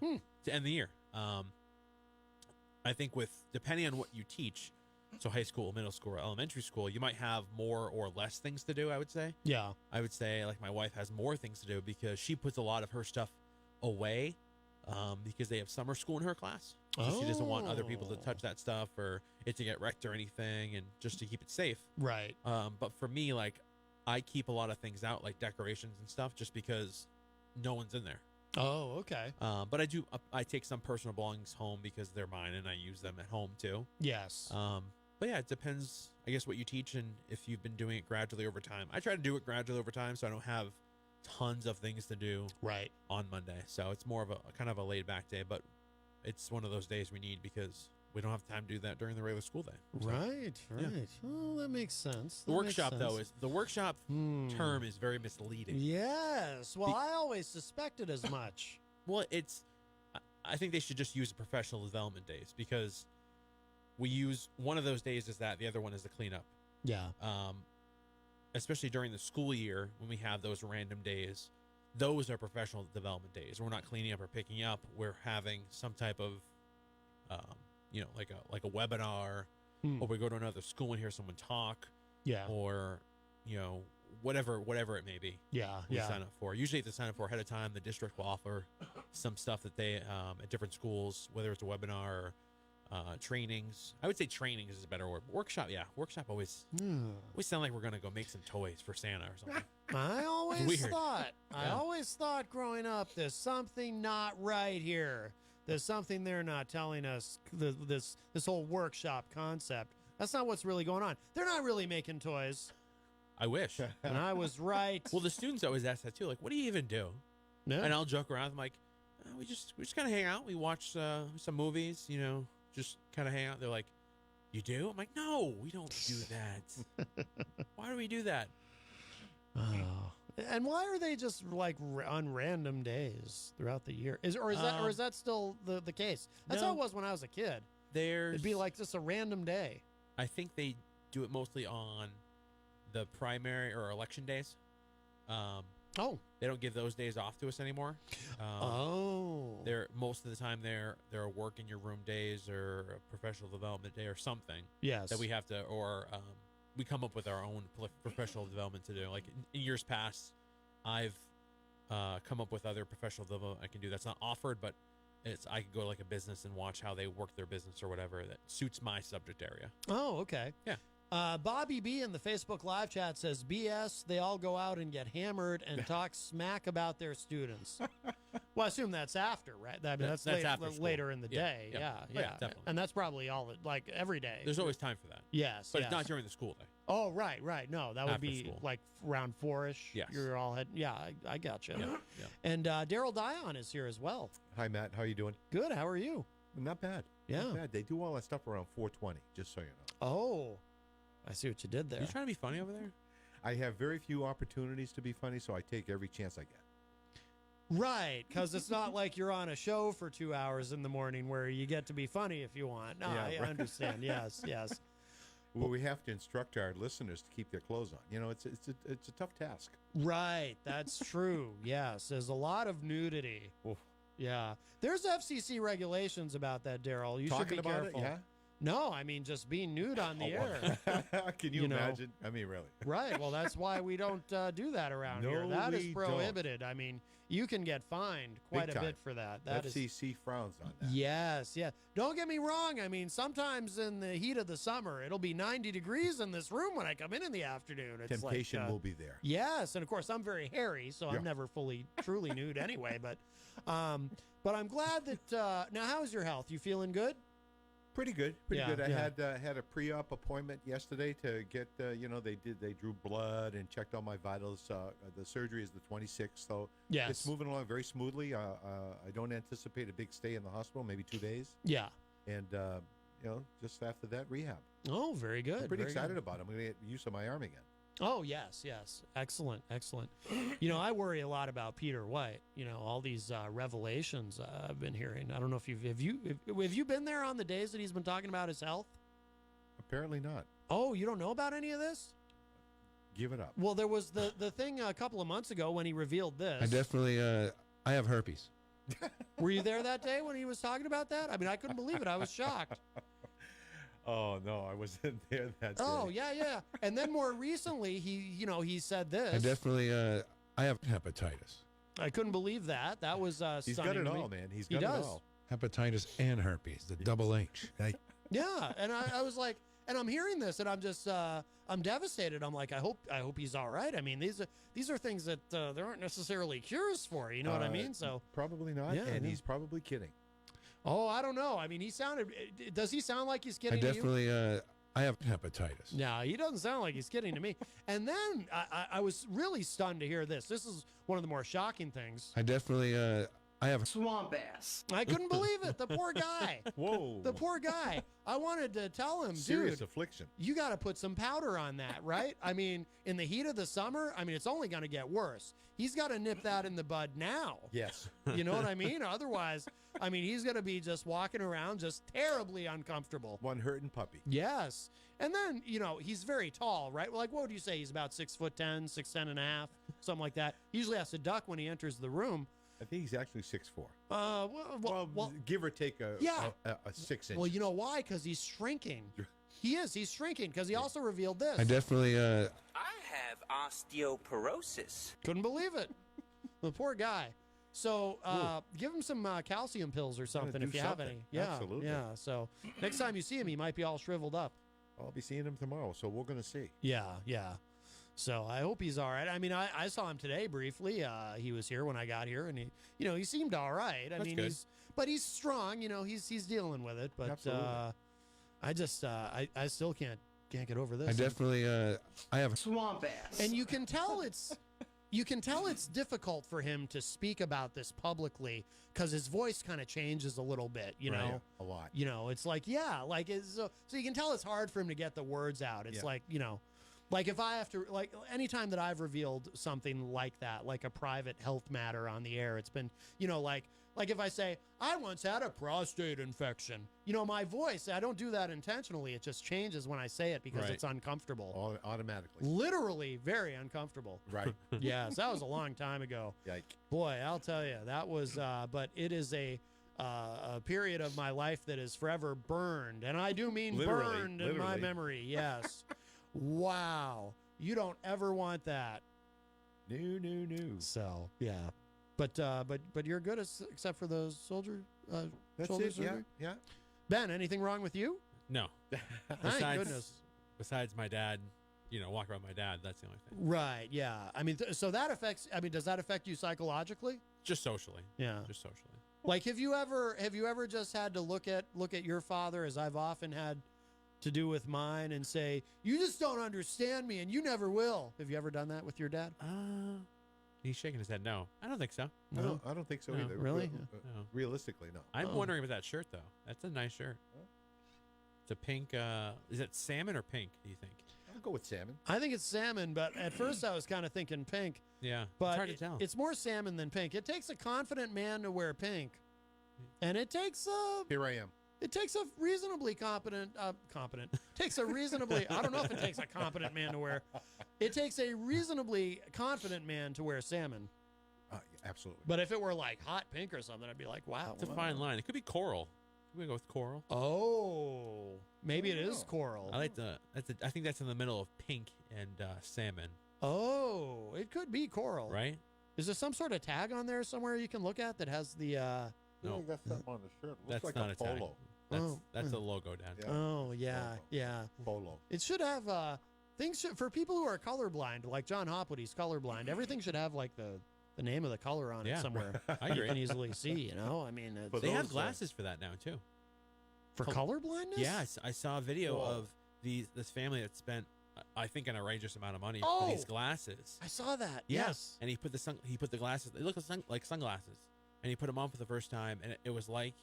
Speaker 6: end the year. I think depending on what you teach, so high school, middle school, or elementary school, you might have more or less things to do, I would say.
Speaker 5: Yeah.
Speaker 6: I would say like my wife has more things to do because she puts a lot of her stuff away because they have summer school in her class. So she doesn't want other people to touch that stuff or it to get wrecked or anything, and just to keep it safe.
Speaker 13: Right.
Speaker 6: But for me, like, I keep a lot of things out, like decorations and stuff, just because no one's in there.
Speaker 13: Oh, okay.
Speaker 6: But I take some personal belongings home because they're mine, and I use them at home too.
Speaker 13: Yes.
Speaker 6: But yeah, it depends, I guess, what you teach and if you've been doing it gradually over time. I try to do it gradually over time, so I don't have tons of things to do on Monday. So it's more of a kind of a laid back day, but it's one of those days we need because we don't have time to do that during the regular school day. So,
Speaker 13: Right.
Speaker 6: yeah.
Speaker 13: Oh, that makes sense.
Speaker 6: The workshop, though, term is very misleading.
Speaker 13: Yes. Well, I always suspected as much.
Speaker 6: Well, I think they should just use the professional development days, because we use one of those days as that, the other one is the cleanup.
Speaker 13: Yeah.
Speaker 6: Especially during the school year when we have those random days, those are professional development days. We're not cleaning up or picking up. We're having some type of, like a webinar, or we go to another school and hear someone talk.
Speaker 13: Yeah.
Speaker 6: Or, whatever it may be.
Speaker 13: Yeah.
Speaker 6: We sign up for. Usually if they sign up for ahead of time, the district will offer some stuff that they, at different schools, whether it's a webinar or trainings. I would say trainings is a better word. Workshop, yeah. Workshop always sound like we're going to go make some toys for Santa or something.
Speaker 13: I
Speaker 6: Weird.
Speaker 13: always thought growing up, there's something not right here. There's something they're not telling us, this whole workshop concept. That's not what's really going on. They're not really making toys.
Speaker 6: I wish.
Speaker 13: And I was right.
Speaker 6: Well, the students always ask that too. Like, what do you even do?
Speaker 13: Yeah.
Speaker 6: And I'll joke around. I'm like, we just kind of hang out. We watch some movies, just kind of hang out. They're like, you do? I'm like, no, we don't do that. Why do we do that?
Speaker 13: Oh. And why are they just like on random days throughout the year? Is that still the case? That's how it was when I was a kid. It'd be like just a random day.
Speaker 6: I think they do it mostly on the primary or election days. They don't give those days off to us anymore. They're most of the time they're work in your room days or a professional development day or something.
Speaker 13: Yes.
Speaker 6: That we have to, or we come up with our own professional development to do. Like in years past, I've come up with other professional development I can do. That's not offered, but I could go to like a business and watch how they work their business or whatever that suits my subject area.
Speaker 13: Oh, okay.
Speaker 6: Yeah.
Speaker 13: Bobby B in the Facebook live chat says, BS, they all go out and get hammered and talk smack about their students. Well, I assume that's after, right? I mean, that's
Speaker 6: after
Speaker 13: later in the day. Yeah,
Speaker 6: definitely.
Speaker 13: And that's probably like every day.
Speaker 6: There's always time for that.
Speaker 13: Yes.
Speaker 6: But it's not during the school day.
Speaker 13: Oh, right. No, that would
Speaker 6: After
Speaker 13: be
Speaker 6: school.
Speaker 13: like around 4-ish.
Speaker 6: Yes.
Speaker 13: You're all head. Yeah, I got you.
Speaker 6: Yeah.
Speaker 13: And Darryl Dion is here as well.
Speaker 7: Hi, Matt. How you doing?
Speaker 13: Good. How are you?
Speaker 7: Not bad.
Speaker 13: Yeah.
Speaker 7: Not bad. They do all that stuff around 420, just so you know.
Speaker 13: Oh, I see what you did there.
Speaker 6: You trying to be funny over there?
Speaker 7: I have very few opportunities to be funny, so I take every chance I get.
Speaker 13: Right, because it's not like you're on a show for 2 hours in the morning where you get to be funny if you want. No,
Speaker 7: Yeah,
Speaker 13: I
Speaker 7: right.
Speaker 13: understand. Yes.
Speaker 7: Well, we have to instruct our listeners to keep their clothes on. It's a tough task.
Speaker 13: Right, that's true. Yes, there's a lot of nudity.
Speaker 7: Oof.
Speaker 13: Yeah, there's FCC regulations about that, Daryl. You
Speaker 7: Talking
Speaker 13: should be
Speaker 7: about
Speaker 13: careful.
Speaker 7: it, yeah?
Speaker 13: No, I mean just being nude on the air.
Speaker 7: Can you imagine? I mean, really?
Speaker 13: Right. Well, that's why we don't do that around here.
Speaker 7: No,
Speaker 13: That is
Speaker 7: we
Speaker 13: prohibited. I mean, you can get fined quite
Speaker 7: Big
Speaker 13: a bit
Speaker 7: time.
Speaker 13: for that. That is.
Speaker 7: FCC frowns on that.
Speaker 13: Yes. Don't get me wrong. I mean, sometimes in the heat of the summer, it'll be 90 degrees in this room when I come in the afternoon. It's
Speaker 7: Temptation
Speaker 13: like,
Speaker 7: will be there.
Speaker 13: Yes, and of course I'm very hairy, so
Speaker 7: Yeah.
Speaker 13: I'm never truly nude anyway. But I'm glad that. Now, how's your health? You feeling good?
Speaker 7: Pretty good. Pretty
Speaker 13: Yeah,
Speaker 7: good. I
Speaker 13: yeah.
Speaker 7: had a pre-op appointment yesterday to get they drew blood and checked all my vitals. The surgery is the 26th, so
Speaker 13: Yes.
Speaker 7: it's moving along very smoothly. I don't anticipate a big stay in the hospital, maybe 2 days.
Speaker 13: Yeah.
Speaker 7: And just after that, rehab.
Speaker 13: Oh, very good.
Speaker 7: I'm pretty
Speaker 13: very
Speaker 7: excited
Speaker 13: good.
Speaker 7: about it. I'm going to get use of my arm again.
Speaker 13: Oh, yes. Excellent. I worry a lot about Peter White. All these revelations I've been hearing. I don't know if have you been there on the days that he's been talking about his health?
Speaker 7: Apparently not.
Speaker 13: Oh, you don't know about any of this?
Speaker 7: Give it up.
Speaker 13: Well, there was the thing a couple of months ago when he revealed this.
Speaker 7: I definitely I have herpes.
Speaker 13: Were you there that day when he was talking about that? I mean, I couldn't believe it. I was shocked.
Speaker 7: Oh no, I wasn't there that day.
Speaker 13: Oh, yeah. And then more recently, he said this.
Speaker 7: I definitely I have hepatitis.
Speaker 13: I couldn't believe that. That was
Speaker 7: He's got
Speaker 13: stunning
Speaker 7: it
Speaker 13: to me.
Speaker 7: all, man. He
Speaker 13: does.
Speaker 7: it all.
Speaker 15: Hepatitis and herpes, the double H. Hey.
Speaker 13: Yeah, and I was like, and I'm hearing this, and I'm just, I'm devastated. I'm like, I hope he's all right. I mean, these are things that there aren't necessarily cures for. You know what I mean? So
Speaker 7: probably not,
Speaker 13: Yeah,
Speaker 7: and
Speaker 13: yeah.
Speaker 7: he's probably kidding.
Speaker 13: Oh, I don't know. I mean, does he sound like he's
Speaker 15: I
Speaker 13: kidding to you?
Speaker 15: definitely, I have hepatitis.
Speaker 13: No, he doesn't sound like he's kidding to me. And then I was really stunned to hear this. This is one of the more shocking things.
Speaker 15: I definitely, I have
Speaker 1: Swamp ass.
Speaker 13: I couldn't believe it. The poor guy.
Speaker 7: Whoa.
Speaker 13: The poor guy. I wanted to tell him,
Speaker 7: Serious
Speaker 13: dude,
Speaker 7: affliction.
Speaker 13: you got to put some powder on that, right? I mean, in the heat of the summer, I mean, it's only going to get worse. He's got to nip that in the bud now.
Speaker 7: Yes.
Speaker 13: You know what I mean? Otherwise, I mean, he's going to be just walking around just terribly uncomfortable.
Speaker 7: One hurting puppy.
Speaker 13: Yes. And then, you know, he's very tall, right? Well, like, what would you say? He's about 6'10", 6'10 and a half, something like that. He usually has to duck when he enters the room.
Speaker 7: I think he's actually 6'4".
Speaker 13: Well,
Speaker 7: give or take a 6 inches.
Speaker 13: Well, you know why? Because he's shrinking. He is. He's shrinking because he also revealed this.
Speaker 15: I definitely,
Speaker 1: I have osteoporosis.
Speaker 13: Couldn't believe it. The poor guy. So give him some calcium pills or something if you have any. Yeah,
Speaker 7: Absolutely.
Speaker 13: Yeah. So next time you see him, he might be all shriveled up.
Speaker 7: I'll be seeing him tomorrow, so we're going to see.
Speaker 13: Yeah, yeah. So I hope he's all right. I mean, I saw him today briefly. He was here when I got here, and he seemed all right. I mean,
Speaker 15: good.
Speaker 13: but he's strong. You know, he's dealing with it. But
Speaker 7: Absolutely.
Speaker 13: I just I still can't get over this.
Speaker 15: I definitely, I have
Speaker 1: Swamp ass.
Speaker 13: And you can tell it's difficult for him to speak about this publicly because his voice kind of changes a little bit, you know,
Speaker 7: Right. A lot.
Speaker 13: You know, it's like, so you can tell it's hard for him to get the words out. It's
Speaker 7: Yeah.
Speaker 13: like, you know, like if I have to, like anytime that I've revealed something like that, like a private health matter on the air, it's been, you know, like if I say, I once had a prostate infection, you know, my voice, I don't do that intentionally. It just changes when I say it because
Speaker 7: Right.
Speaker 13: it's uncomfortable.
Speaker 7: Automatically.
Speaker 13: Literally very uncomfortable.
Speaker 7: Right.
Speaker 13: Yes, that was a long time ago.
Speaker 7: Yike.
Speaker 13: Boy, I'll tell you, that was, but it is a period of my life that is forever burned. And I do mean
Speaker 7: Literally,
Speaker 13: burned in my
Speaker 7: literally.
Speaker 13: memory. Yes. Wow. You don't ever want that.
Speaker 7: No.
Speaker 13: So, yeah. But you're good except for those
Speaker 7: That's
Speaker 13: shoulder
Speaker 7: it.
Speaker 13: surgery?
Speaker 7: Yeah.
Speaker 13: Ben, anything wrong with you?
Speaker 6: No.
Speaker 13: Thank goodness.
Speaker 6: Besides my dad, walk around my dad. That's the only thing.
Speaker 13: Right. Yeah. I mean, so that affects. I mean, does that affect you psychologically?
Speaker 6: Just socially.
Speaker 13: Yeah.
Speaker 6: Just socially.
Speaker 13: Like, have you ever just had to look at your father, as I've often had to do with mine, and say, you just don't understand me, and you never will? Have you ever done that with your dad?
Speaker 6: He's shaking his head. No, I don't think so.
Speaker 13: No?
Speaker 7: I don't think so
Speaker 13: No,
Speaker 7: either.
Speaker 13: really?
Speaker 6: No.
Speaker 7: Realistically, no.
Speaker 6: I'm wondering about that shirt though. That's a nice shirt. It's a pink. Is it salmon or pink? Do you think?
Speaker 7: I'll go with salmon.
Speaker 13: I think it's salmon, but at first I was kind of thinking pink.
Speaker 6: Yeah,
Speaker 13: But
Speaker 6: it's hard to tell.
Speaker 13: It's more salmon than pink. It takes a confident man to wear pink, and it takes
Speaker 7: Here I am.
Speaker 13: It takes a reasonably takes a reasonably, I don't know if it takes a competent man to wear. It takes a reasonably confident man to wear salmon.
Speaker 7: Yeah, absolutely.
Speaker 13: But if it were like hot pink or something, I'd be like, wow.
Speaker 6: It's a fine line. It could be coral. We go with coral.
Speaker 13: Oh, maybe it is coral.
Speaker 6: I like I think that's in the middle of pink and salmon.
Speaker 13: Oh, it could be coral.
Speaker 6: Right?
Speaker 13: Is there some sort of tag on there somewhere you can look at that has the?
Speaker 6: No,
Speaker 7: got something on the shirt. Looks
Speaker 6: that's
Speaker 7: like
Speaker 6: not
Speaker 7: a
Speaker 6: a tag.
Speaker 7: polo.
Speaker 6: That's a logo, Dad.
Speaker 7: Yeah.
Speaker 13: Oh yeah, yeah.
Speaker 7: Polo.
Speaker 13: It should have things for people who are colorblind, like John Hopwood. He's colorblind. Everything should have like the name of the color on it somewhere.
Speaker 6: I agree.
Speaker 13: You can easily see. You know, I mean,
Speaker 6: They have glasses for that now too.
Speaker 13: For colorblindness.
Speaker 6: Yeah, I saw a video of this family that spent, I think, an outrageous amount of money
Speaker 13: Oh!
Speaker 6: for these glasses.
Speaker 13: I saw that.
Speaker 6: Yeah.
Speaker 13: Yes.
Speaker 6: And he put the glasses. They look like sunglasses, and he put them on for the first time, and it was like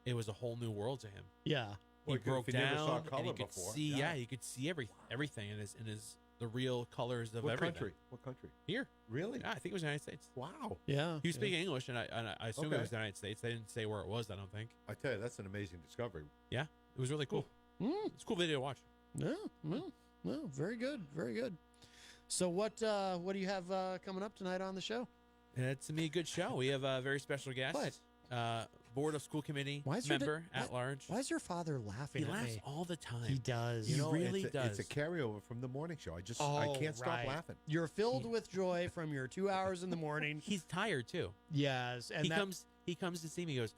Speaker 6: it was a whole new world to him.
Speaker 13: Yeah.
Speaker 6: He broke
Speaker 7: if you never
Speaker 6: down,
Speaker 7: saw
Speaker 6: and
Speaker 7: color
Speaker 6: he could
Speaker 7: before.
Speaker 6: see. Yeah, he could see everything in his the real colors of
Speaker 7: What
Speaker 6: everything.
Speaker 7: country? What country?
Speaker 6: Here.
Speaker 7: Really?
Speaker 6: Yeah, I think it was the United States.
Speaker 7: Wow.
Speaker 13: Yeah.
Speaker 6: He was speaking English, and I assume it
Speaker 7: Okay.
Speaker 6: was the United States. They didn't say where it was. I don't think.
Speaker 7: I tell you, that's an amazing discovery.
Speaker 6: Yeah, it was really cool. It's a cool video to watch.
Speaker 13: No, very good, very good. So what do you have coming up tonight on the show?
Speaker 6: It's gonna be a good show. We have a very special guest.
Speaker 13: What?
Speaker 6: Board of School Committee
Speaker 13: Why is your
Speaker 6: member at large.
Speaker 13: Why is your father laughing
Speaker 6: He
Speaker 13: at
Speaker 6: laughs
Speaker 13: me?
Speaker 6: all the time.
Speaker 13: He does.
Speaker 6: He really does.
Speaker 7: It's a carryover from the morning show. I
Speaker 13: Oh,
Speaker 7: can't stop
Speaker 13: right.
Speaker 7: laughing.
Speaker 13: You're filled with joy from your 2 hours in the morning.
Speaker 6: He's tired too.
Speaker 13: Yes, and
Speaker 6: he comes to see me. He goes,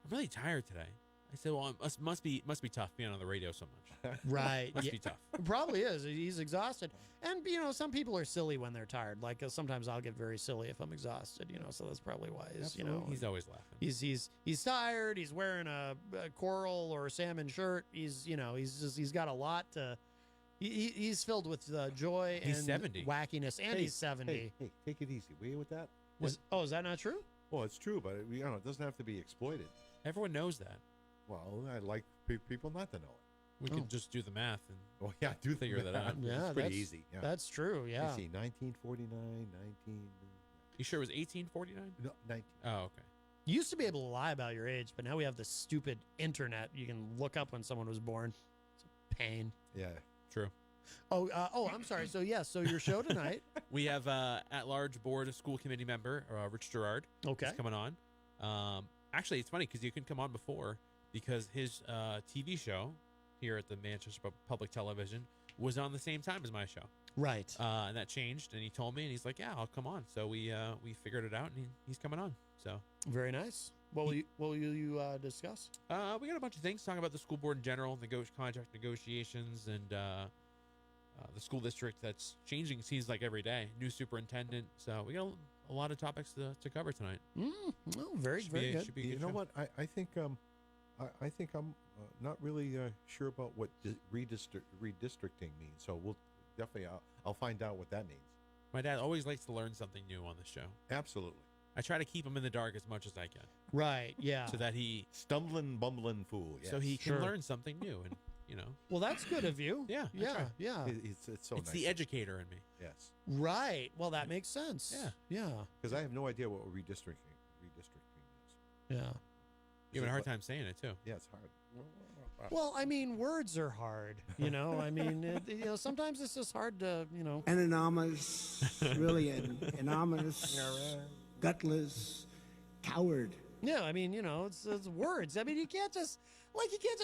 Speaker 6: "I'm really tired today." I said, "Well, it must be tough being on the radio so much."
Speaker 13: Right.
Speaker 6: Must be tough.
Speaker 13: It probably is. He's exhausted. And, some people are silly when they're tired. Like, sometimes I'll get very silly if I'm exhausted, so that's probably why
Speaker 6: He's always laughing.
Speaker 13: He's tired. He's wearing a coral or salmon shirt. He's got a lot to, he's filled with joy
Speaker 6: He's
Speaker 13: and
Speaker 6: 70.
Speaker 13: wackiness, and he's 70.
Speaker 7: Hey, take it easy, will you, with that?
Speaker 13: Is that not true?
Speaker 7: Well, it's true, but it doesn't have to be exploited.
Speaker 6: Everyone knows that.
Speaker 7: Well, I like people not to know it.
Speaker 6: We could just do the math and
Speaker 7: figure
Speaker 6: that out.
Speaker 13: Yeah,
Speaker 7: it's pretty easy. Yeah.
Speaker 13: That's true, yeah.
Speaker 7: Let's see, 1949, 19...
Speaker 6: You sure it was 1849?
Speaker 7: No, 19.
Speaker 6: Oh, okay.
Speaker 13: You used to be able to lie about your age, but now we have this stupid internet. You can look up when someone was born. It's a pain.
Speaker 7: Yeah,
Speaker 6: true.
Speaker 13: Oh, I'm sorry. So, so your show tonight.
Speaker 6: We have at-large Board of School Committee member, Rich Gerard.
Speaker 13: Okay.
Speaker 6: Is coming on. Actually, it's funny because you couldn't come on before because his TV show here at the Manchester Public Television was on the same time as my show.
Speaker 13: Right.
Speaker 6: And that changed, and he told me, and he's like, "Yeah, I'll come on." So we figured it out, and he's coming on. So
Speaker 13: very nice. What will you discuss?
Speaker 6: We got a bunch of things talking about the school board in general, contract negotiations, and the school district that's changing seems like every day. New superintendent. So we got a lot of topics to cover tonight.
Speaker 13: Very good.
Speaker 6: Should be a good
Speaker 7: You know
Speaker 6: show.
Speaker 7: what? I think I'm not really sure about what redistricting means. So we'll definitely I'll find out what that means.
Speaker 6: My dad always likes to learn something new on the show.
Speaker 7: Absolutely.
Speaker 6: I try to keep him in the dark as much as I can.
Speaker 13: Right. Yeah.
Speaker 6: So that he
Speaker 7: stumbling, bumbling fool. Yes.
Speaker 6: So he can learn something new, and
Speaker 13: Well, that's good of you.
Speaker 6: Yeah. I
Speaker 13: Yeah.
Speaker 6: try.
Speaker 13: Yeah.
Speaker 7: It's so
Speaker 6: It's
Speaker 7: nice.
Speaker 6: the educator in me.
Speaker 7: Yes.
Speaker 13: Right. Well, that makes sense.
Speaker 6: Yeah.
Speaker 13: Yeah.
Speaker 7: Because I have no idea what redistricting is.
Speaker 13: Yeah.
Speaker 6: You're having a hard time saying it too.
Speaker 7: Yeah, it's hard.
Speaker 13: Well, I mean, words are hard. I mean, sometimes it's just hard to,
Speaker 18: Anonymous, really an anonymous, gutless, coward.
Speaker 13: Yeah, I mean, it's words. I mean, you can't just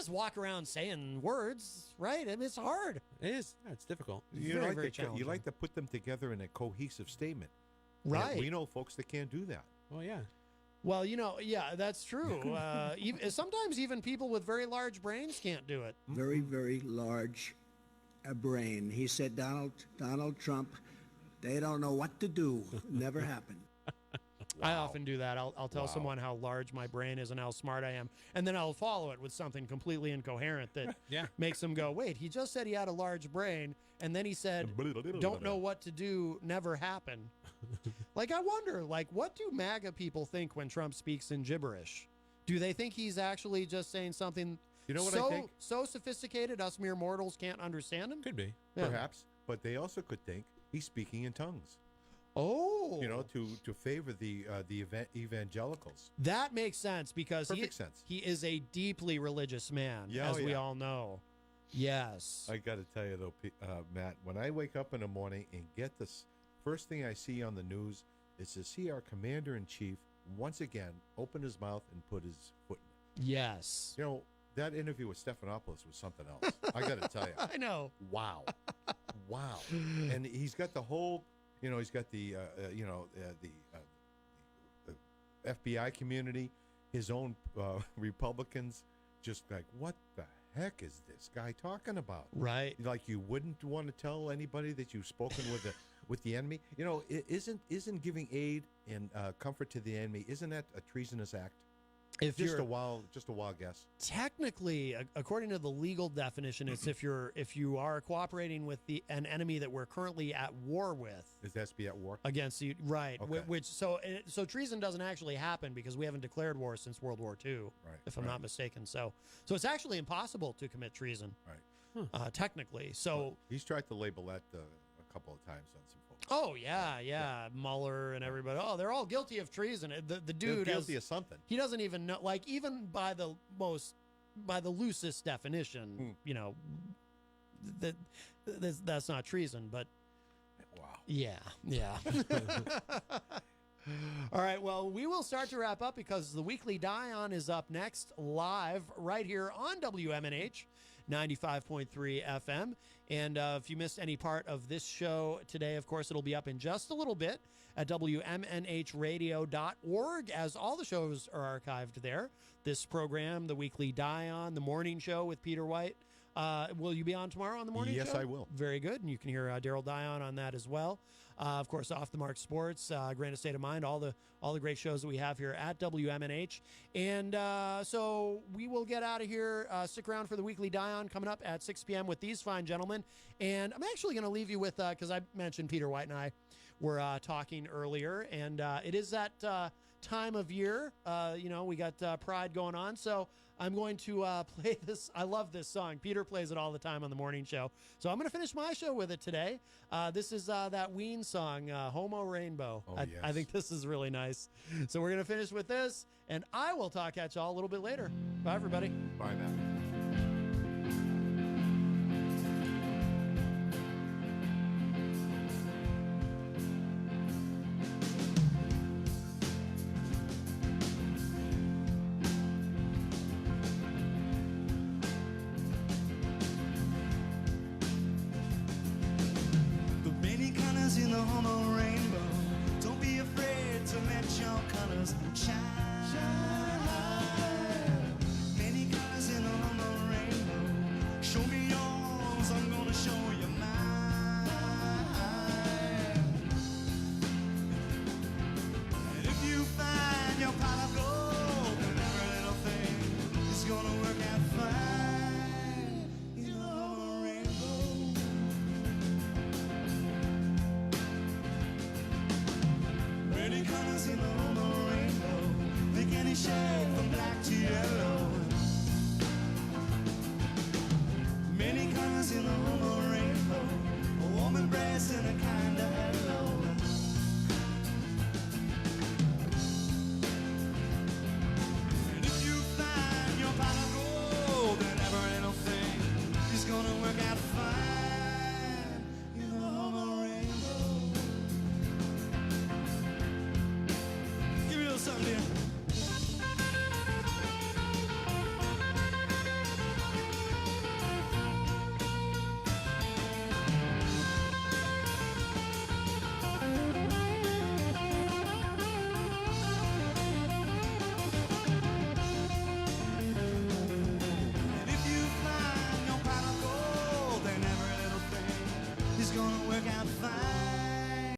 Speaker 13: walk around saying words, right? I mean, it's hard.
Speaker 6: It is. Yeah, it's difficult.
Speaker 7: You
Speaker 13: Very,
Speaker 7: like
Speaker 13: very
Speaker 7: to, you
Speaker 13: challenging.
Speaker 7: like to put them together in a cohesive statement.
Speaker 13: Right.
Speaker 7: And we know folks that can't do that.
Speaker 6: Well, yeah.
Speaker 13: Well, yeah, that's true. Sometimes even people with very large brains can't do it.
Speaker 18: Very, very large brain. He said, Donald Trump, they don't know what to do. Never happened.
Speaker 13: I often do that. I'll tell someone how large my brain is and how smart I am, and then I'll follow it with something completely incoherent that makes them go, wait, he just said he had a large brain, and then he said, don't know what to do, never happened. Like, I wonder, what do MAGA people think when Trump speaks in gibberish? Do they think he's actually just saying something
Speaker 7: I think?
Speaker 13: So sophisticated us mere mortals can't understand him?
Speaker 6: Could be.
Speaker 13: Yeah.
Speaker 7: Perhaps. But they also could think he's speaking in tongues.
Speaker 13: Oh.
Speaker 7: To favor the evangelicals.
Speaker 13: That makes sense because
Speaker 7: Perfect sense.
Speaker 13: He is a deeply religious man,
Speaker 7: Yeah,
Speaker 13: as we
Speaker 7: yeah.
Speaker 13: all know. Yes.
Speaker 7: I got to tell you, though, Matt, when I wake up in the morning and get this, first thing I see on the news is to see our commander-in-chief once again open his mouth and put his foot in it.
Speaker 13: Yes.
Speaker 7: That interview with Stephanopoulos was something else. I got to tell you.
Speaker 13: I know.
Speaker 7: Wow. Wow. And he's got the whole, he's got the FBI community, his own Republicans, just like, what the heck is this guy talking about?
Speaker 13: Right.
Speaker 7: Like, you wouldn't want to tell anybody that you've spoken with the enemy. Isn't giving aid and comfort to the enemy, isn't that a treasonous act? Just a wild guess.
Speaker 13: Technically, according to the legal definition, it's if you are cooperating with an enemy that we're currently at war with.
Speaker 7: It has to be at war
Speaker 13: against you, right?
Speaker 7: Okay.
Speaker 13: So treason doesn't actually happen because we haven't declared war since World War II,
Speaker 7: right?
Speaker 13: If I'm not mistaken. So it's actually impossible to commit treason,
Speaker 7: right?
Speaker 13: Technically. So
Speaker 7: he's tried to label that a couple of times on some folks.
Speaker 13: Oh yeah. Mueller and everybody. Oh, they're all guilty of treason. The dude
Speaker 7: They're guilty of something.
Speaker 13: He doesn't even know. Like, even by the loosest definition, that's not treason. But
Speaker 7: wow.
Speaker 13: Yeah. All right, well, we will start to wrap up because the Weekly Dion is up next live right here on WMNH 95.3 FM. And if you missed any part of this show today, of course, it'll be up in just a little bit at WMNHradio.org, as all the shows are archived there. This program, the Weekly Dion, the morning show with Peter White. Will you be on tomorrow on the morning show?
Speaker 7: Yes, I will.
Speaker 13: Very good. And you can hear Darryl Dion on that as well. Of course, Off the Mark Sports, Grand State of Mind, all the great shows that we have here at WMNH. And so we will get out of here. Stick around for the Weekly Dion coming up at 6 p.m. with these fine gentlemen. And I'm actually going to leave you with, because I mentioned Peter White and I were talking earlier, and it is that time of year. We got Pride going on, so I'm going to play this. I love this song. Peter plays it all the time on the morning show. So I'm going to finish my show with it today. This is that Ween song, Homo Rainbow.
Speaker 7: Yes.
Speaker 13: I think this is really nice. So we're going to finish with this, and I will talk at y'all a little bit later. Bye, everybody.
Speaker 7: Bye, Matt.